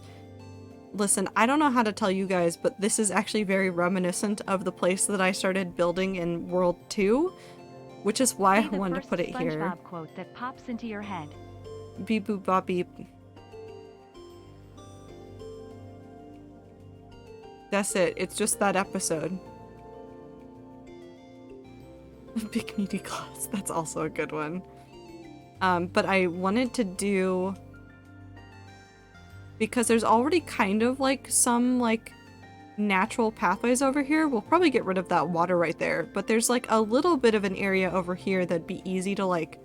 [SPEAKER 3] listen, I don't know how to tell you guys, but this is actually very reminiscent of the place that I started building in World 2, which is why I wanted to put it here.
[SPEAKER 1] SpongeBob quote that pops into your head.
[SPEAKER 3] Beep boop bop beep. That's it. It's just that episode. Big meaty claws. That's also a good one. But I wanted to do, because there's already kind of like some like natural pathways over here. We'll probably get rid of that water right there, but there's like a little bit of an area over here that'd be easy to like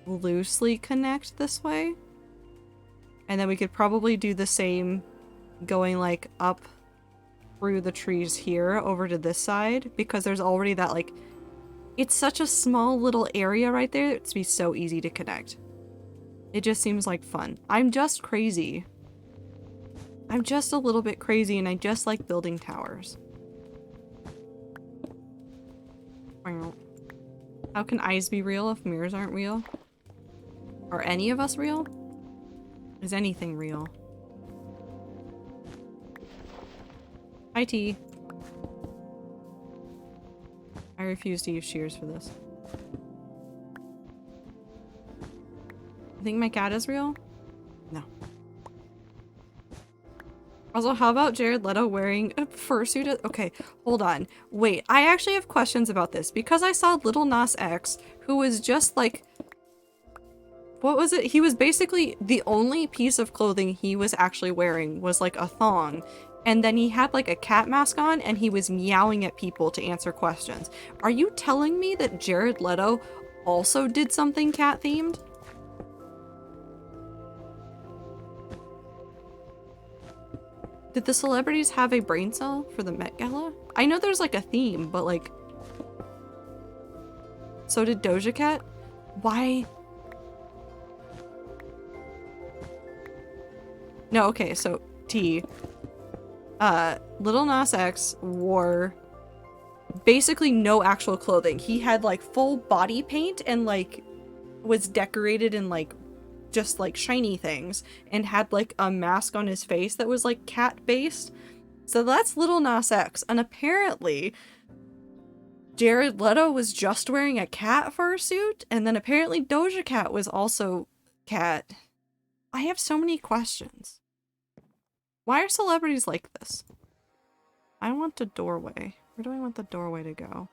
[SPEAKER 3] loosely connect this way. And then we could probably do the same going like up through the trees here over to this side, because there's already that like, it's such a small little area right there. It'd be so easy to connect. It just seems like fun. I'm just crazy. I'm just a little bit crazy, and I just like building towers. How can eyes be real if mirrors aren't real? Are any of us real? Is anything real? Hi, T. I refuse to use shears for this. I think my cat is real? No. Also, how about Jared Leto wearing a fursuit? Okay, hold on. Wait, I actually have questions about this, because I saw Lil Nas X, who was just like... What was it? He was basically the only piece of clothing he was actually wearing was like a thong. And then he had like a cat mask on, and he was meowing at people to answer questions. Are you telling me that Jared Leto also did something cat themed? Did the celebrities have a brain cell for the Met Gala? I know there's like a theme, but like... So did Doja Cat? Why? No, okay, so T. Lil Nas X wore basically no actual clothing. He had like full body paint and like was decorated in like just like shiny things, and had like a mask on his face that was like cat based. So that's Lil Nas X, and apparently Jared Leto was just wearing a cat fursuit, and then apparently Doja Cat was also cat. I have so many questions. Why are celebrities like this? I want a doorway. Where do I want the doorway to go?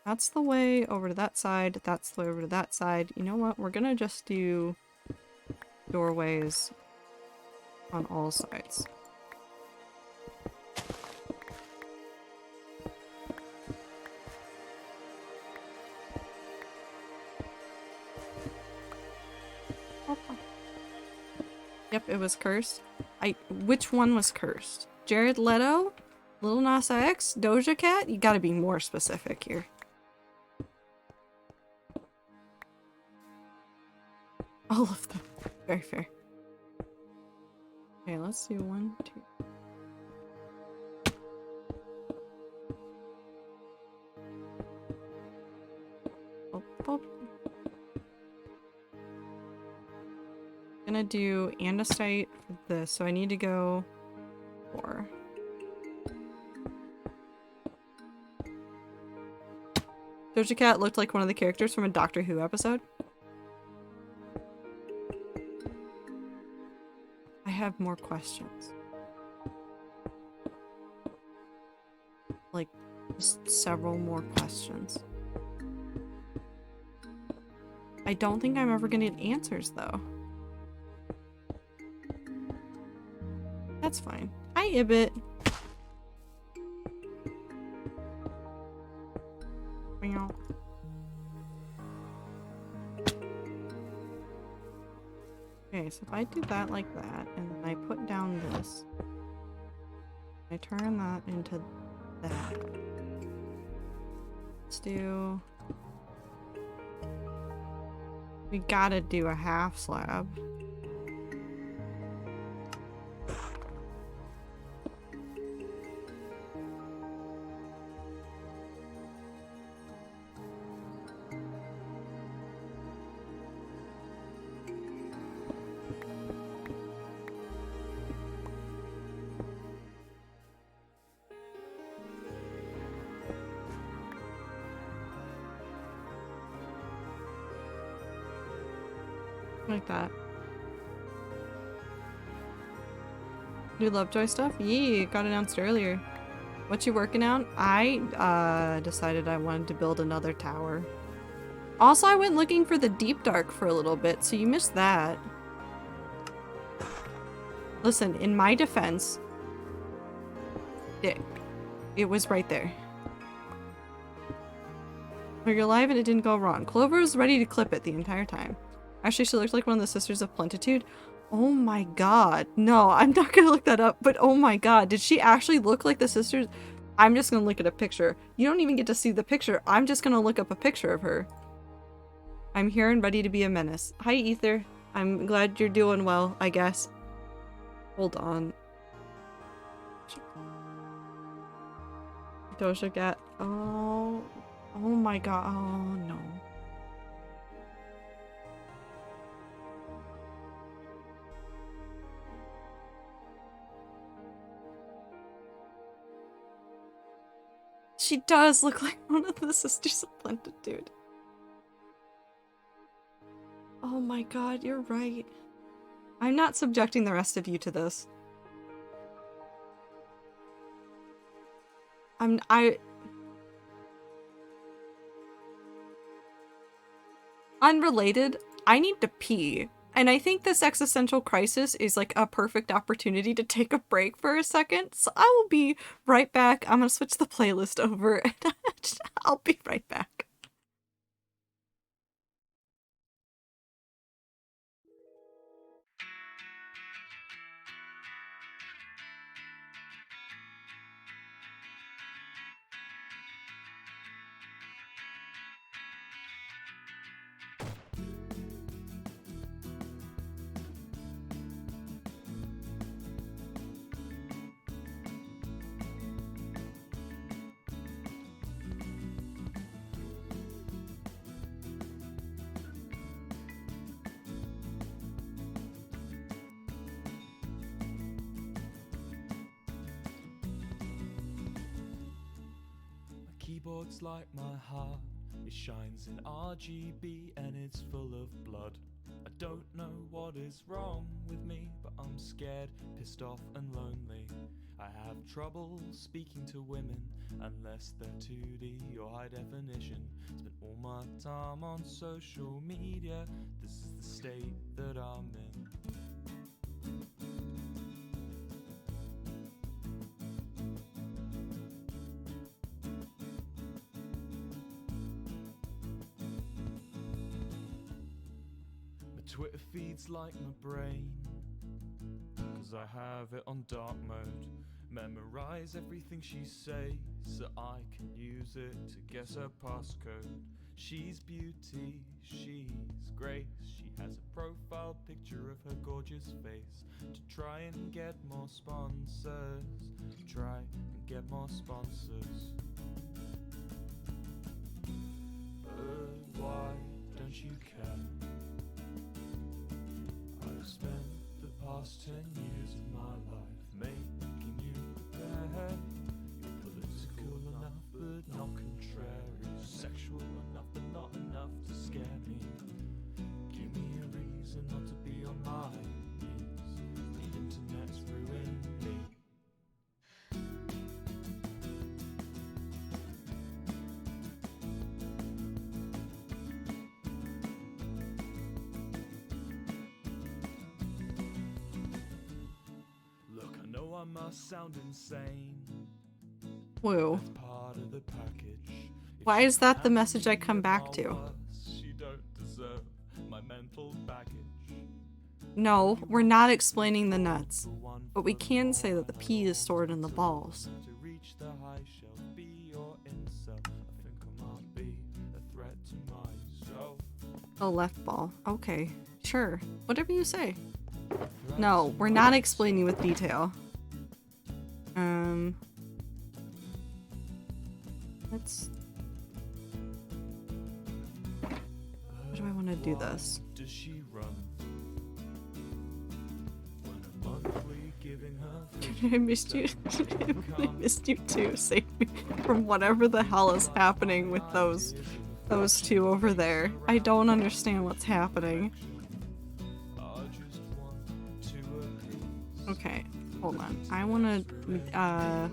[SPEAKER 3] That's the way over to that side. That's the way over to that side. You know what? We're gonna just do doorways on all sides. Yep, it was cursed. Which one was cursed? Jared Leto? Lil Nas X? Doja Cat? You gotta be more specific here. All of them. Very fair. Okay, let's do 1, 2. Oh, oh. Gonna do andesite for this, so I need to go 4. Doja Cat looked like one of the characters from a Doctor Who episode. I have more questions. Like, just several more questions. I don't think I'm ever gonna get answers, though. That's fine. Hi, Ibit. Meow. Okay, Okay, so if I do that like that, and then I put down this, I turn that into that. Let's do... We gotta do a half slab. Like that. New Lovejoy stuff? Yee, got announced earlier. What you working on? I decided I wanted to build another tower. Also, I went looking for the Deep Dark for a little bit, so you missed that. Listen, in my defense, it was right there. But you're alive and it didn't go wrong. Clover was ready to clip it the entire time. Actually, she looked like one of the Sisters of Plentitude. Oh my god. No, I'm not gonna look that up, but oh my god. Did she actually look like the Sisters? I'm just gonna look at a picture. You don't even get to see the picture. I'm just gonna look up a picture of her. I'm here and ready to be a menace. Hi, Ether. I'm glad you're doing well, I guess. Hold on. Doja Cat. Oh my god. Oh no. She does look like one of the Sisters of Plentitude. Oh my god, you're right. I'm not subjecting the rest of you to this. Unrelated, I need to pee. And I think this existential crisis is like a perfect opportunity to take a break for a second. So I will be right back. I'm gonna switch the playlist over and I'll be right back.
[SPEAKER 4] Keyboard's like my heart, it shines in RGB and it's full of blood. I don't know what is wrong with me, but I'm scared, pissed off and lonely. I have trouble speaking to women unless they're 2D or high definition. Spend all my time on social media, this is the state that I'm in. Twitter feeds like my brain, cause I have it on dark mode. Memorize everything she says so I can use it to guess her passcode. She's beauty, she's grace. She has a profile picture of her gorgeous face. To try and get more sponsors, try and get more sponsors. But why don't you care? I've spent the past 10 years of my life making you bad. You're political enough but not contrary, sexual enough but not enough to scare me. Give me a reason not to be on my knees. The internet's ruined me. I must sound insane.
[SPEAKER 3] Whoa.
[SPEAKER 4] That's part of the package.
[SPEAKER 3] Why is that the message I come back to?
[SPEAKER 4] She don't deserve my mental baggage.
[SPEAKER 3] No, we're not explaining the nuts. But we can say that the pee is stored in the balls.
[SPEAKER 4] To reach the high shelf, be your incel. I think I might be a threat to myself.
[SPEAKER 3] The left ball. Okay, sure. Whatever you say. No, we're not explaining with detail. Let's... How do I want to do this?
[SPEAKER 4] Does she run? When a monthly giving her
[SPEAKER 3] I missed you. I missed you too. Save me from whatever the hell is happening with those two over there. I don't understand what's happening. Okay, hold on. I want to,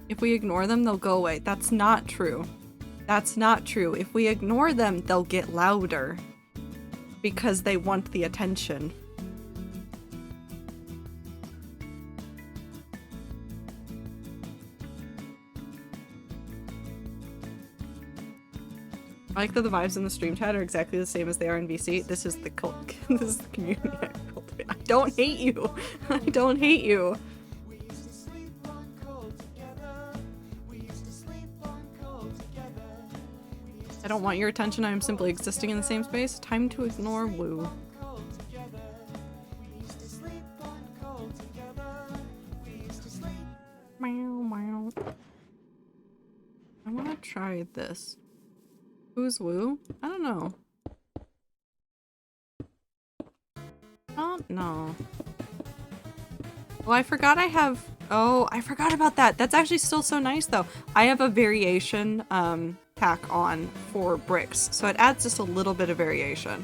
[SPEAKER 3] if we ignore them, they'll go away. That's not true. That's not true. If we ignore them, they'll get louder. Because they want the attention. I like that the vibes in the stream chat are exactly the same as they are in VC. This is the this is the community I cultivate. I don't hate you. I don't hate you. I don't want your attention. I'm simply existing in the same space. Time to ignore Woo. Meow, meow. I want to try this. Who's Woo? I don't know. Oh, no. Well, I forgot I have... Oh, I forgot about that. That's actually still so nice, though. I have a variation pack on for bricks, so it adds just a little bit of variation.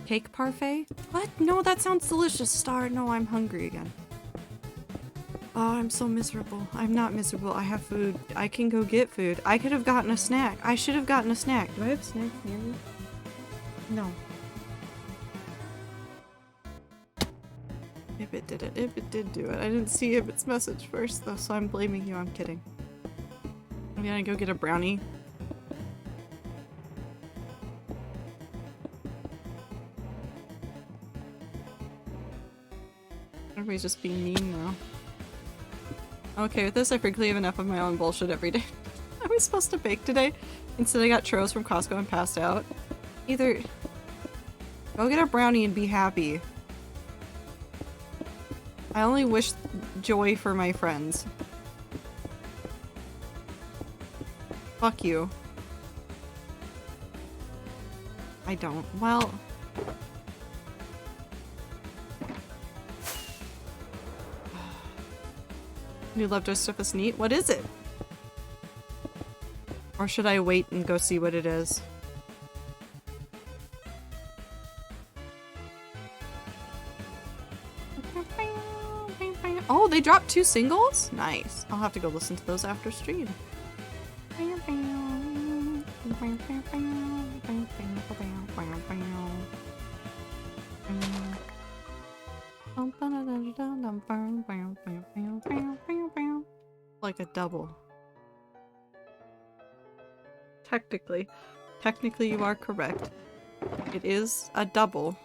[SPEAKER 3] Cake parfait? What? No, that sounds delicious, Star. No, I'm hungry again. Oh, I'm so miserable. I'm not miserable. I have food. I can go get food. I could have gotten a snack. I should have gotten a snack. Do I have snacks near me? No. Ibit did it. Ibit did do it. I didn't see Ibit's message first, though, so I'm blaming you. I'm kidding. I'm gonna go get a brownie. Everybody's just being mean now. Okay, with this, I frequently have enough of my own bullshit every day. I was supposed to bake today. Instead, I got churros from Costco and passed out. Either go get a brownie and be happy. I only wish joy for my friends. Fuck you. I don't. Well... New leftover stuff is neat. What is it? Or should I wait and go see what it is? Oh, they dropped 2 singles? Nice. I'll have to go listen to those after stream. Like a double. Technically you are correct. It is a double.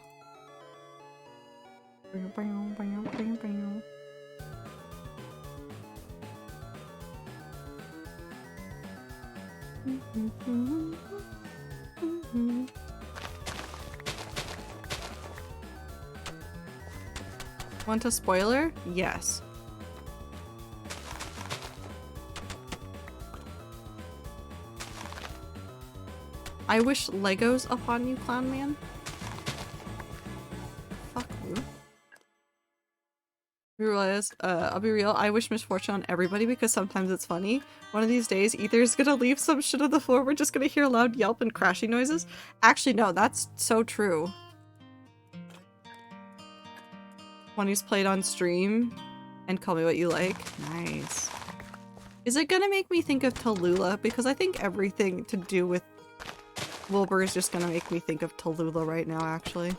[SPEAKER 3] Want a spoiler? Yes. I wish Legos upon you, Clown Man. Fuck you. Realize, I'll be real, I wish misfortune on everybody because sometimes it's funny. One of these days, Ether's gonna leave some shit on the floor. We're just gonna hear loud yelp and crashing noises. Actually, no, that's so true. When he's played on stream and call me what you like. Nice. Is it gonna make me think of Tallulah? Because I think everything to do with Wilbur is just gonna make me think of Tallulah right now, actually.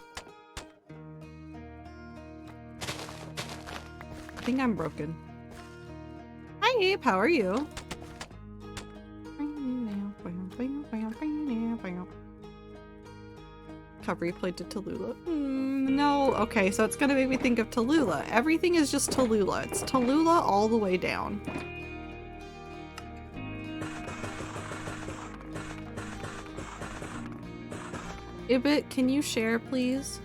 [SPEAKER 3] I think I'm broken. Hi Abe, how are you? have replayed to Tallulah. No, okay, so it's gonna make me think of Tallulah. Everything is just Tallulah. It's Tallulah all the way down. Ibit, can you share, please?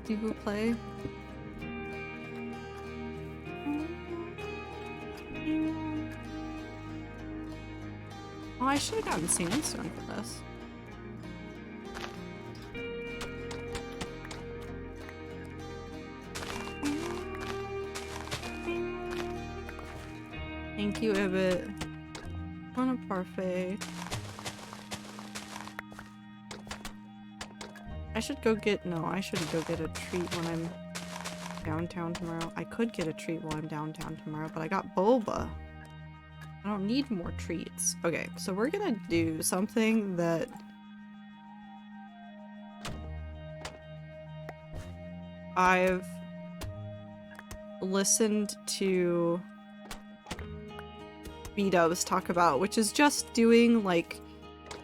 [SPEAKER 3] Do you play? Oh, I should have gotten sandstone for this. Thank you, Ibit. On a parfait. I should go get- no, I shouldn't go get a treat when I'm downtown tomorrow. I could get a treat while I'm downtown tomorrow, but I got boba. I don't need more treats. Okay, so we're gonna do something that I've listened to B-dubs talk about, which is just doing like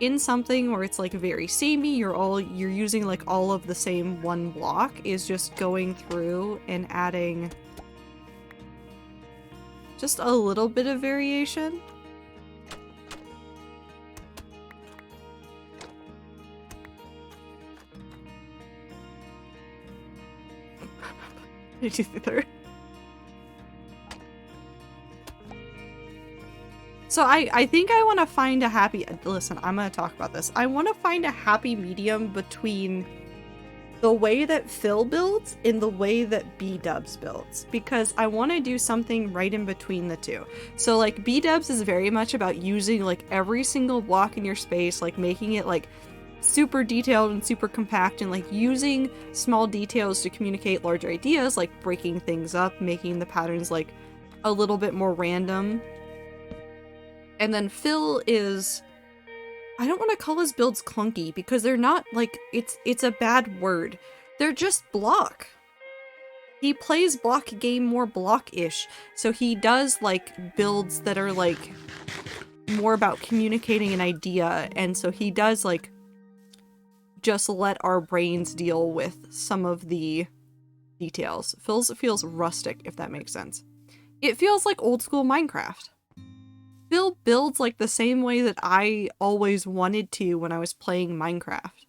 [SPEAKER 3] in something where it's like very samey, you're using like all of the same one block, is just going through and adding just a little bit of variation. Did you see that? So I think I want to find a happy- listen, I'm going to talk about this. I want to find a happy medium between the way that Phil builds and the way that B-dubs builds, because I want to do something right in between the two. So like B-dubs is very much about using like every single block in your space, like making it like super detailed and super compact, and like using small details to communicate larger ideas, like breaking things up, making the patterns like a little bit more random. And then Phil is, I don't want to call his builds clunky because they're not like, it's a bad word. They're just block. He plays block game more block-ish. So he does like builds that are like more about communicating an idea. And so he does like just let our brains deal with some of the details. Phil's feels rustic, if that makes sense. It feels like old school Minecraft. Phil builds like the same way that I always wanted to when I was playing Minecraft.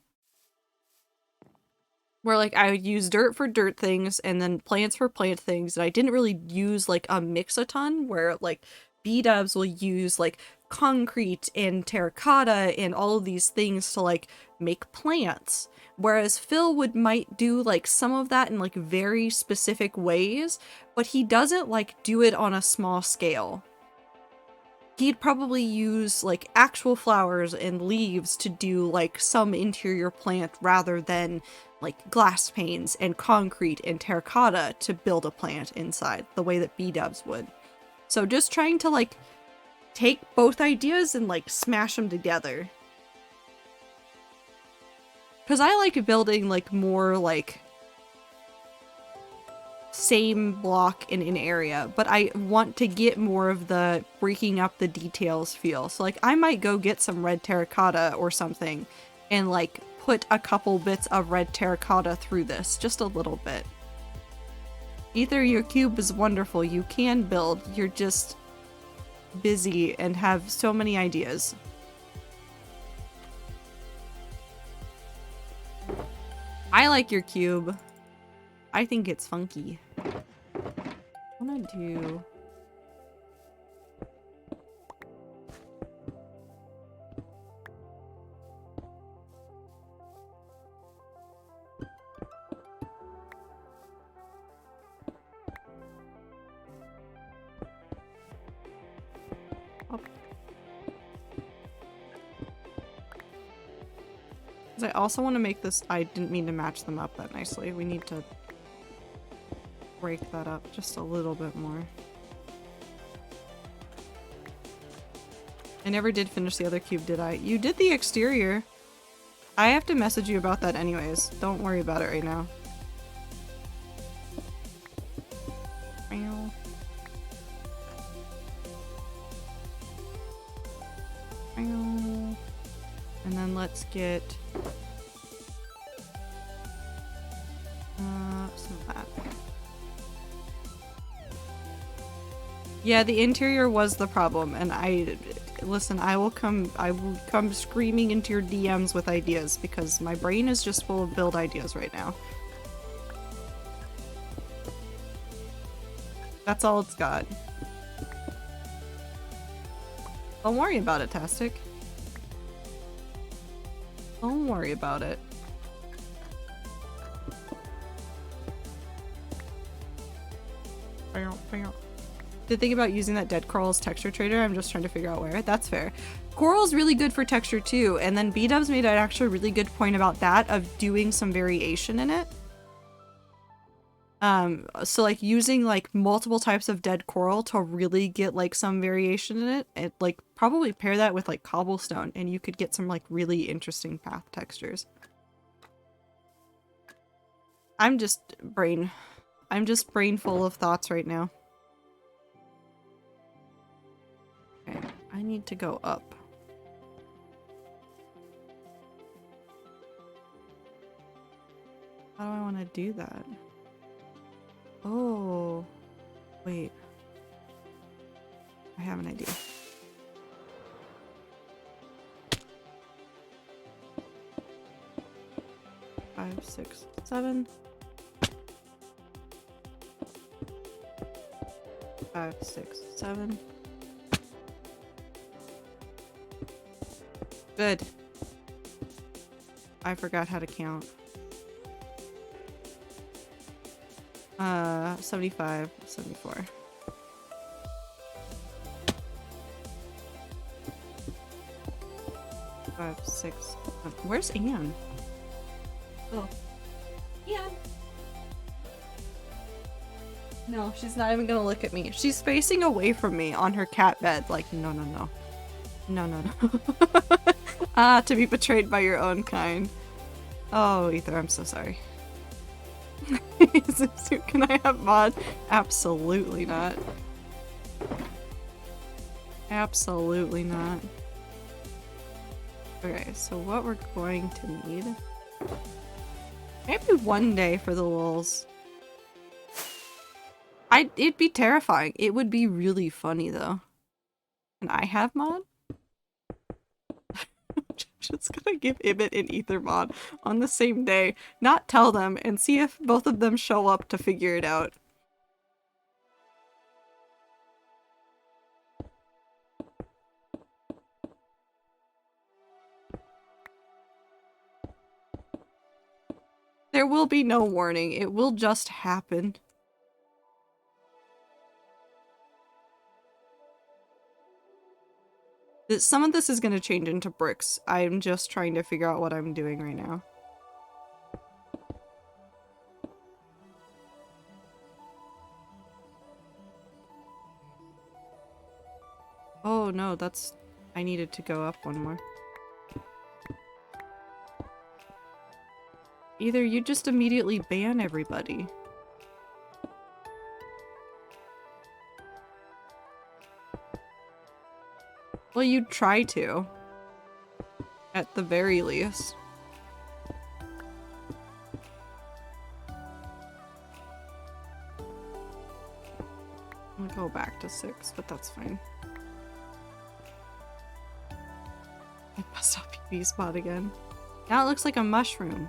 [SPEAKER 3] Where like I would use dirt for dirt things and then plants for plant things, and I didn't really use like a mix-a-ton where like B-dubs will use like concrete and terracotta and all of these things to like make plants. Whereas Phil might do like some of that in like very specific ways, but he doesn't like do it on a small scale. He'd probably use like actual flowers and leaves to do like some interior plant rather than like glass panes and concrete and terracotta to build a plant inside the way that B-dubs would. So just trying to like take both ideas and like smash them together. Because I like building like more like same block in an area, but I want to get more of the breaking up the details feel. So like I might go get some red terracotta or something and like put a couple bits of red terracotta through this, just a little bit. Ether, your cube is wonderful. You can build. You're just busy and have so many ideas. I like your cube. I think it's funky. I wanna do... I also want to make this- I didn't mean to match them up that nicely. We need to break that up just a little bit more. I never did finish the other cube, did I? You did the exterior. I have to message you about that anyways. Don't worry about it right now. And then then let's get some of that. Yeah, the interior was the problem, and listen, I will come screaming into your DMs with ideas because my brain is just full of build ideas right now. That's all it's got. Don't worry about it, Tastic. Don't worry about it. Did think about using that dead coral as texture trader. I'm just trying to figure out where. That's fair. Coral's really good for texture too, and then B-dubs made an actually really good point about that, of doing some variation in it. So like using like multiple types of dead coral to really get like some variation in it, and like probably pair that with like cobblestone, and you could get some like really interesting path textures. I'm just brain full of thoughts right now. Okay, I need to go up. How do I want to do that? Oh, wait. I have an idea. Five, 6, 7. 5, 6, 7. Good. I forgot how to count. 75, 74. Five, 6, 7. Where's Anne? Oh. Anne! No, she's not even gonna look at me. She's facing away from me on her cat bed, like, no, no, no. No, no, no. Ah, to be betrayed by your own kind. Oh, Ether, I'm so sorry. Can I have mod? Absolutely not. Absolutely not. Okay, so what we're going to need... Maybe one day for the lulz. It'd be terrifying. It would be really funny though. Can I have mod? Just gonna give Ibit and Ether mod on the same day, not tell them, and see if both of them show up to figure it out. There will be no warning. It will just happen. Some of this is going to change into bricks. I'm just trying to figure out what I'm doing right now. Oh no, that's... I needed to go up one more. Either you just immediately ban everybody. Well, you'd try to. At the very least. I'm gonna go back to 6, but that's fine. I bust up PB spot again. Now it looks like a mushroom.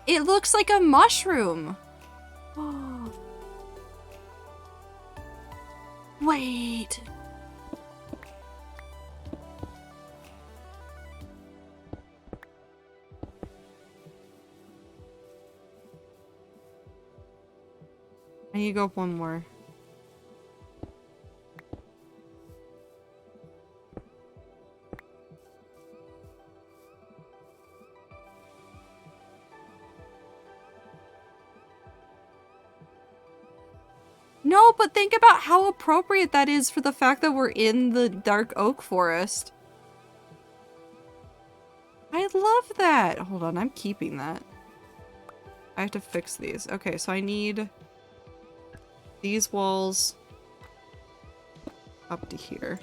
[SPEAKER 3] It looks like a mushroom! Oh. Wait! I need to go up one more. No, but think about how appropriate that is for the fact that we're in the dark oak forest. I love that. Hold on, I'm keeping that. I have to fix these. Okay, so I need these walls up to here.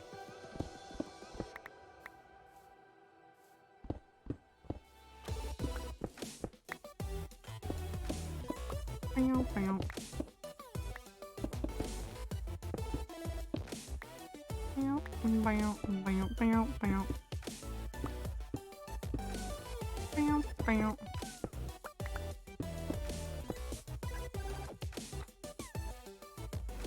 [SPEAKER 3] Bow, bow. Bow, bow, bow, bow, bow. Bow, bow.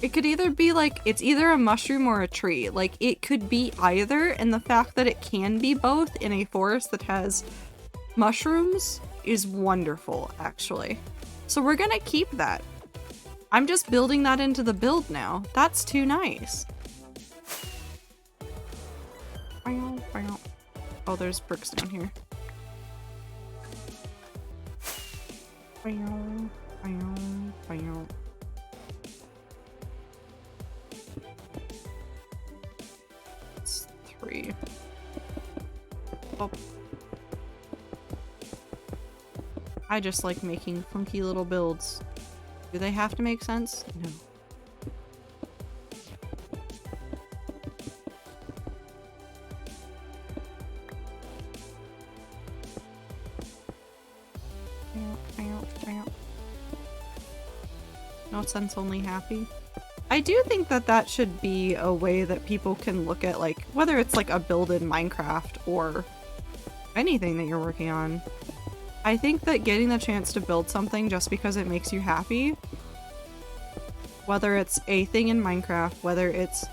[SPEAKER 3] It could either be like, it's either a mushroom or a tree. Like, it could be either, and the fact that it can be both in a forest that has mushrooms is wonderful, actually. So we're gonna keep that. I'm just building that into the build now. That's too nice. Oh, there's bricks down here. It's 3. Oh. I just like making funky little builds. Do they have to make sense? No. No sense, only happy. I do think that that should be a way that people can look at, like, whether it's like a build in Minecraft or anything that you're working on. I think that getting the chance to build something just because it makes you happy, whether it's a thing in Minecraft, whether it's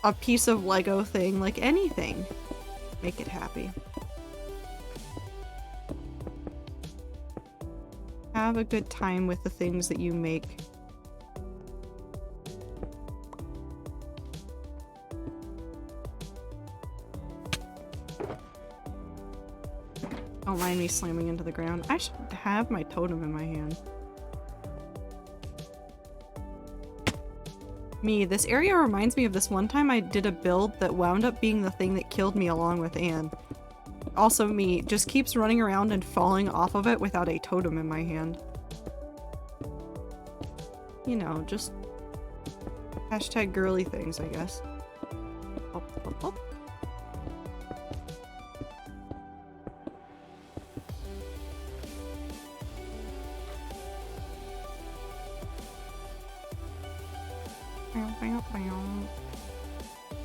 [SPEAKER 3] a piece of Lego thing, like anything, make it happy. Have a good time with the things that you make. Don't mind me slamming into the ground. I should have my totem in my hand. This area reminds me of this one time I did a build that wound up being the thing that killed me along with Anne. Also just keeps running around and falling off of it without a totem in my hand. You know, just hashtag girly things, I guess. Up, up, up.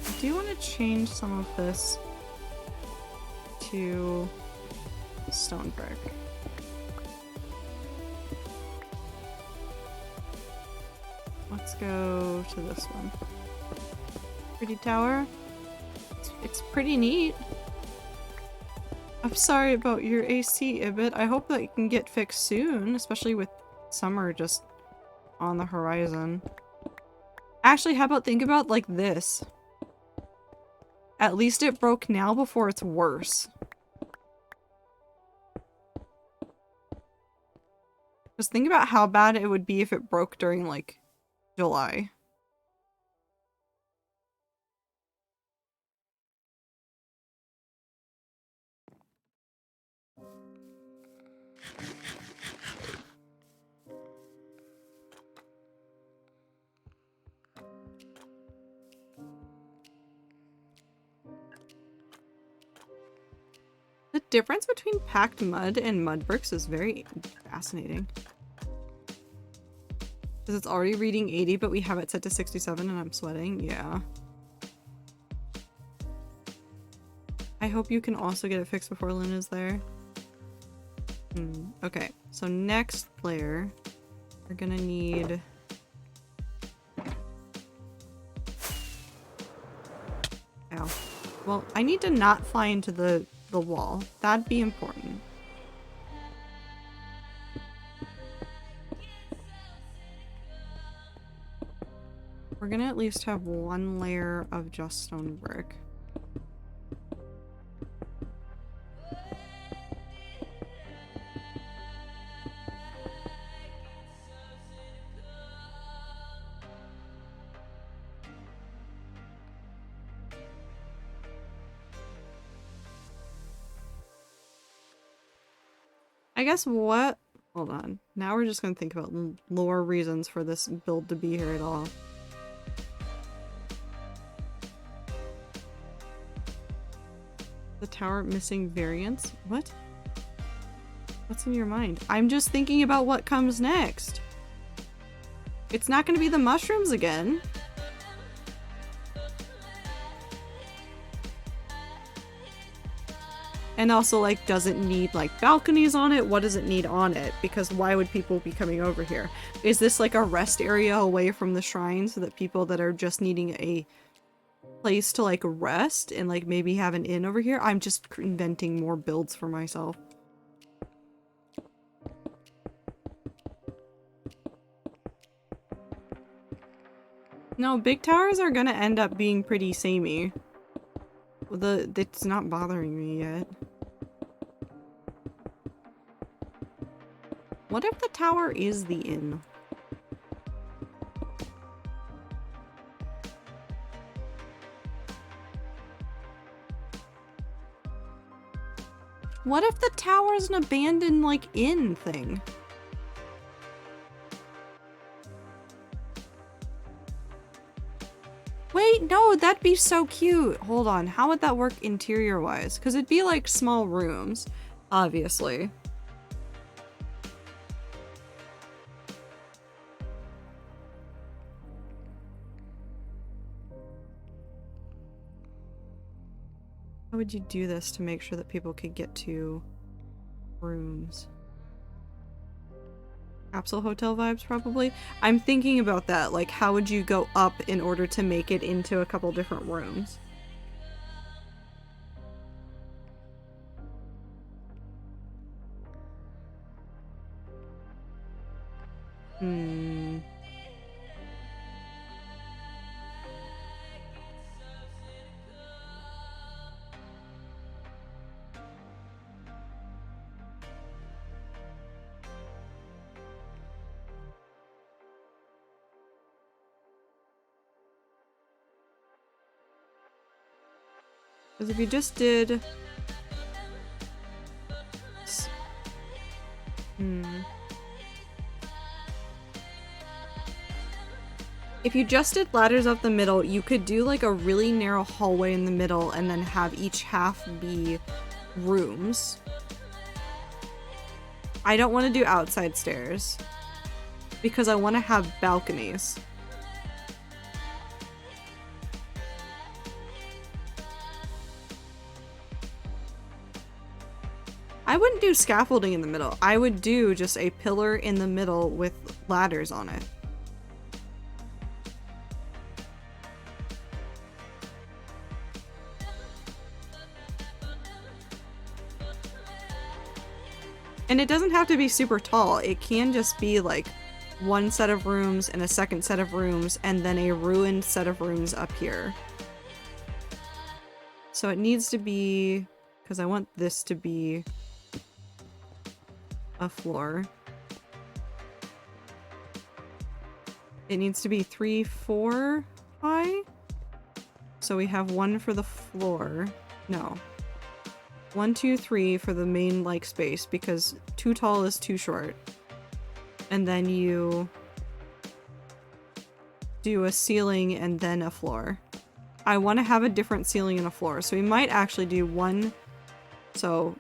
[SPEAKER 3] I do want to change some of this to stone brick. Let's go to this one. Pretty tower. It's pretty neat. I'm sorry about your AC, Ibit. I hope that it can get fixed soon, especially with summer just on the horizon. Actually, how about think about like this? At least it broke now before it's worse. Just think about how bad it would be if it broke during like July. The difference between packed mud and mud bricks is very fascinating. Because it's already reading 80, but we have it set to 67 and I'm sweating. Yeah. I hope you can also get it fixed before Lynn is there. Okay, so next layer, we're gonna need... Ow. Well, I need to not fly into the wall. That'd be important. We're gonna at least have one layer of just stone brick. I guess what? Hold on. Now we're just gonna think about lore reasons for this build to be here at all. The tower missing variants? What? What's in your mind? I'm just thinking about what comes next. It's not gonna be the mushrooms again. And also, like, does it need, like, balconies on it? What does it need on it? Because why would people be coming over here? Is this, like, a rest area away from the shrine so that people that are just needing a place to, like, rest and, like, maybe have an inn over here? I'm just inventing more builds for myself. No, big towers are gonna end up being pretty samey. It's not bothering me yet. What if the tower is the inn? What if the tower is an abandoned, like, inn thing? Wait, no, that'd be so cute. Hold on, how would that work interior-wise? Because it'd be like small rooms, obviously. How would you do this to make sure that people could get to rooms? Capsule hotel vibes, probably. I'm thinking about that. Like, how would you go up in order to make it into a couple different rooms? Hmm. Because if you just did... If you just did ladders up the middle, you could do like a really narrow hallway in the middle and then have each half be rooms. I don't want to do outside stairs because I want to have balconies. I wouldn't do scaffolding in the middle. I would do just a pillar in the middle with ladders on it. And it doesn't have to be super tall. It can just be like one set of rooms and a second set of rooms and then a ruined set of rooms up here. So it needs to be, because I want this to be a floor. It needs to be 3, 4 high. So we have one for the floor. No. 1, 2, 3 for the main like space because too tall is too short. And then you do a ceiling and then a floor. I want to have a different ceiling and a floor. So we might actually do one. So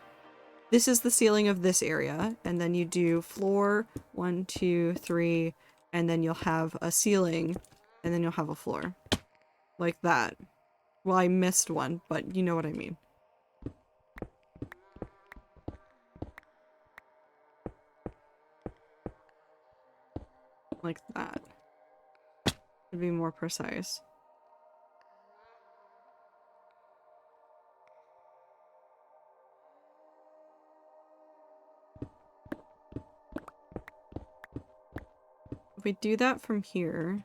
[SPEAKER 3] this is the ceiling of this area. And then you do floor 1, 2, 3. And then you'll have a ceiling. And then you'll have a floor. Like that. Well, I missed one, but you know what I mean. Like that. To be more precise. If we do that from here,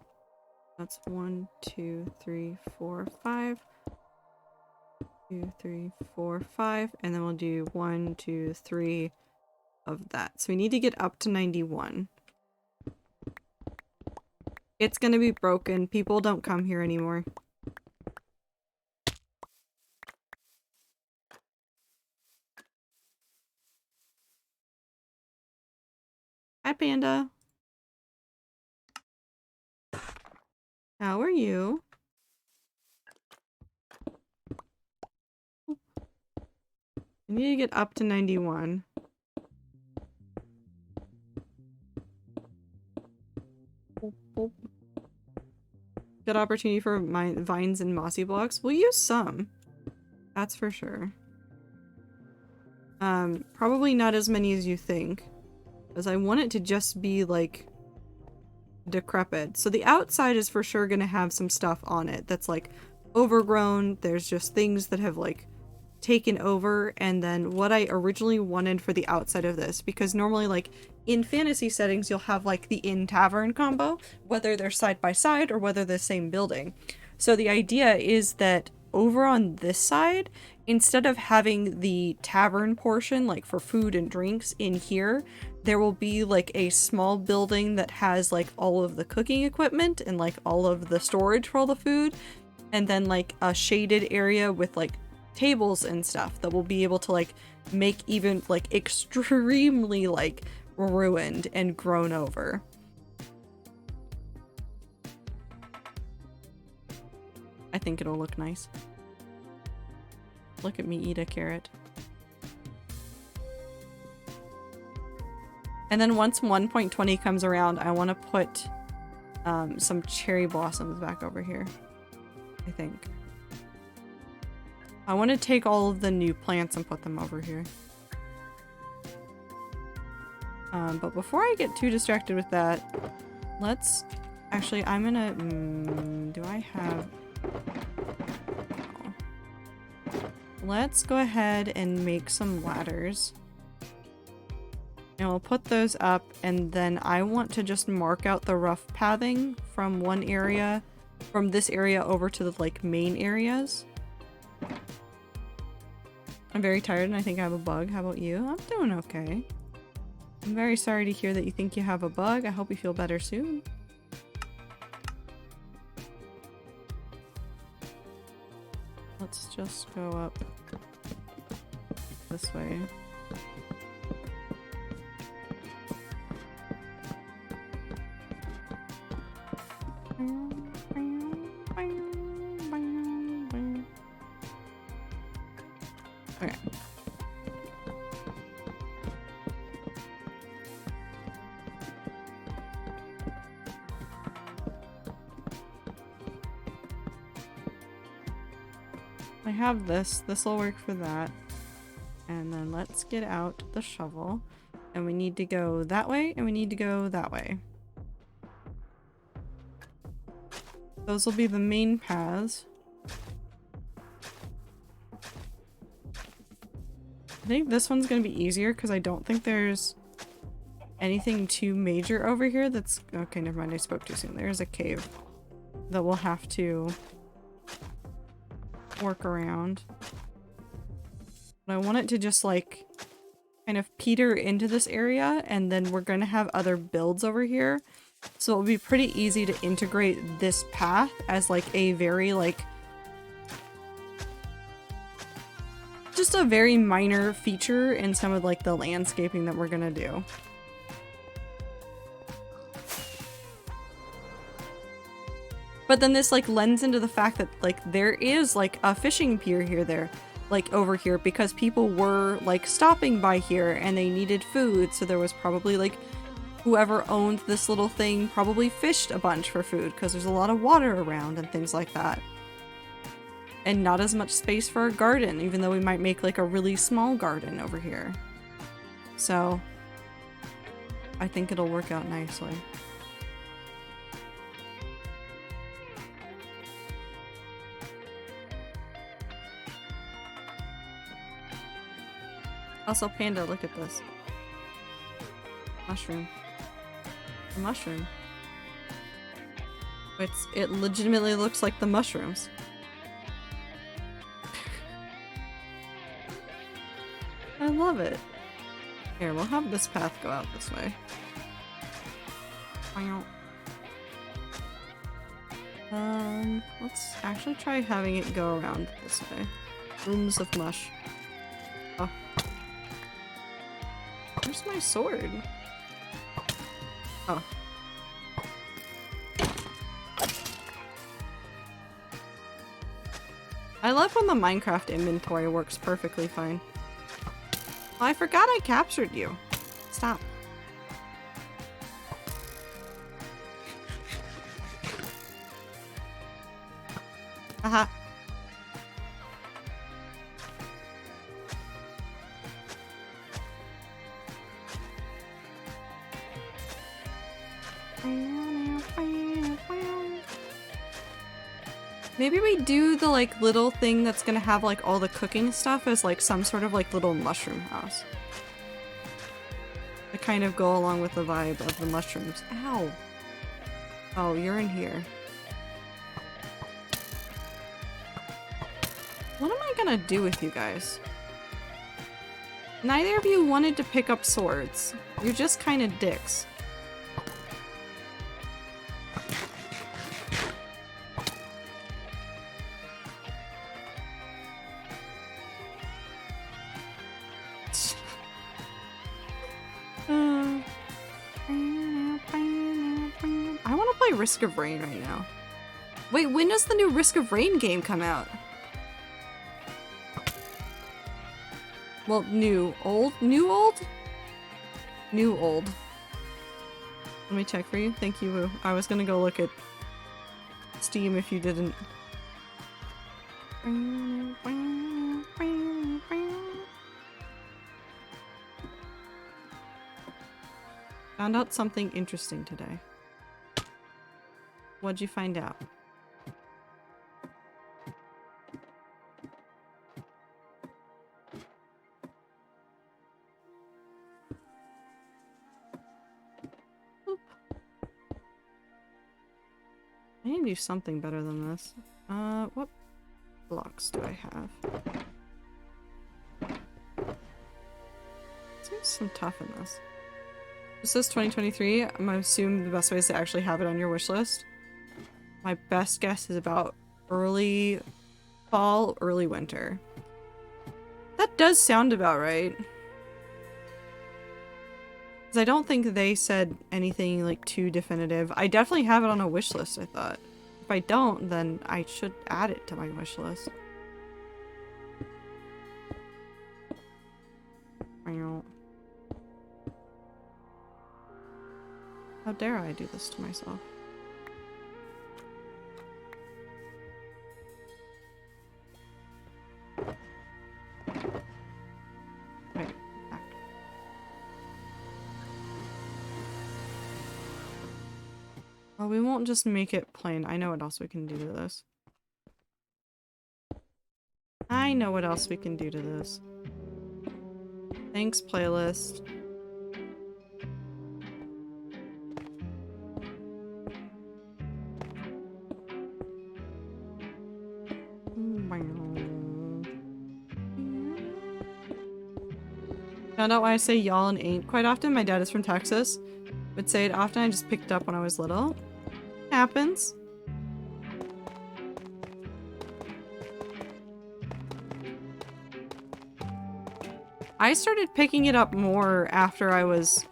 [SPEAKER 3] that's 1, 2, 3, 4, 5. 2, 3, 4, 5, and then we'll do 1, 2, 3 of that. So we need to get up to 91. It's gonna be broken. People don't come here anymore. Hi, Panda. How are you? I need to get up to 91. boop. Good opportunity for vines and mossy blocks. We'll use some. That's for sure. Probably not as many as you think. Because I want it to just be, like, decrepit. So the outside is for sure gonna have some stuff on it that's, like, overgrown. There's just things that have, like, taken over. And then what I originally wanted for the outside of this, because normally, like, in fantasy settings, you'll have, like, the inn-tavern combo, whether they're side by side or whether they're the same building. So the idea is that over on this side, instead of having the tavern portion, like for food and drinks in here, there will be like a small building that has like all of the cooking equipment and like all of the storage for all the food, and then like a shaded area with like tables and stuff that will be able to like make even like extremely like ruined and grown over. I think it'll look nice. Look at me eat a carrot. And then once 1.20 comes around, I want to put some cherry blossoms back over here, I think. I want to take all of the new plants and put them over here. But before I get too distracted with that, let's... Actually, I'm gonna... do I have... Let's go ahead and make some ladders. And we'll put those up, and then I want to just mark out the rough pathing from one area, from this area over to the like main areas. I'm very tired and I think I have a bug. How about you? I'm doing okay. I'm very sorry to hear that you think you have a bug. I hope you feel better soon. Let's just go up this way. Okay. I have this. This will work for that. And then let's get out the shovel. And we need to go that way, and we need to go that way. Those will be the main paths. I think this one's gonna be easier because I don't think there's anything too major over here that's... Okay, never mind, I spoke too soon. There's a cave that we'll have to work around. But I want it to just like kind of peter into this area, and then we're gonna have other builds over here. So it'll be pretty easy to integrate this path as like a very like... just a very minor feature in some of like the landscaping that we're gonna do. But then this like lends into the fact that like there is like a fishing pier here like over here, because people were like stopping by here and they needed food, so there was probably like whoever owned this little thing probably fished a bunch for food because there's a lot of water around and things like that. And not as much space for a garden, even though we might make like a really small garden over here. So I think it'll work out nicely. Also, Panda, look at this. Mushroom. A mushroom. It legitimately looks like the mushrooms. I love it. Here, we'll have this path go out this way. Let's actually try having it go around this way. Rooms of mush. Oh. Where's my sword? Oh. I love when the Minecraft inventory works perfectly fine. Oh, I forgot I captured you. Stop. Aha. Maybe we do the like little thing that's gonna have like all the cooking stuff as like some sort of like little mushroom house. To kind of go along with the vibe of the mushrooms. Ow! Oh, you're in here. What am I gonna do with you guys? Neither of you wanted to pick up swords. You're just kind of dicks. I want to play Risk of Rain right now. Wait, when does the new Risk of Rain game come out? Well, new. Old? New old? New old. Let me check for you. Thank you, Woo. I was gonna go look at Steam if you didn't. Found out something interesting today. What'd you find out? Oop. I need to do something better than this. What blocks do I have? Seems some tough in this. This is 2023. I'm gonna assume the best way is to actually have it on your wish list. My best guess is about early fall, early winter. That does sound about right. Because I don't think they said anything like too definitive. I definitely have it on a wish list, I thought. If I don't, then I should add it to my wish list. How dare I do this to myself? Right, back. Well, we won't just make it plain. I know what else we can do to this. I know what else we can do to this. Thanks, playlist. Found out why I say y'all and ain't quite often. My dad is from Texas. Would say it often. I just picked it up when I was little. Happens. I started picking it up more after I was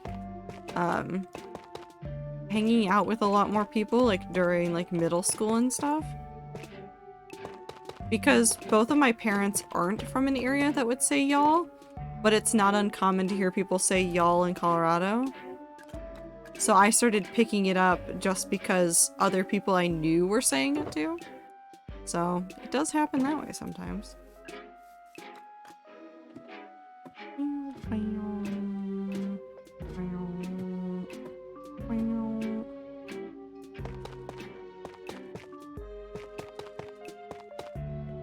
[SPEAKER 3] hanging out with a lot more people, like during like middle school and stuff. Because both of my parents aren't from an area that would say y'all, but it's not uncommon to hear people say y'all in Colorado. So I started picking it up just because other people I knew were saying it too. So it does happen that way sometimes.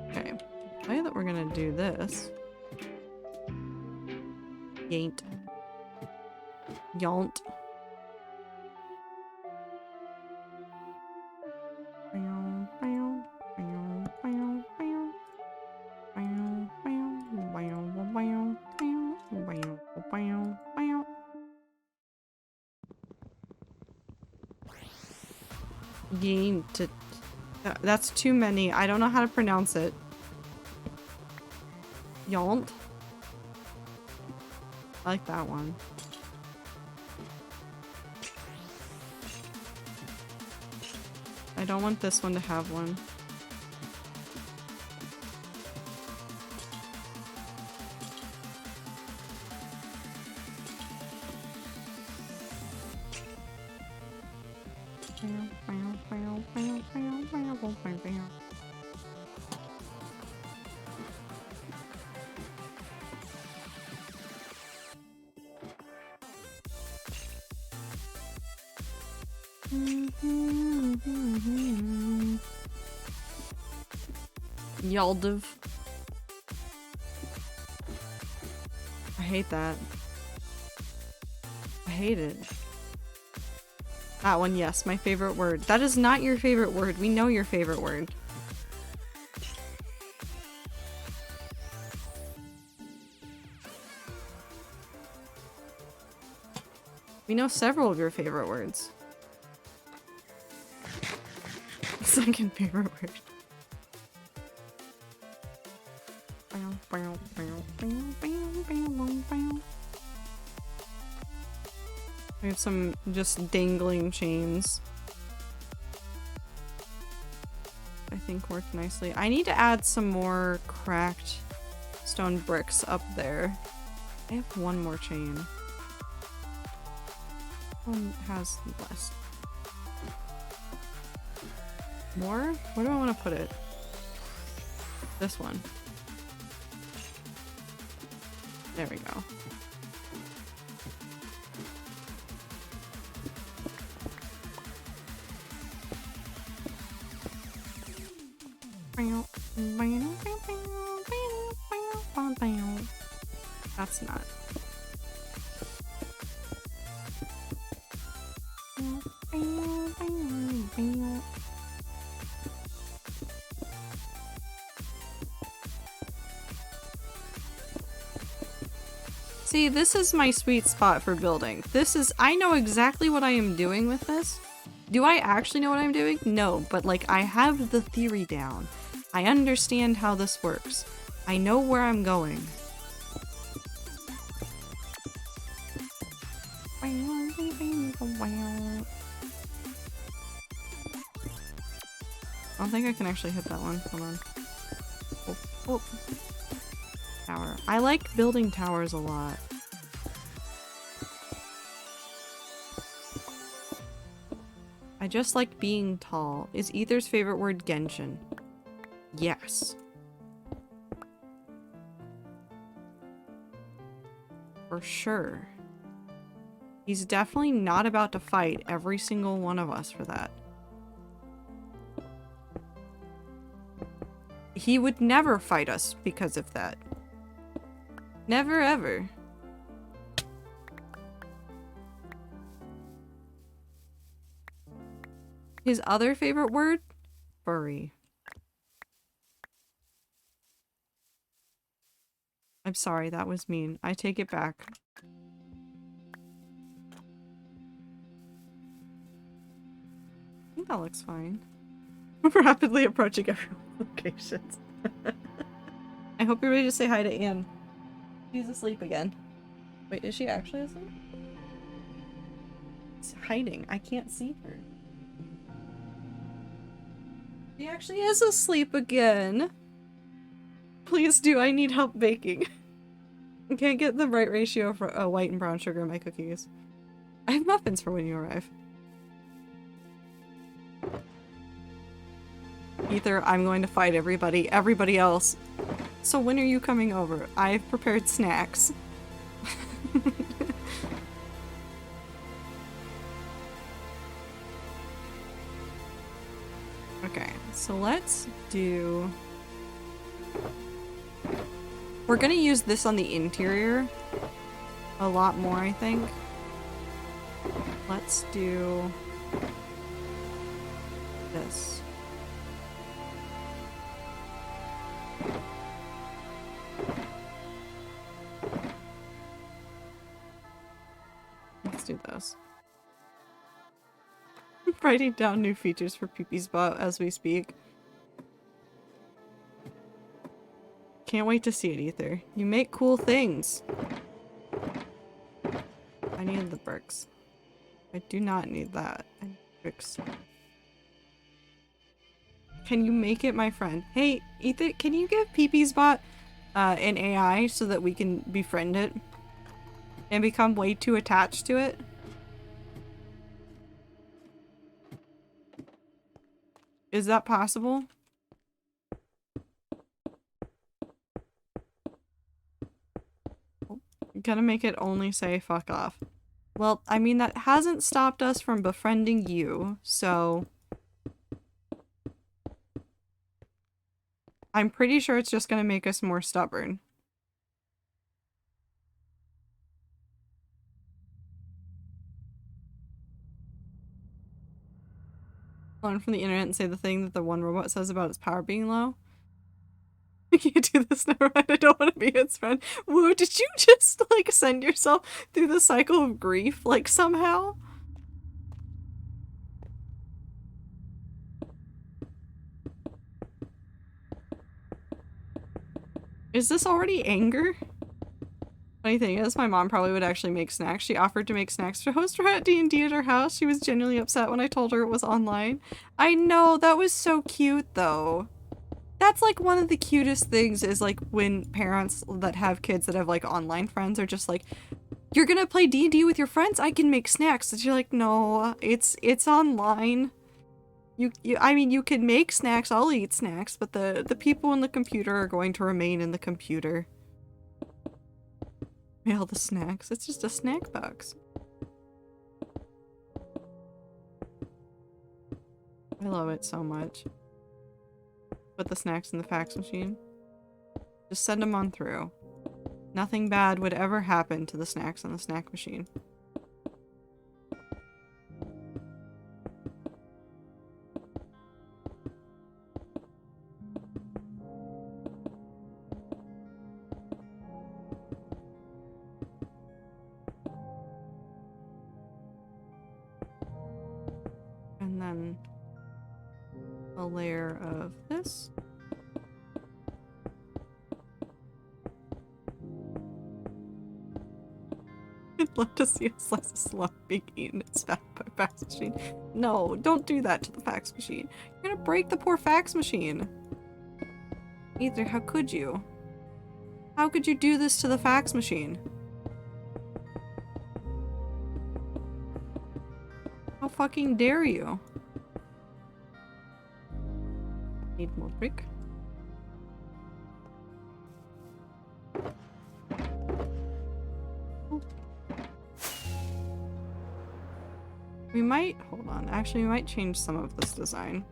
[SPEAKER 3] Okay, the way that we're gonna do this. Yaint. Yaunt. Yaint. That's too many. I don't know how to pronounce it. Yaunt. I like that one. I don't want this one to have one. Yaldiv. I hate that. I hate it. That one, yes, my favorite word. That is not your favorite word. We know your favorite word. We know several of your favorite words. Second favorite word. We have some just dangling chains. I think work nicely. I need to add some more cracked stone bricks up there. I have one more chain. One has less. More? Where do I want to put it? This one. There we go. That's not. See, this is my sweet spot for building. I know exactly what I am doing with this. Do I actually know what I'm doing? No, but like I have the theory down. I understand how this works. I know where I'm going. I don't think I can actually hit that one. Hold on. Oh, oh. Tower. I like building towers a lot. I just like being tall. Is Ether's favorite word Genshin? Yes. For sure. He's definitely not about to fight every single one of us for that. He would never fight us because of that. Never ever. His other favorite word? Furry. I'm sorry, that was mean. I take it back. I think that looks fine. We're rapidly approaching everyone's locations. I hope you're ready to say hi to Anne. She's asleep again. Wait, is she actually asleep? She's hiding. I can't see her. She actually is asleep again. Please do. I need help baking. I can't get the right ratio for white and brown sugar in my cookies. I have muffins for when you arrive. Ether, I'm going to fight everybody else. So when are you coming over? I've prepared snacks. Okay, so let's do... We're gonna use this on the interior a lot more, I think. Let's do this. Let's do those. I'm writing down new features for PeePeeSpot as we speak. Can't wait to see it, Ether. You make cool things. I need the bricks. I do not need that. I need bricks. Can you make it, my friend? Hey, Ether, can you give PeePeeSpot an AI so that we can befriend it? And become way too attached to it? Is that possible? I'm gonna make it only say fuck off. Well, I mean, that hasn't stopped us from befriending you, so... I'm pretty sure it's just gonna make us more stubborn. Learn from the internet and say the thing that the one robot says about its power being low. You can't do this, never mind, I don't want to be its friend. Woo, did you just, like, send yourself through the cycle of grief, like, somehow? Is this already anger? Funny thing is, my mom probably would actually make snacks. She offered to make snacks to host her at D&D at her house. She was genuinely upset when I told her it was online. I know, that was so cute, though. That's like one of the cutest things is like when parents that have kids that have like online friends are just like, you're gonna play D&D with your friends? I can make snacks. And you're like, no, it's online. I mean, you can make snacks, I'll eat snacks, but the people in the computer are going to remain in the computer. Mail the snacks. It's just a snack box. I love it so much. Put the snacks in the fax machine. Just send them on through. Nothing bad would ever happen to the snacks on the snack machine. And then a layer of this. I'd love to see a slice of slop being eaten its fax machine. No, don't do that to the fax machine. You're gonna break the poor fax machine. Either, how could you? How could you do this to the fax machine? How fucking dare you? Need more brick. We might, hold on, actually we might change some of this design.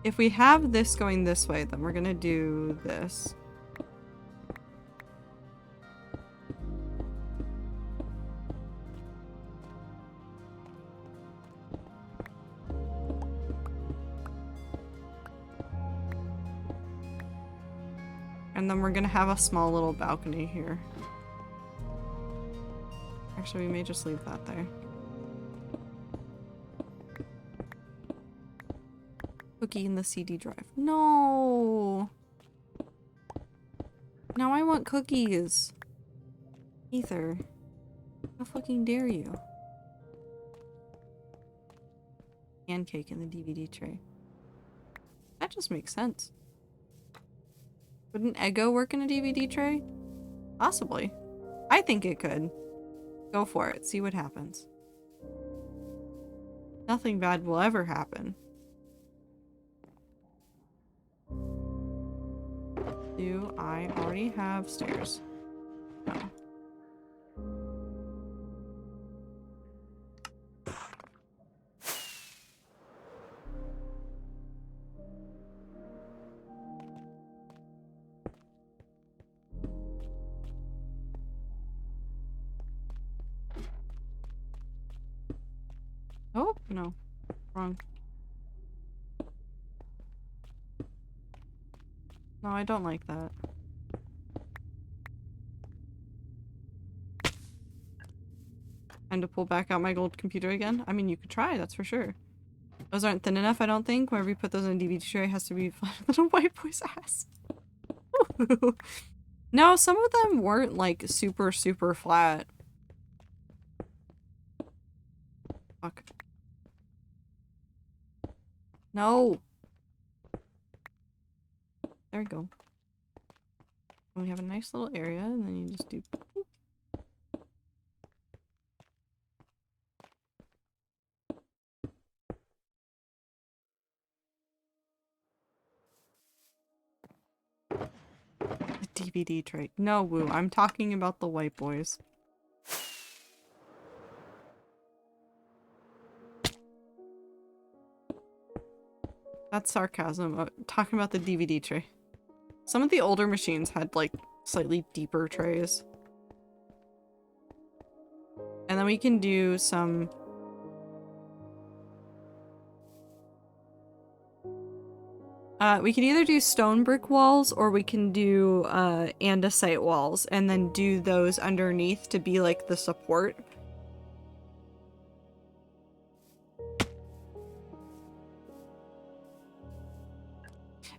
[SPEAKER 3] If we have this going this way, then we're gonna do this. And then we're gonna have a small little balcony here. Actually, we may just leave that there. Cookie in the CD drive. No! Now I want cookies! Ether. How fucking dare you? Pancake in the DVD tray. That just makes sense. Would an Eggo work in a DVD tray? Possibly. I think it could. Go for it. See what happens. Nothing bad will ever happen. Do I already have stairs? No. Oh, no. Wrong. No, I don't like that. And to pull back out my gold computer again? I mean, you could try, that's for sure. Those aren't thin enough, I don't think. Whenever you put those in a DVD tray, it has to be flatter than a white boy's ass. No, some of them weren't, like, super, super flat. Fuck. No! There we go. We have a nice little area, and then you just do... The DVD tray. No, Woo, I'm talking about the white boys. That's sarcasm. Talking about the DVD tray. Some of the older machines had like slightly deeper trays. And then we can do some... we can either do stone brick walls or we can do andesite walls and then do those underneath to be like the support.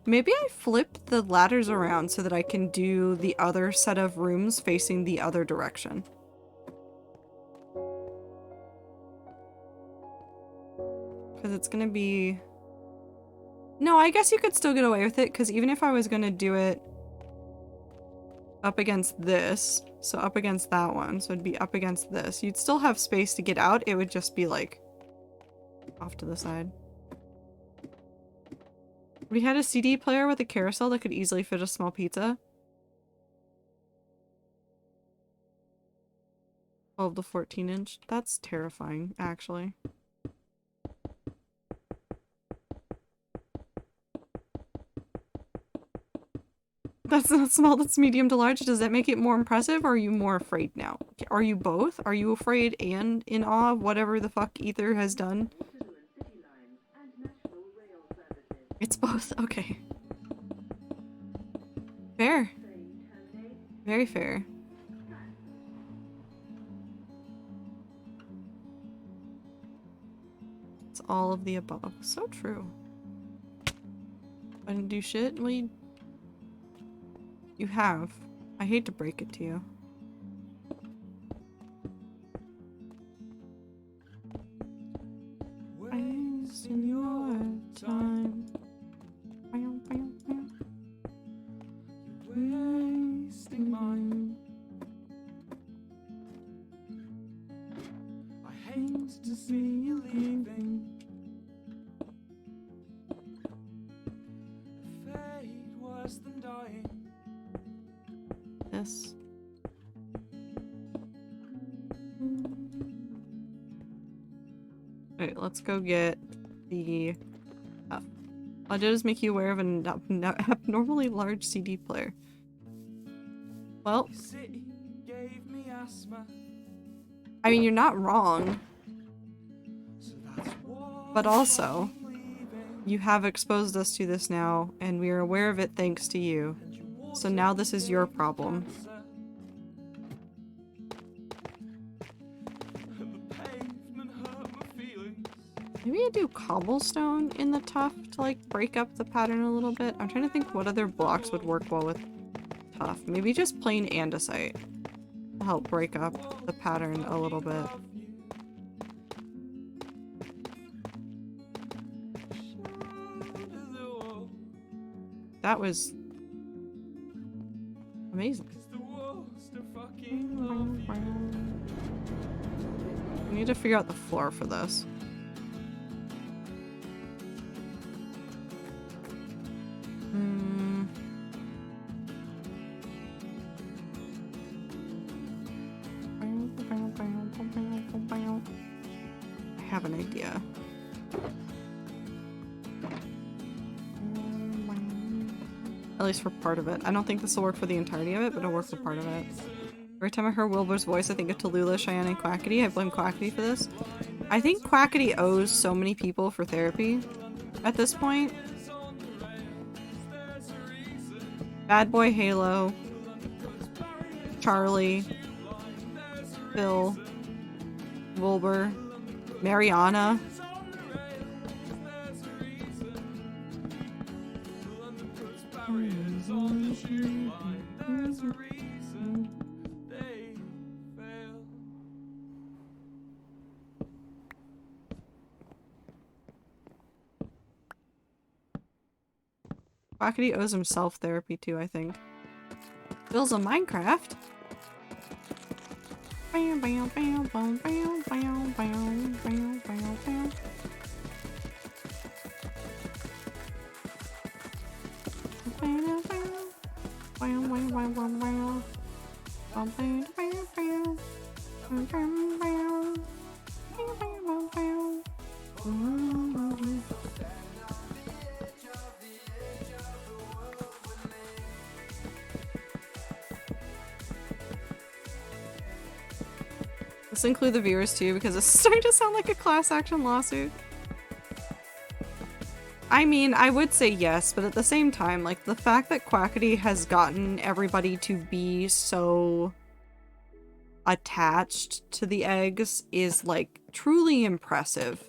[SPEAKER 3] Maybe I flipped the ladders around so that I can do the other set of rooms facing the other direction. Because it's gonna be... No, I guess you could still get away with it, because even if I was gonna do it up against this, so up against that one, so it'd be up against this, you'd still have space to get out, it would just be like off to the side. We had a CD player with a carousel that could easily fit a small pizza. 12 to 14 inch. That's terrifying, actually. That's not small, that's medium to large. Does that make it more impressive, or are you more afraid now? Are you both? Are you afraid and in awe of whatever the fuck Ether has done? It's both, okay. Fair. Very fair. It's all of the above. So true. I didn't do shit? Well, you have. I hate to break it to you. Wasting your time.
[SPEAKER 4] You're wasting mine. I hate to see you leaving. Fate worse than dying.
[SPEAKER 3] This. Alright, let's go get the... I'll just make you aware of an abnormally large CD player. Well, I mean, you're not wrong. But also, you have exposed us to this now, and we are aware of it thanks to you. So now this is your problem. Maybe I do cobblestone in the tuff to like break up the pattern a little bit. I'm trying to think what other blocks would work well with tuff. Maybe just plain andesite to help break up the pattern a little bit. That was amazing. I need to figure out the floor for this. I have an idea. At least for part of it. I don't think this will work for the entirety of it, but it'll work for part of it. Every time I hear Wilbur's voice, I think of Tallulah, Cheyenne, and Quackity. I blame Quackity for this. I think Quackity owes so many people for therapy at this point. Bad Boy Halo, Charlie, Phil, Wilbur, Mariana. Quackity owes himself therapy too, I think. Bill's a Minecraft. Let's include the viewers too, because it's starting to sound like a class action lawsuit. I mean, I would say yes, but at the same time, like, the fact that Quackity has gotten everybody to be so attached to the eggs is, like, truly impressive.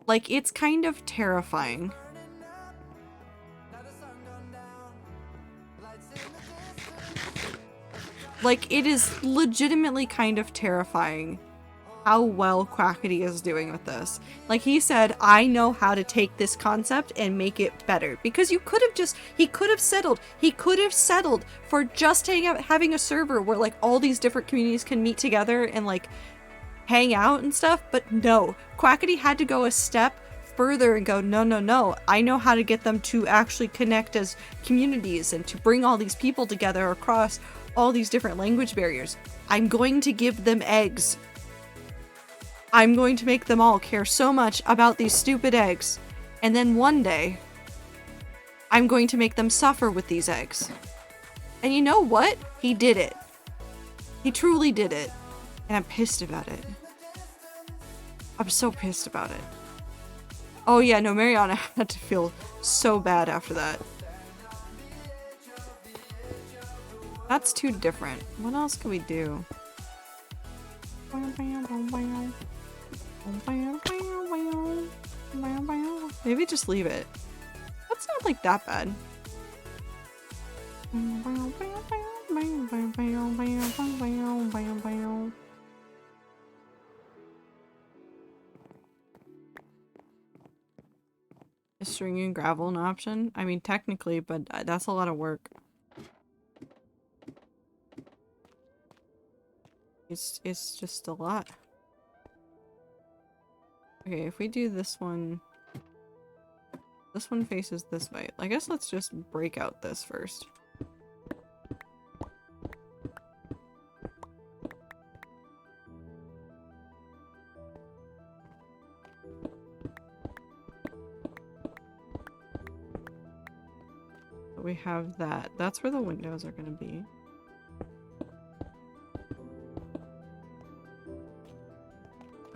[SPEAKER 3] Like, it's kind of terrifying. Like, it is legitimately kind of terrifying how well Quackity is doing with this. Like, he said, I know how to take this concept and make it better. Because you could have just, he could have settled for just having a server where, like, all these different communities can meet together and, like, hang out and stuff. But no, Quackity had to go a step further and go, no, no, no. I know how to get them to actually connect as communities and to bring all these people together across all these different language barriers. I'm going to give them eggs. I'm going to make them all care so much about these stupid eggs. And then one day, I'm going to make them suffer with these eggs. And you know what? He did it. He truly did it. And I'm pissed about it. I'm so pissed about it. Oh yeah, no, Mariana had to feel so bad after that. That's too different. What else can we do? Maybe just leave it. That's not like that bad. Is string and gravel an option? I mean, technically, but that's a lot of work. It's just a lot. Okay, if we do this one faces this way. I guess let's just break out this first. So we have that. That's where the windows are gonna be.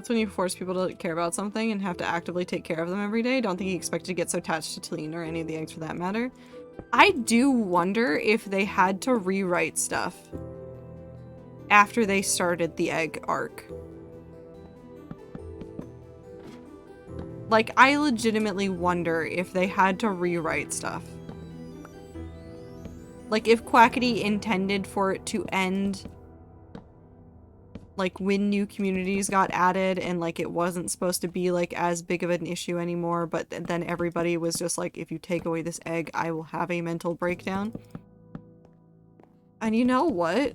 [SPEAKER 3] When you force people to care about something and have to actively take care of them every day. Don't think he expected to get so attached to Talene or any of the eggs for that matter. I do wonder if they had to rewrite stuff after they started the egg arc. Like, I legitimately wonder if they had to rewrite stuff. Like, if Quackity intended for it to end like when new communities got added and like it wasn't supposed to be like as big of an issue anymore, but then everybody was just like, if you take away this egg, I will have a mental breakdown. And you know what?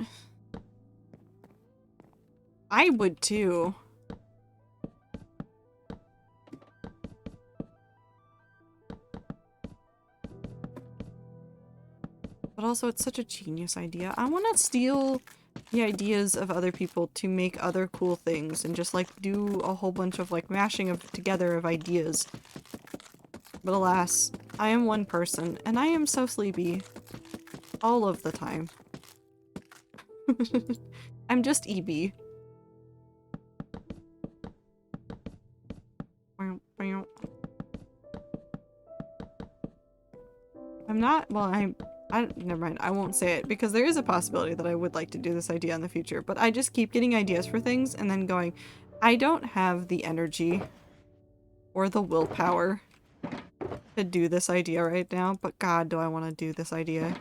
[SPEAKER 3] I would too. But also it's such a genius idea. I want to steal the ideas of other people to make other cool things and just like do a whole bunch of like mashing together of ideas. But alas, I am one person and I am so sleepy all of the time. I'm just EB. I'm not, well, never mind, I won't say it because there is a possibility that I would like to do this idea in the future, but I just keep getting ideas for things and then going, I don't have the energy or the willpower to do this idea right now, but God, do I want to do this idea.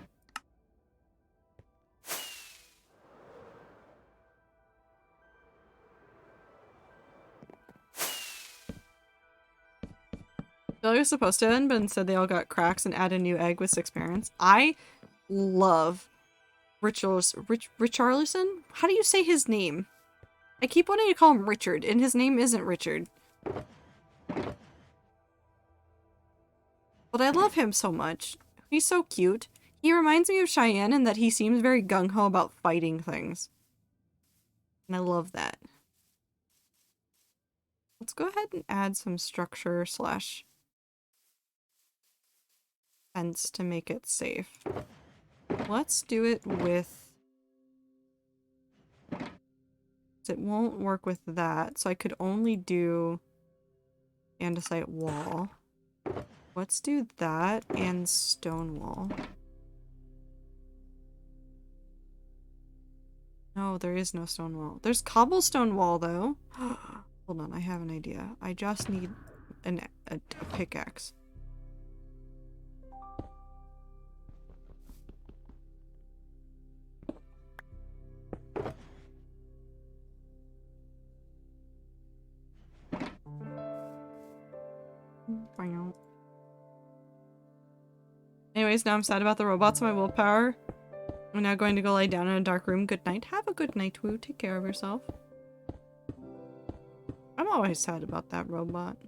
[SPEAKER 3] They were supposed to end, but instead they all got cracks and add a new egg with 6 parents. I love Richarlison? How do you say his name? I keep wanting to call him Richard, and his name isn't Richard. But I love him so much. He's so cute. He reminds me of Cheyenne in that he seems very gung-ho about fighting things. And I love that. Let's go ahead and add some structure slash fence to make it safe. Let's do it with... It won't work with that, so I could only do andesite wall. Let's do that and stone wall. No, there is no stone wall. There's cobblestone wall, though. Hold on, I have an idea. I just need a pickaxe. Anyways, now I'm sad about the robots and my willpower. I'm now going to go lie down in a dark room. Good night. Have a good night, Woo. Take care of yourself. I'm always sad about that robot.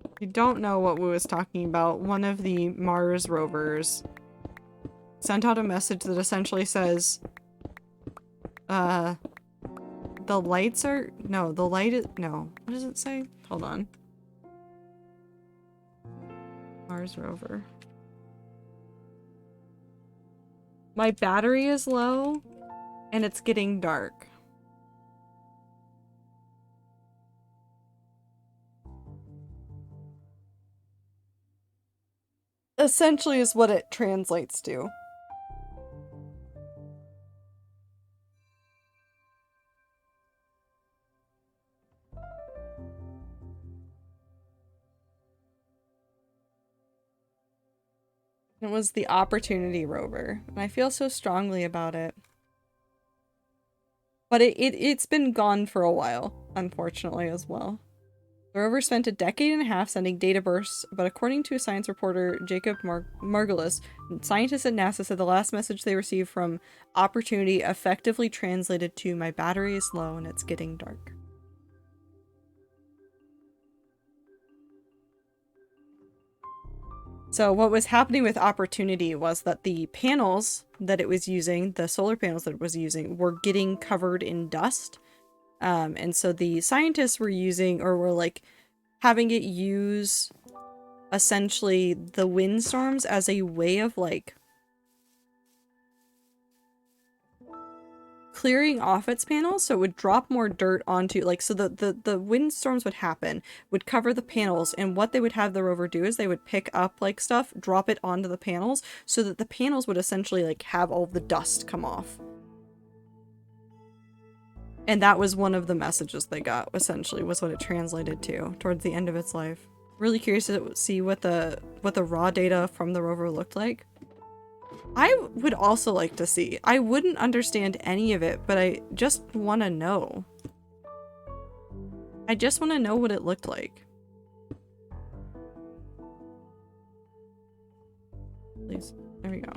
[SPEAKER 3] If you don't know what Woo is talking about, one of the Mars rovers sent out a message that essentially says, the lights are... No, the light is... No. What does it say? Hold on. Mars rover. My battery is low, and it's getting dark. Essentially is what it translates to. It was the Opportunity rover, and I feel so strongly about it. But it's been gone for a while, unfortunately, as well. The rover spent a decade and a half sending data bursts, but according to science reporter Jacob Margulis, scientists at NASA said the last message they received from Opportunity effectively translated to "My battery is low and it's getting dark." So what was happening with Opportunity was that the panels that it was using, the solar panels that it was using, were getting covered in dust. And so the scientists were using, or were like having it use essentially the windstorms as a way of like clearing off its panels, so it would drop more dirt onto, like, so the windstorms would happen, would cover the panels, and what they would have the rover do is they would pick up like stuff, drop it onto the panels, so that the panels would essentially like have all the dust come off. And that was one of the messages they got, essentially, was what it translated to towards the end of its life. Really curious to see what the raw data from the rover looked like. I would also like to see. I wouldn't understand any of it, but I just want to know. I just want to know what it looked like. Please. There we go.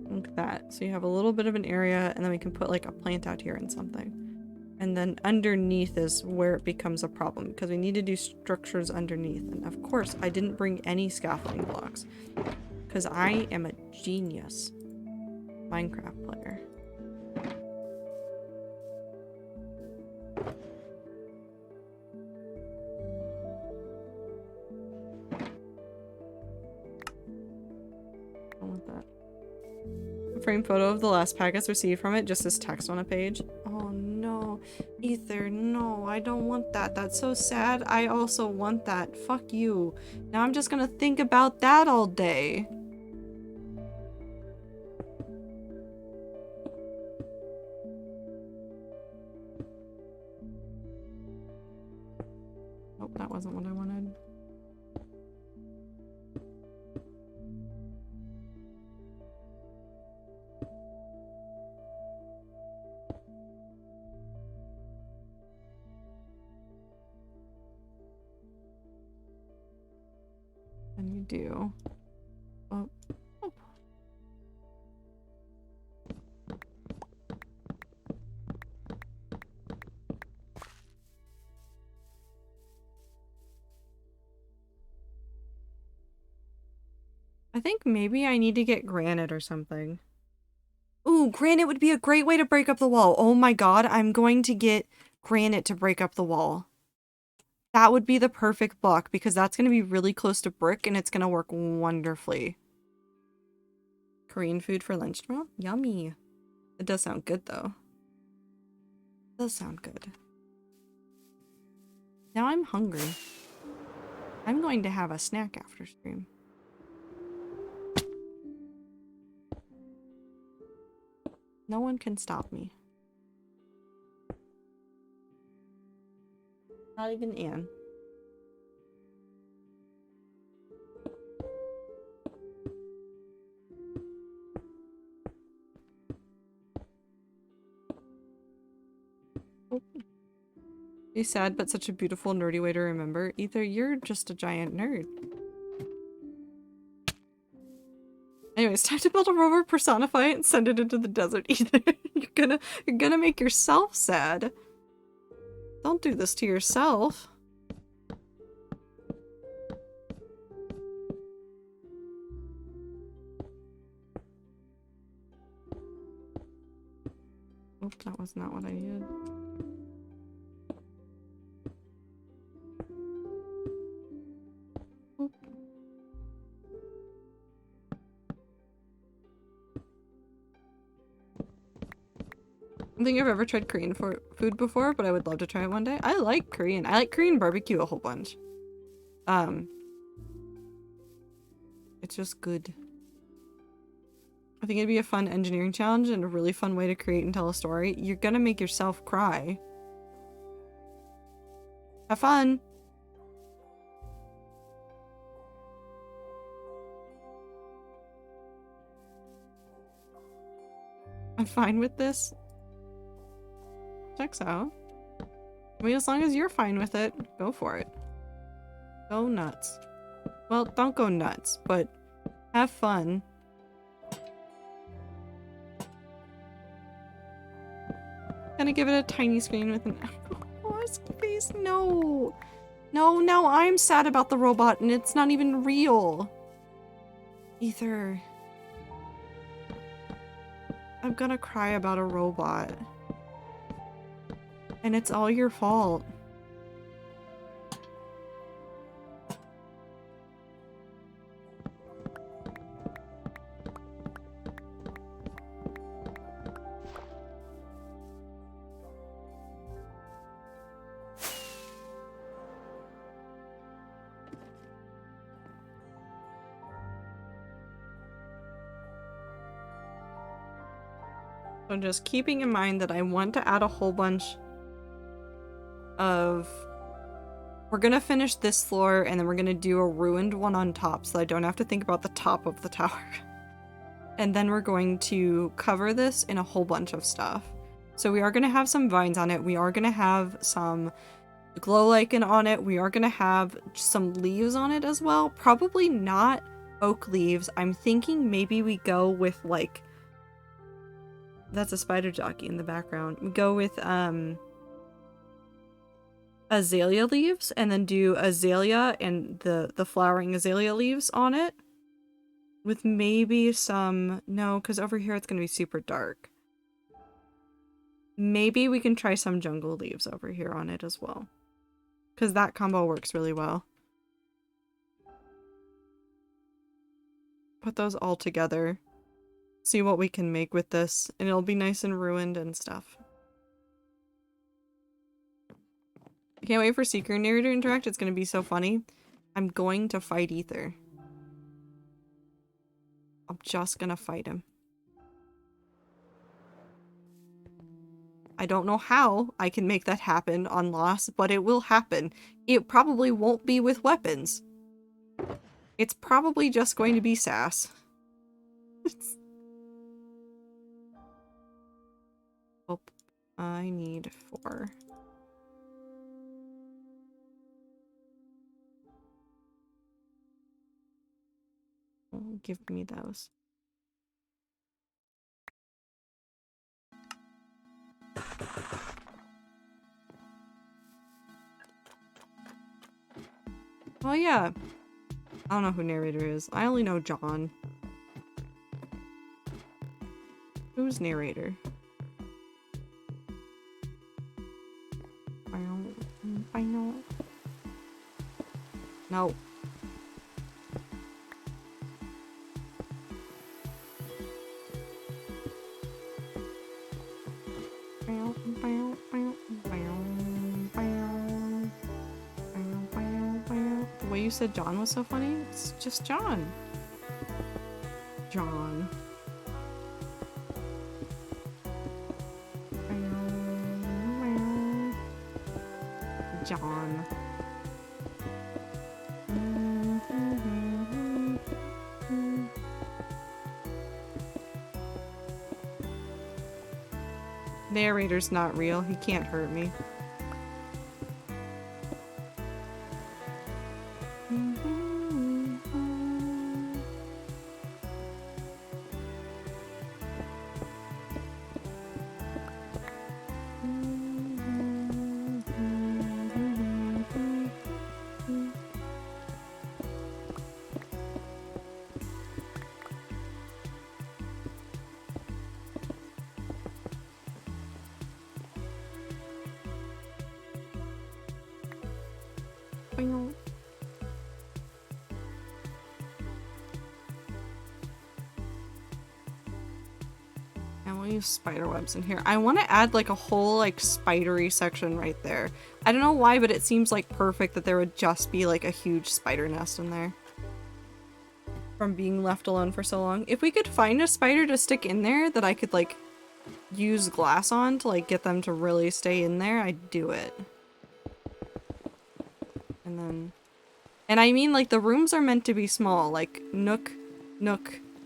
[SPEAKER 3] Like that. So you have a little bit of an area, and then we can put like a plant out here and something. And then underneath is where it becomes a problem, because we need to do structures underneath. And of course, I didn't bring any scaffolding blocks, because I am a genius Minecraft player. I want that. A frame photo of the last packets received from it, just as text on a page. Oh no, Ether, no, I don't want that. That's so sad. I also want that. Fuck you. Now I'm just gonna think about that all day. Oh, that wasn't what I wanted. And you do. Oh. Oh. I think maybe I need to get granite or something. Ooh, granite would be a great way to break up the wall. Oh my god, I'm going to get granite to break up the wall. That would be the perfect block because that's going to be really close to brick and it's going to work wonderfully. Korean food for lunch tomorrow? Yummy. It does sound good though. It does sound good. Now I'm hungry. I'm going to have a snack after stream. No one can stop me. Not even Anne. Be sad, but such a beautiful nerdy way to remember. Ether, you're just a giant nerd. Anyways, time to build a rover, personify it, and send it into the desert. Ether, you're gonna make yourself sad. Don't do this to yourself. Oops, that was not what I did. Oop. I don't think I've ever tried Korean food before, but I would love to try it one day. I like Korean. I like Korean barbecue a whole bunch. It's just good. I think it'd be a fun engineering challenge and a really fun way to create and tell a story. You're gonna make yourself cry. Have fun! I'm fine with this. Checks out. I mean, as long as you're fine with it, go for it. Go nuts. Well, don't go nuts, but have fun. Gonna give it a tiny screen with an horse face. No. No, now I'm sad about the robot and it's not even real. Ether. I'm gonna cry about a robot. And it's all your fault. So just keeping in mind that I want to add a whole bunch of... We're gonna finish this floor and then we're gonna do a ruined one on top so I don't have to think about the top of the tower. And then we're going to cover this in a whole bunch of stuff. So we are gonna have some vines on it. We are gonna have some glow lichen on it. We are gonna have some leaves on it as well. Probably not oak leaves. I'm thinking maybe we go with like... That's a spider jockey in the background. We go with azalea leaves and then do azalea and the flowering azalea leaves on it. With maybe some... No, because over here it's going to be super dark. Maybe we can try some jungle leaves over here on it as well. Because that combo works really well. Put those all together. See what we can make with this. And it'll be nice and ruined and stuff. I can't wait for Seeker and Narrator to interact. It's going to be so funny. I'm going to fight Ether. I'm just going to fight him. I don't know how I can make that happen on Lost, but it will happen. It probably won't be with weapons. It's probably just going to be sass. Oh, I need 4. Oh, give me those. Oh yeah. I don't know who narrator is. I only know John. Who's narrator? No. The way you said John was so funny, it's just John. John. John. Narrator's not real. He can't hurt me. And we'll use spider webs in here. I want to add like a whole like spidery section right there. I don't know why, but it seems like perfect that there would just be like a huge spider nest in there. From being left alone for so long. If we could find a spider to stick in there that I could like use glass on to like get them to really stay in there, I'd do it. And then... And I mean like the rooms are meant to be small, like nook,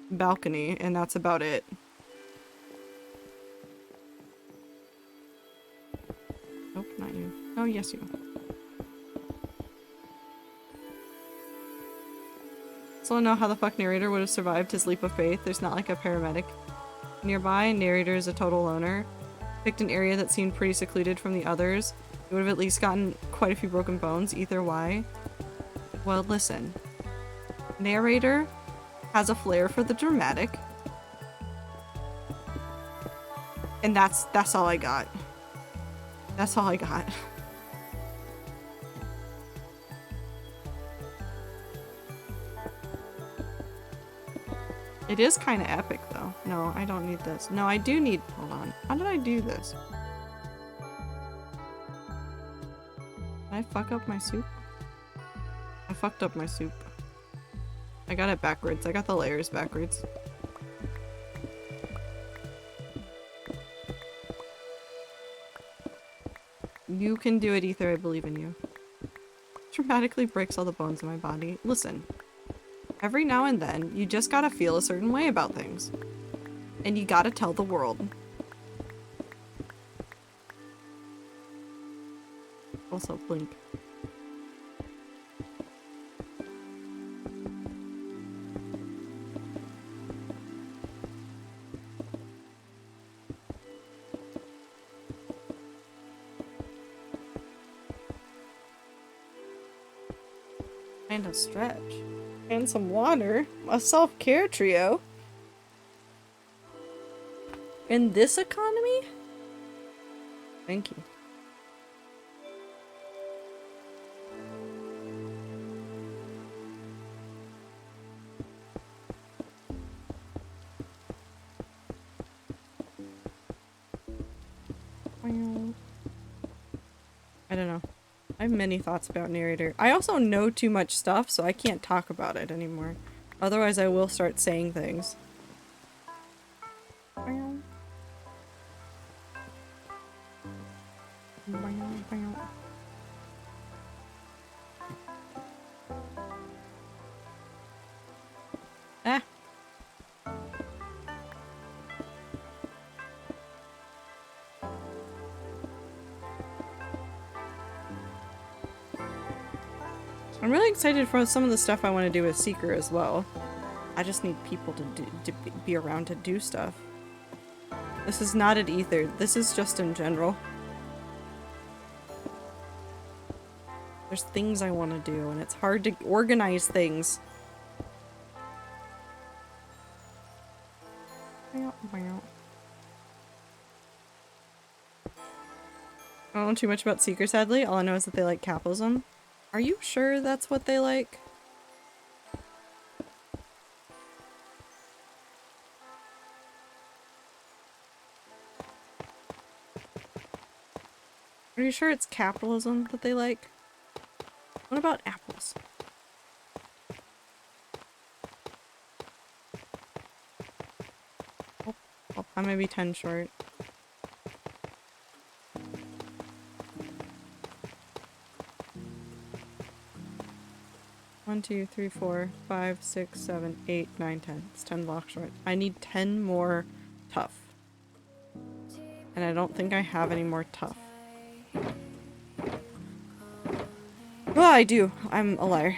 [SPEAKER 3] balcony, and that's about it. Nope, not you. Oh, yes, you. So I don't know how the fuck narrator would have survived his leap of faith. There's not like a paramedic nearby. Narrator is a total loner. Picked an area that seemed pretty secluded from the others. He would have at least gotten quite a few broken bones. Either why? Well, listen. Narrator has a flair for the dramatic. And that's all I got. That's all I got. It is kind of epic, though. No, I don't need this. No, I do need... Hold on. How did I do this? Did I fuck up my soup? I fucked up my soup. I got it backwards. I got the layers backwards. You can do it, Ether. I believe in you. Dramatically breaks all the bones in my body. Listen. Every now and then, you just gotta feel a certain way about things. And you gotta tell the world. Also, blink. And a stretch. And some water. A self-care trio. In this economy? Thank you. I don't know. I have many thoughts about narrator. I also know too much stuff, so I can't talk about it anymore. Otherwise, I will start saying things. Ah. I'm really excited for some of the stuff I want to do with Seeker as well. I just need people to be around to do stuff. This is not at Ether. This is just in general. There's things I want to do, and it's hard to organize things I don't know too much about Seeker, sadly. All I know is that they like capitalism. Are you sure that's what they like? Are you sure it's capitalism that they like? What about apples? Oh, I might be 10 short. One, two, three, 4, 5, 6, 7, 8, 9, 10. It's 10 blocks short. I need 10 more tough. And I don't think I have any more tough. Well, I do. I'm a liar.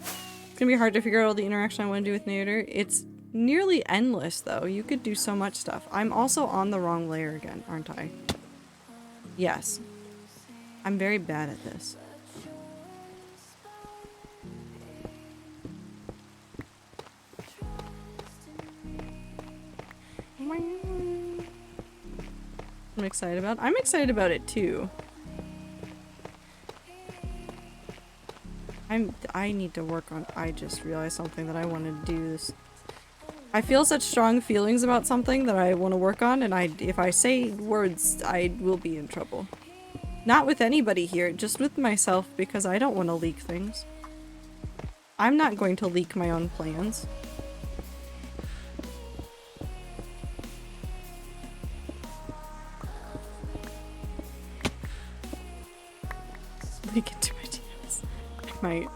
[SPEAKER 3] It's gonna be hard to figure out all the interaction I want to do with Nader. It's nearly endless, though. You could do so much stuff. I'm also on the wrong layer again, aren't I? Yes. I'm very bad at this. I'm excited about it. I'm excited about it too. I need to work on. I just realized something that I want to do this. I feel such strong feelings about something that I want to work on, and if I say words, I will be in trouble. Not with anybody here, just with myself, because I don't want to leak things. I'm not going to leak my own plans. Leak into my DMs. I might.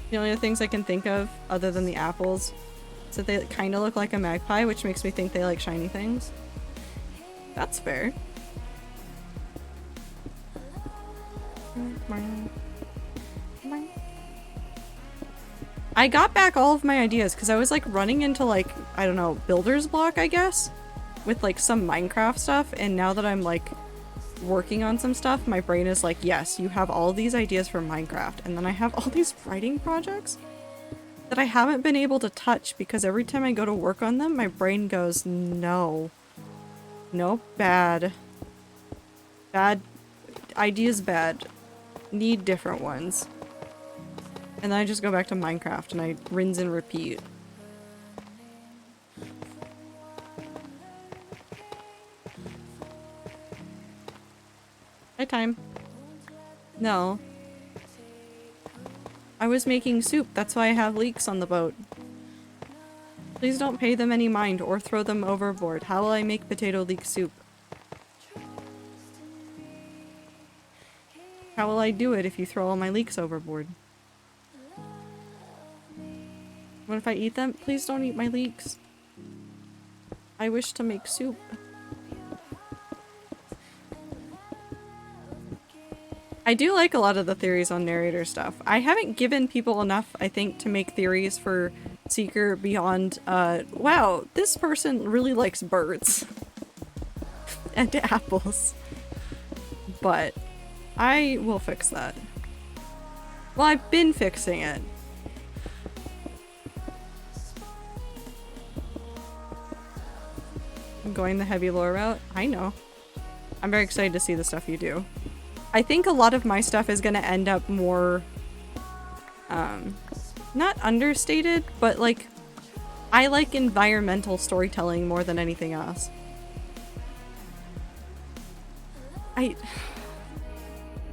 [SPEAKER 3] The only other things I can think of, other than the apples, is that they kind of look like a magpie, which makes me think they like shiny things. That's fair. I got back all of my ideas because I was like running into like, I don't know, builder's block, I guess, with like some Minecraft stuff, and now that I'm like working on some stuff, my brain is like, yes, you have all these ideas for Minecraft, and then I have all these writing projects that I haven't been able to touch because every time I go to work on them, my brain goes, no. Nope, bad. Bad. Ideas bad. Need different ones. And then I just go back to Minecraft and I rinse and repeat. Hi, time. No. I was making soup, that's why I have leeks on the boat. Please don't pay them any mind or throw them overboard. How will I make potato leek soup? How will I do it if you throw all my leeks overboard? What if I eat them? Please don't eat my leeks. I wish to make soup. I do like a lot of the theories on narrator stuff. I haven't given people enough, I think, to make theories for Seeker beyond, wow, this person really likes birds. And apples. But I will fix that. Well, I've been fixing it. I'm going the heavy lore route. I know. I'm very excited to see the stuff you do. I think a lot of my stuff is going to end up more, not understated, but like, I like environmental storytelling more than anything else.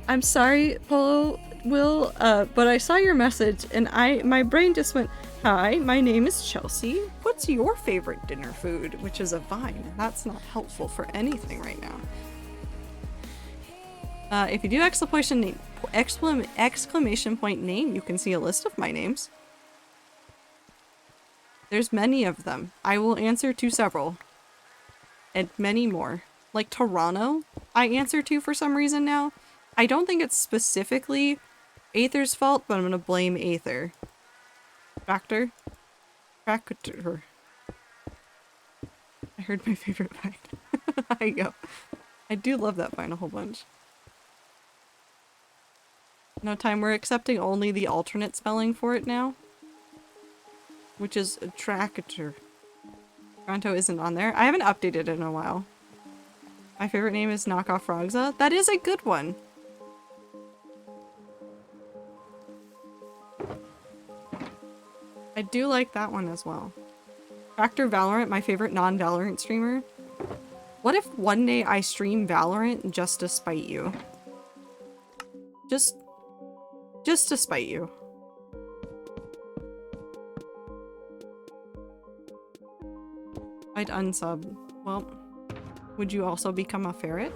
[SPEAKER 3] I'm sorry, Polo Will, but I saw your message and my brain just went, hi, my name is Chelsea. What's your favorite dinner food? Which is a vine. That's not helpful for anything right now. If you do exclamation point name, you can see a list of my names. There's many of them. I will answer to several. And many more. Like Toronto, I answer to for some reason now. I don't think it's specifically Aether's fault, but I'm gonna blame Aether. Tractor? Tractor. I heard my favorite vine. There you go. I do love that vine a whole bunch. No time, we're accepting only the alternate spelling for it now. which is a tractor. Toronto isn't on there. I haven't updated it in a while. My favorite name is Knockoff Frogza. That is a good one. I do like that one as well. Tractor Valorant, my favorite non-Valorant streamer. What if one day I stream Valorant just to spite you? Just to spite you. I'd unsub. Well, would you also become a ferret?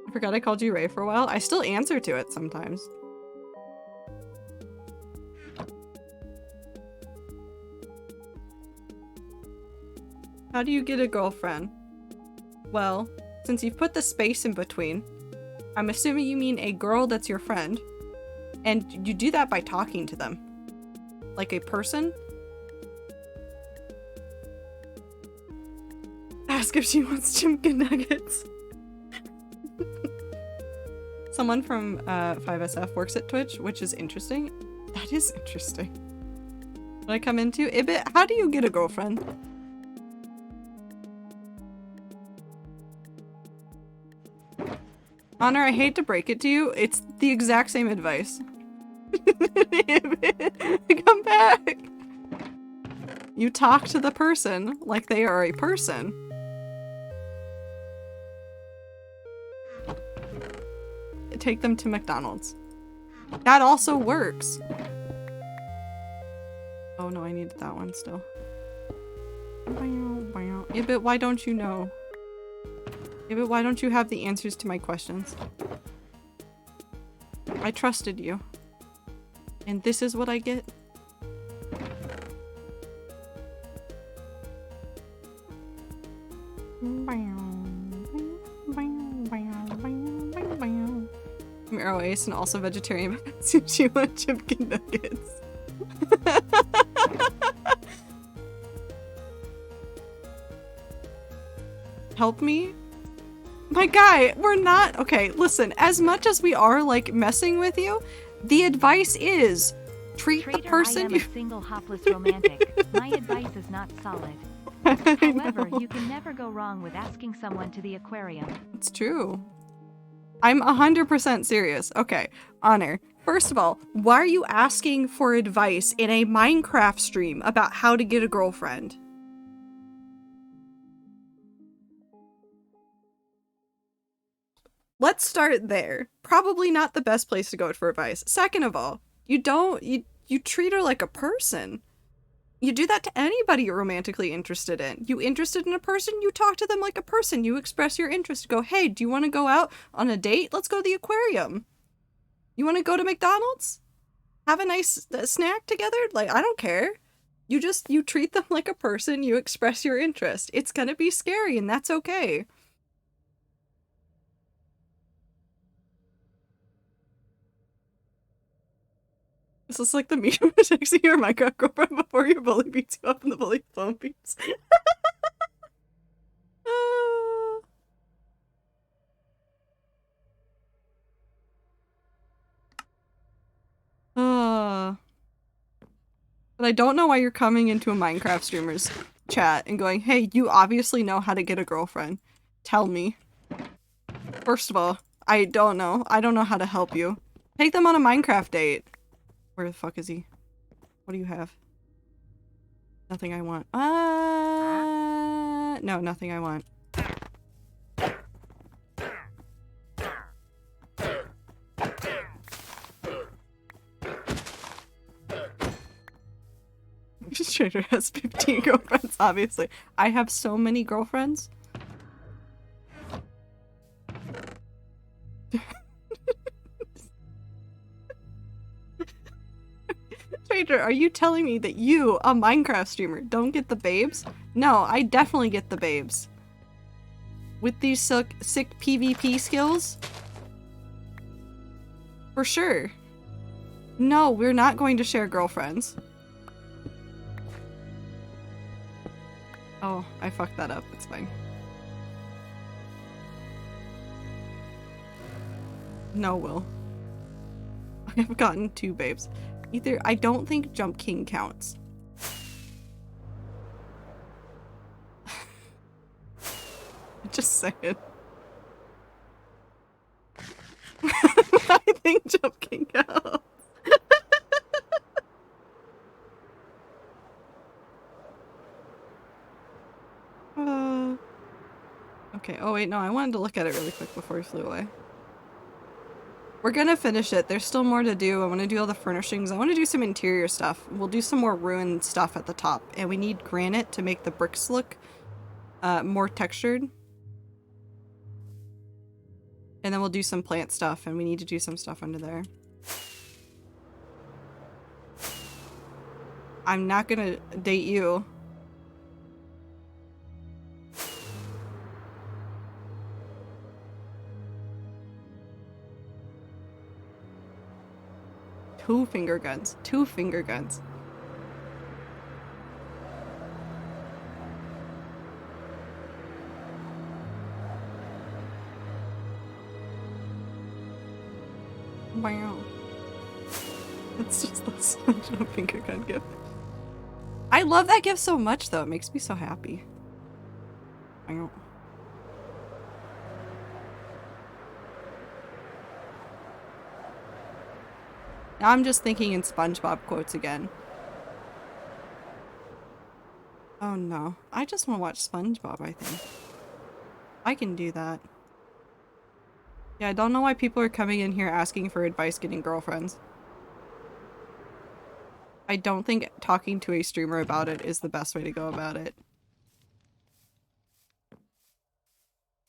[SPEAKER 3] I forgot I called you Ray for a while. I still answer to it sometimes. How do you get a girlfriend? Well, since you've put the space in between, I'm assuming you mean a girl that's your friend. And you do that by talking to them. Like a person? Ask if she wants chicken nuggets. Someone from 5SF works at Twitch, which is interesting. That is interesting. What I come into? Ibit, how do you get a girlfriend? Honor, I hate to break it to you, it's the exact same advice. Come back! You talk to the person like they are a person. Take them to McDonald's. That also works. Oh no, I needed that one still. Yeah, but why don't you know? Yeah, but why don't you have the answers to my questions? I trusted you. And this is what I get? I'm Arrow Ace and also vegetarian. Sushi and chicken nuggets. Help me? My guy, we're not- okay, listen, as much as we are, like, messing with you, the advice is treat the person
[SPEAKER 1] I am a single hopless romantic. My advice is not solid. However, you can never go wrong with asking someone to the aquarium.
[SPEAKER 3] It's true. I'm 100% serious. Okay, Honor. First of all, why are you asking for advice in a Minecraft stream about how to get a girlfriend? Let's start there. Probably not the best place to go for advice. Second of all, you treat her like a person. You do that to anybody you're romantically interested in. You interested in a person, you talk to them like a person. You express your interest. You go, hey, do you want to go out on a date? Let's go to the aquarium. You want to go to McDonald's? Have a nice snack together? Like, I don't care. You treat them like a person. You express your interest. It's gonna be scary, and that's okay. This is like the meme of texting your Minecraft girlfriend before your bully beats you up and the bully phone beeps. But I don't know why you're coming into a Minecraft streamer's chat and going, hey, you obviously know how to get a girlfriend. Tell me. First of all, I don't know. I don't know how to help you. Take them on a Minecraft date. Where the fuck is he? What do you have? Nothing I want. No, nothing I want. Trader has 15 girlfriends, obviously. I have so many girlfriends. Trader, are you telling me that you, a Minecraft streamer, don't get the babes? No, I definitely get the babes. With these sick PvP skills? For sure. No, we're not going to share girlfriends. Oh, I fucked that up. It's fine. No, Will. I have gotten 2 babes. Either I don't think Jump King counts. Just saying. I think Jump King counts. Okay, oh wait, no, I wanted to look at it really quick before we flew away. We're gonna finish it. There's still more to do. I want to do all the furnishings. I want to do some interior stuff. We'll do some more ruined stuff at the top. And we need granite to make the bricks look more textured. And then we'll do some plant stuff, and we need to do some stuff under there. I'm not gonna date you. Two finger guns. 2 finger guns. Wow. It's just such a finger gun gift. I love that gift so much though. It makes me so happy. Wow. Now I'm just thinking in SpongeBob quotes again. Oh no. I just want to watch SpongeBob, I think. I can do that. Yeah, I don't know why people are coming in here asking for advice getting girlfriends. I don't think talking to a streamer about it is the best way to go about it.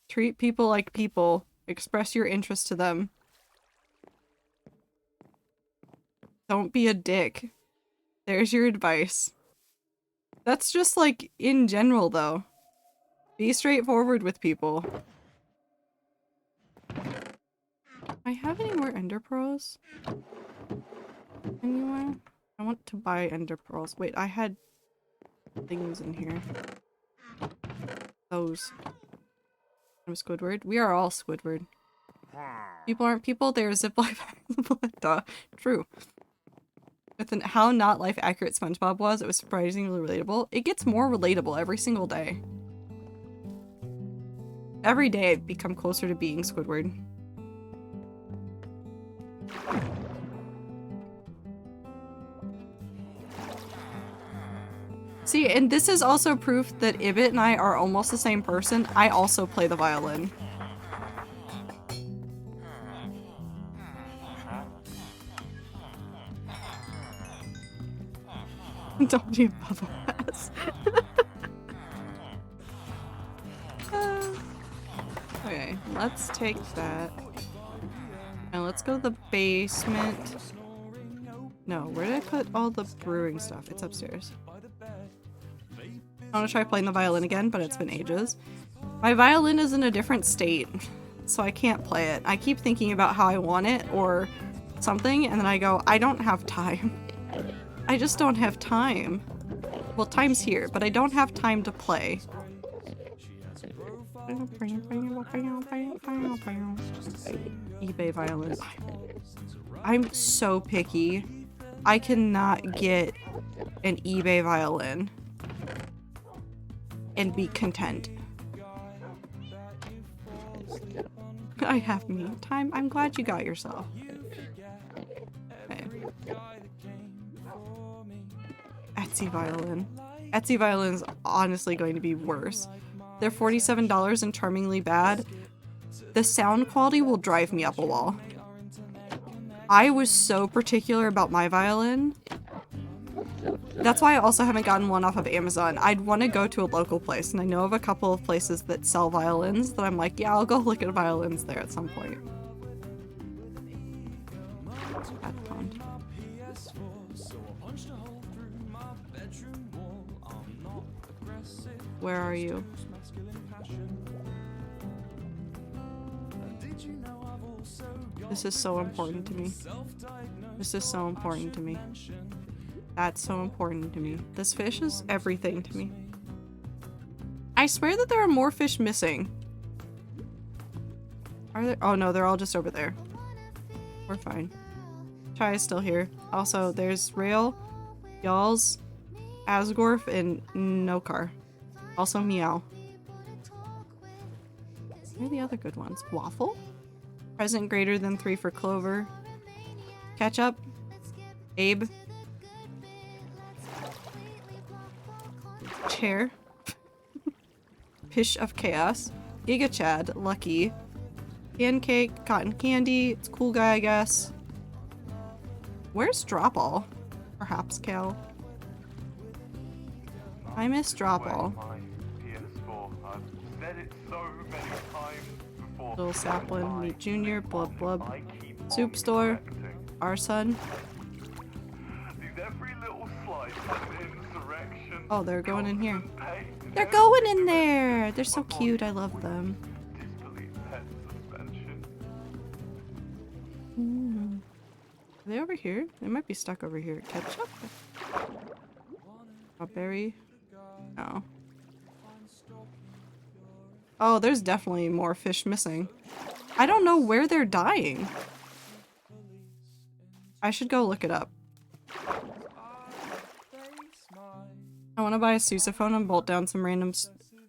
[SPEAKER 3] Treat people like people. Express your interest to them. Don't be a dick. There's your advice. That's just like in general though. Be straightforward with people. Do I have any more ender pearls? Anywhere? I want to buy ender pearls. Wait, I had things in here. Those. I'm Squidward. We are all Squidward. People aren't people, they're zip life. Duh. True. With how not life accurate SpongeBob was, it was surprisingly relatable. It gets more relatable every single day. Every day I become closer to being Squidward. See, and this is also proof that Ibit and I are almost the same person. I also play the violin. Don't you bubble ass. Okay, let's take that. And let's go to the basement. No, where did I put all the brewing stuff? It's upstairs. I want to try playing the violin again, but it's been ages. My violin is in a different state, so I can't play it. I keep thinking about how I want it or something, and then I go, I don't have time. I just don't have time. Well, time's here, but I don't have time to play. eBay violin. I'm so picky. I cannot get an eBay violin and be content. I have me time. I'm glad you got yourself. Okay. Etsy violin. Etsy violin is honestly going to be worse. They're $47 and charmingly bad. The sound quality will drive me up a wall. I was so particular about my violin. That's why I also haven't gotten one off of Amazon. I'd want to go to a local place, and I know of a couple of places that sell violins that I'm like, yeah, I'll go look at violins there at some point. Where are you? This is so important to me. This is so important to me. That's so important to me. This fish is everything to me. I swear that there are more fish missing. Are there? Oh no, they're all just over there. We're fine. Chai is still here. Also, there's Rail, Y'alls, Asgorf, and Nokar. Also Meow. Where are the other good ones? Waffle? Present greater than 3 for Clover. Ketchup. Abe. Chair. Pish of Chaos. Giga Chad. Lucky. Pancake. Cotton Candy. It's cool guy, I guess. Where's Dropall? Perhaps Cal. I miss Dropall.
[SPEAKER 5] My PS4. I've said it so many times before.
[SPEAKER 3] Little Sapling, Meat Junior, Blub Blub,
[SPEAKER 5] I keep on
[SPEAKER 3] Soup Store,
[SPEAKER 5] correcting.
[SPEAKER 3] Our Son.
[SPEAKER 5] These every little slice is an insurrection.
[SPEAKER 3] Oh, they're going in here.
[SPEAKER 5] Constant pain.
[SPEAKER 3] They're going in there! They're so cute, I love them.
[SPEAKER 5] Disbelief head suspension.
[SPEAKER 3] Are they over here? They might be stuck over here. Ketchup? Strawberry? No. Oh, there's definitely more fish missing. I don't know where they're dying. I should go look it up. I want to buy a sousaphone and bolt down some random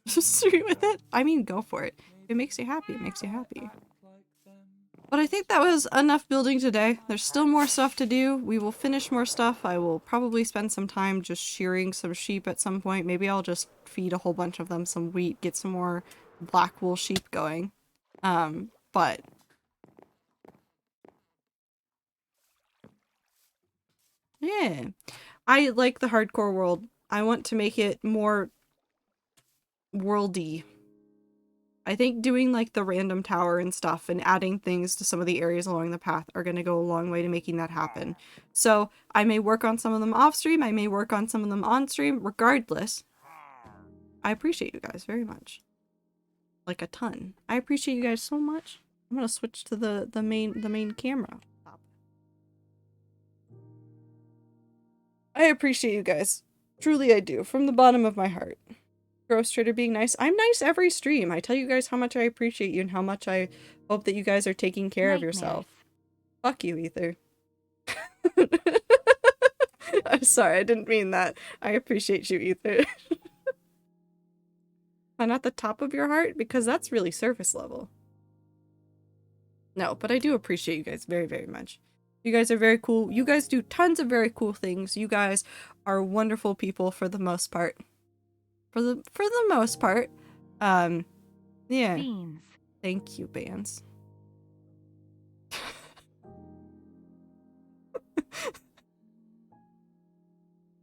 [SPEAKER 3] street with it. I mean, go for it. If it makes you happy, it makes you happy. But I think that was enough building today. There's still more stuff to do. We will finish more stuff. I will probably spend some time just shearing some sheep at some point. Maybe I'll just feed a whole bunch of them some wheat, get some more black wool sheep going. But yeah, I like the hardcore world. I want to make it more worldy. I think doing like the random tower and stuff and adding things to some of the areas along the path are going to go a long way to making that happen. So I may work on some of them off stream. I may work on some of them on stream. Regardless, I appreciate you guys very much. Like a ton. I appreciate you guys so much. I'm going to switch to the main camera. I appreciate you guys. Truly I do. From the bottom of my heart. Gross Trader being nice. I'm nice every stream. I tell you guys how much I appreciate you and how much I hope that you guys are taking care of yourself. Fuck you, Ether. I'm sorry, I didn't mean that. I appreciate you, Ether. And at the top of your heart? Because that's really surface level. No, but I do appreciate you guys very, very much. You guys are very cool. You guys do tons of very cool things. You guys are wonderful people for the most part. For the most part. Yeah.
[SPEAKER 1] Beans.
[SPEAKER 3] Thank you, Bands.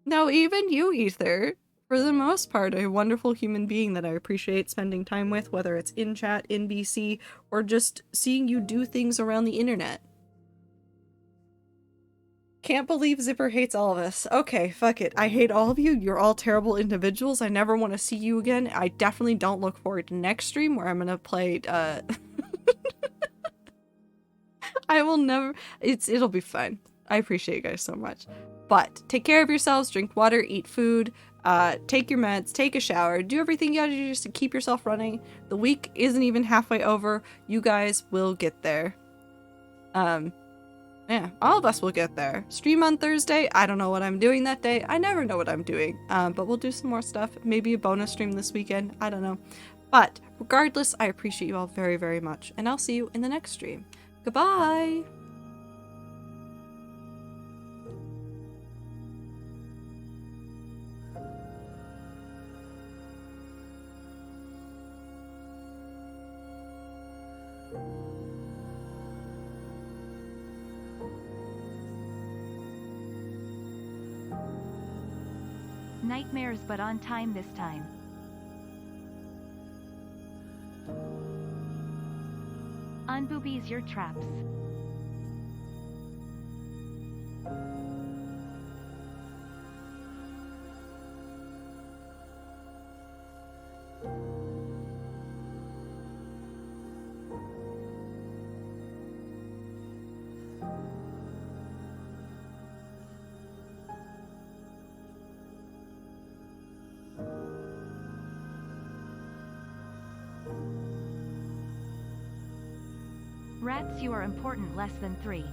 [SPEAKER 3] No, even you, Ether. For the most part, a wonderful human being that I appreciate spending time with, whether it's in chat, in BC, or just seeing you do things around the internet. Can't believe Zipper hates all of us. Okay, fuck it. I hate all of you. You're all terrible individuals. I never want to see you again. I definitely don't look forward to next stream where I'm gonna play, I will never- it'll be fun. I appreciate you guys so much. But, take care of yourselves, drink water, eat food, take your meds, take a shower, do everything you gotta do just to keep yourself running. The week isn't even halfway over. You guys will get there. Yeah, all of us will get there. Stream on Thursday. I don't know what I'm doing that day. I never know what I'm doing. But we'll do some more stuff. Maybe a bonus stream this weekend. I don't know. But regardless, I appreciate you all very, very much. And I'll see you in the next stream. Goodbye!
[SPEAKER 1] Nightmares but on time this time. Unboobies your traps. Rats, you are important less than 3.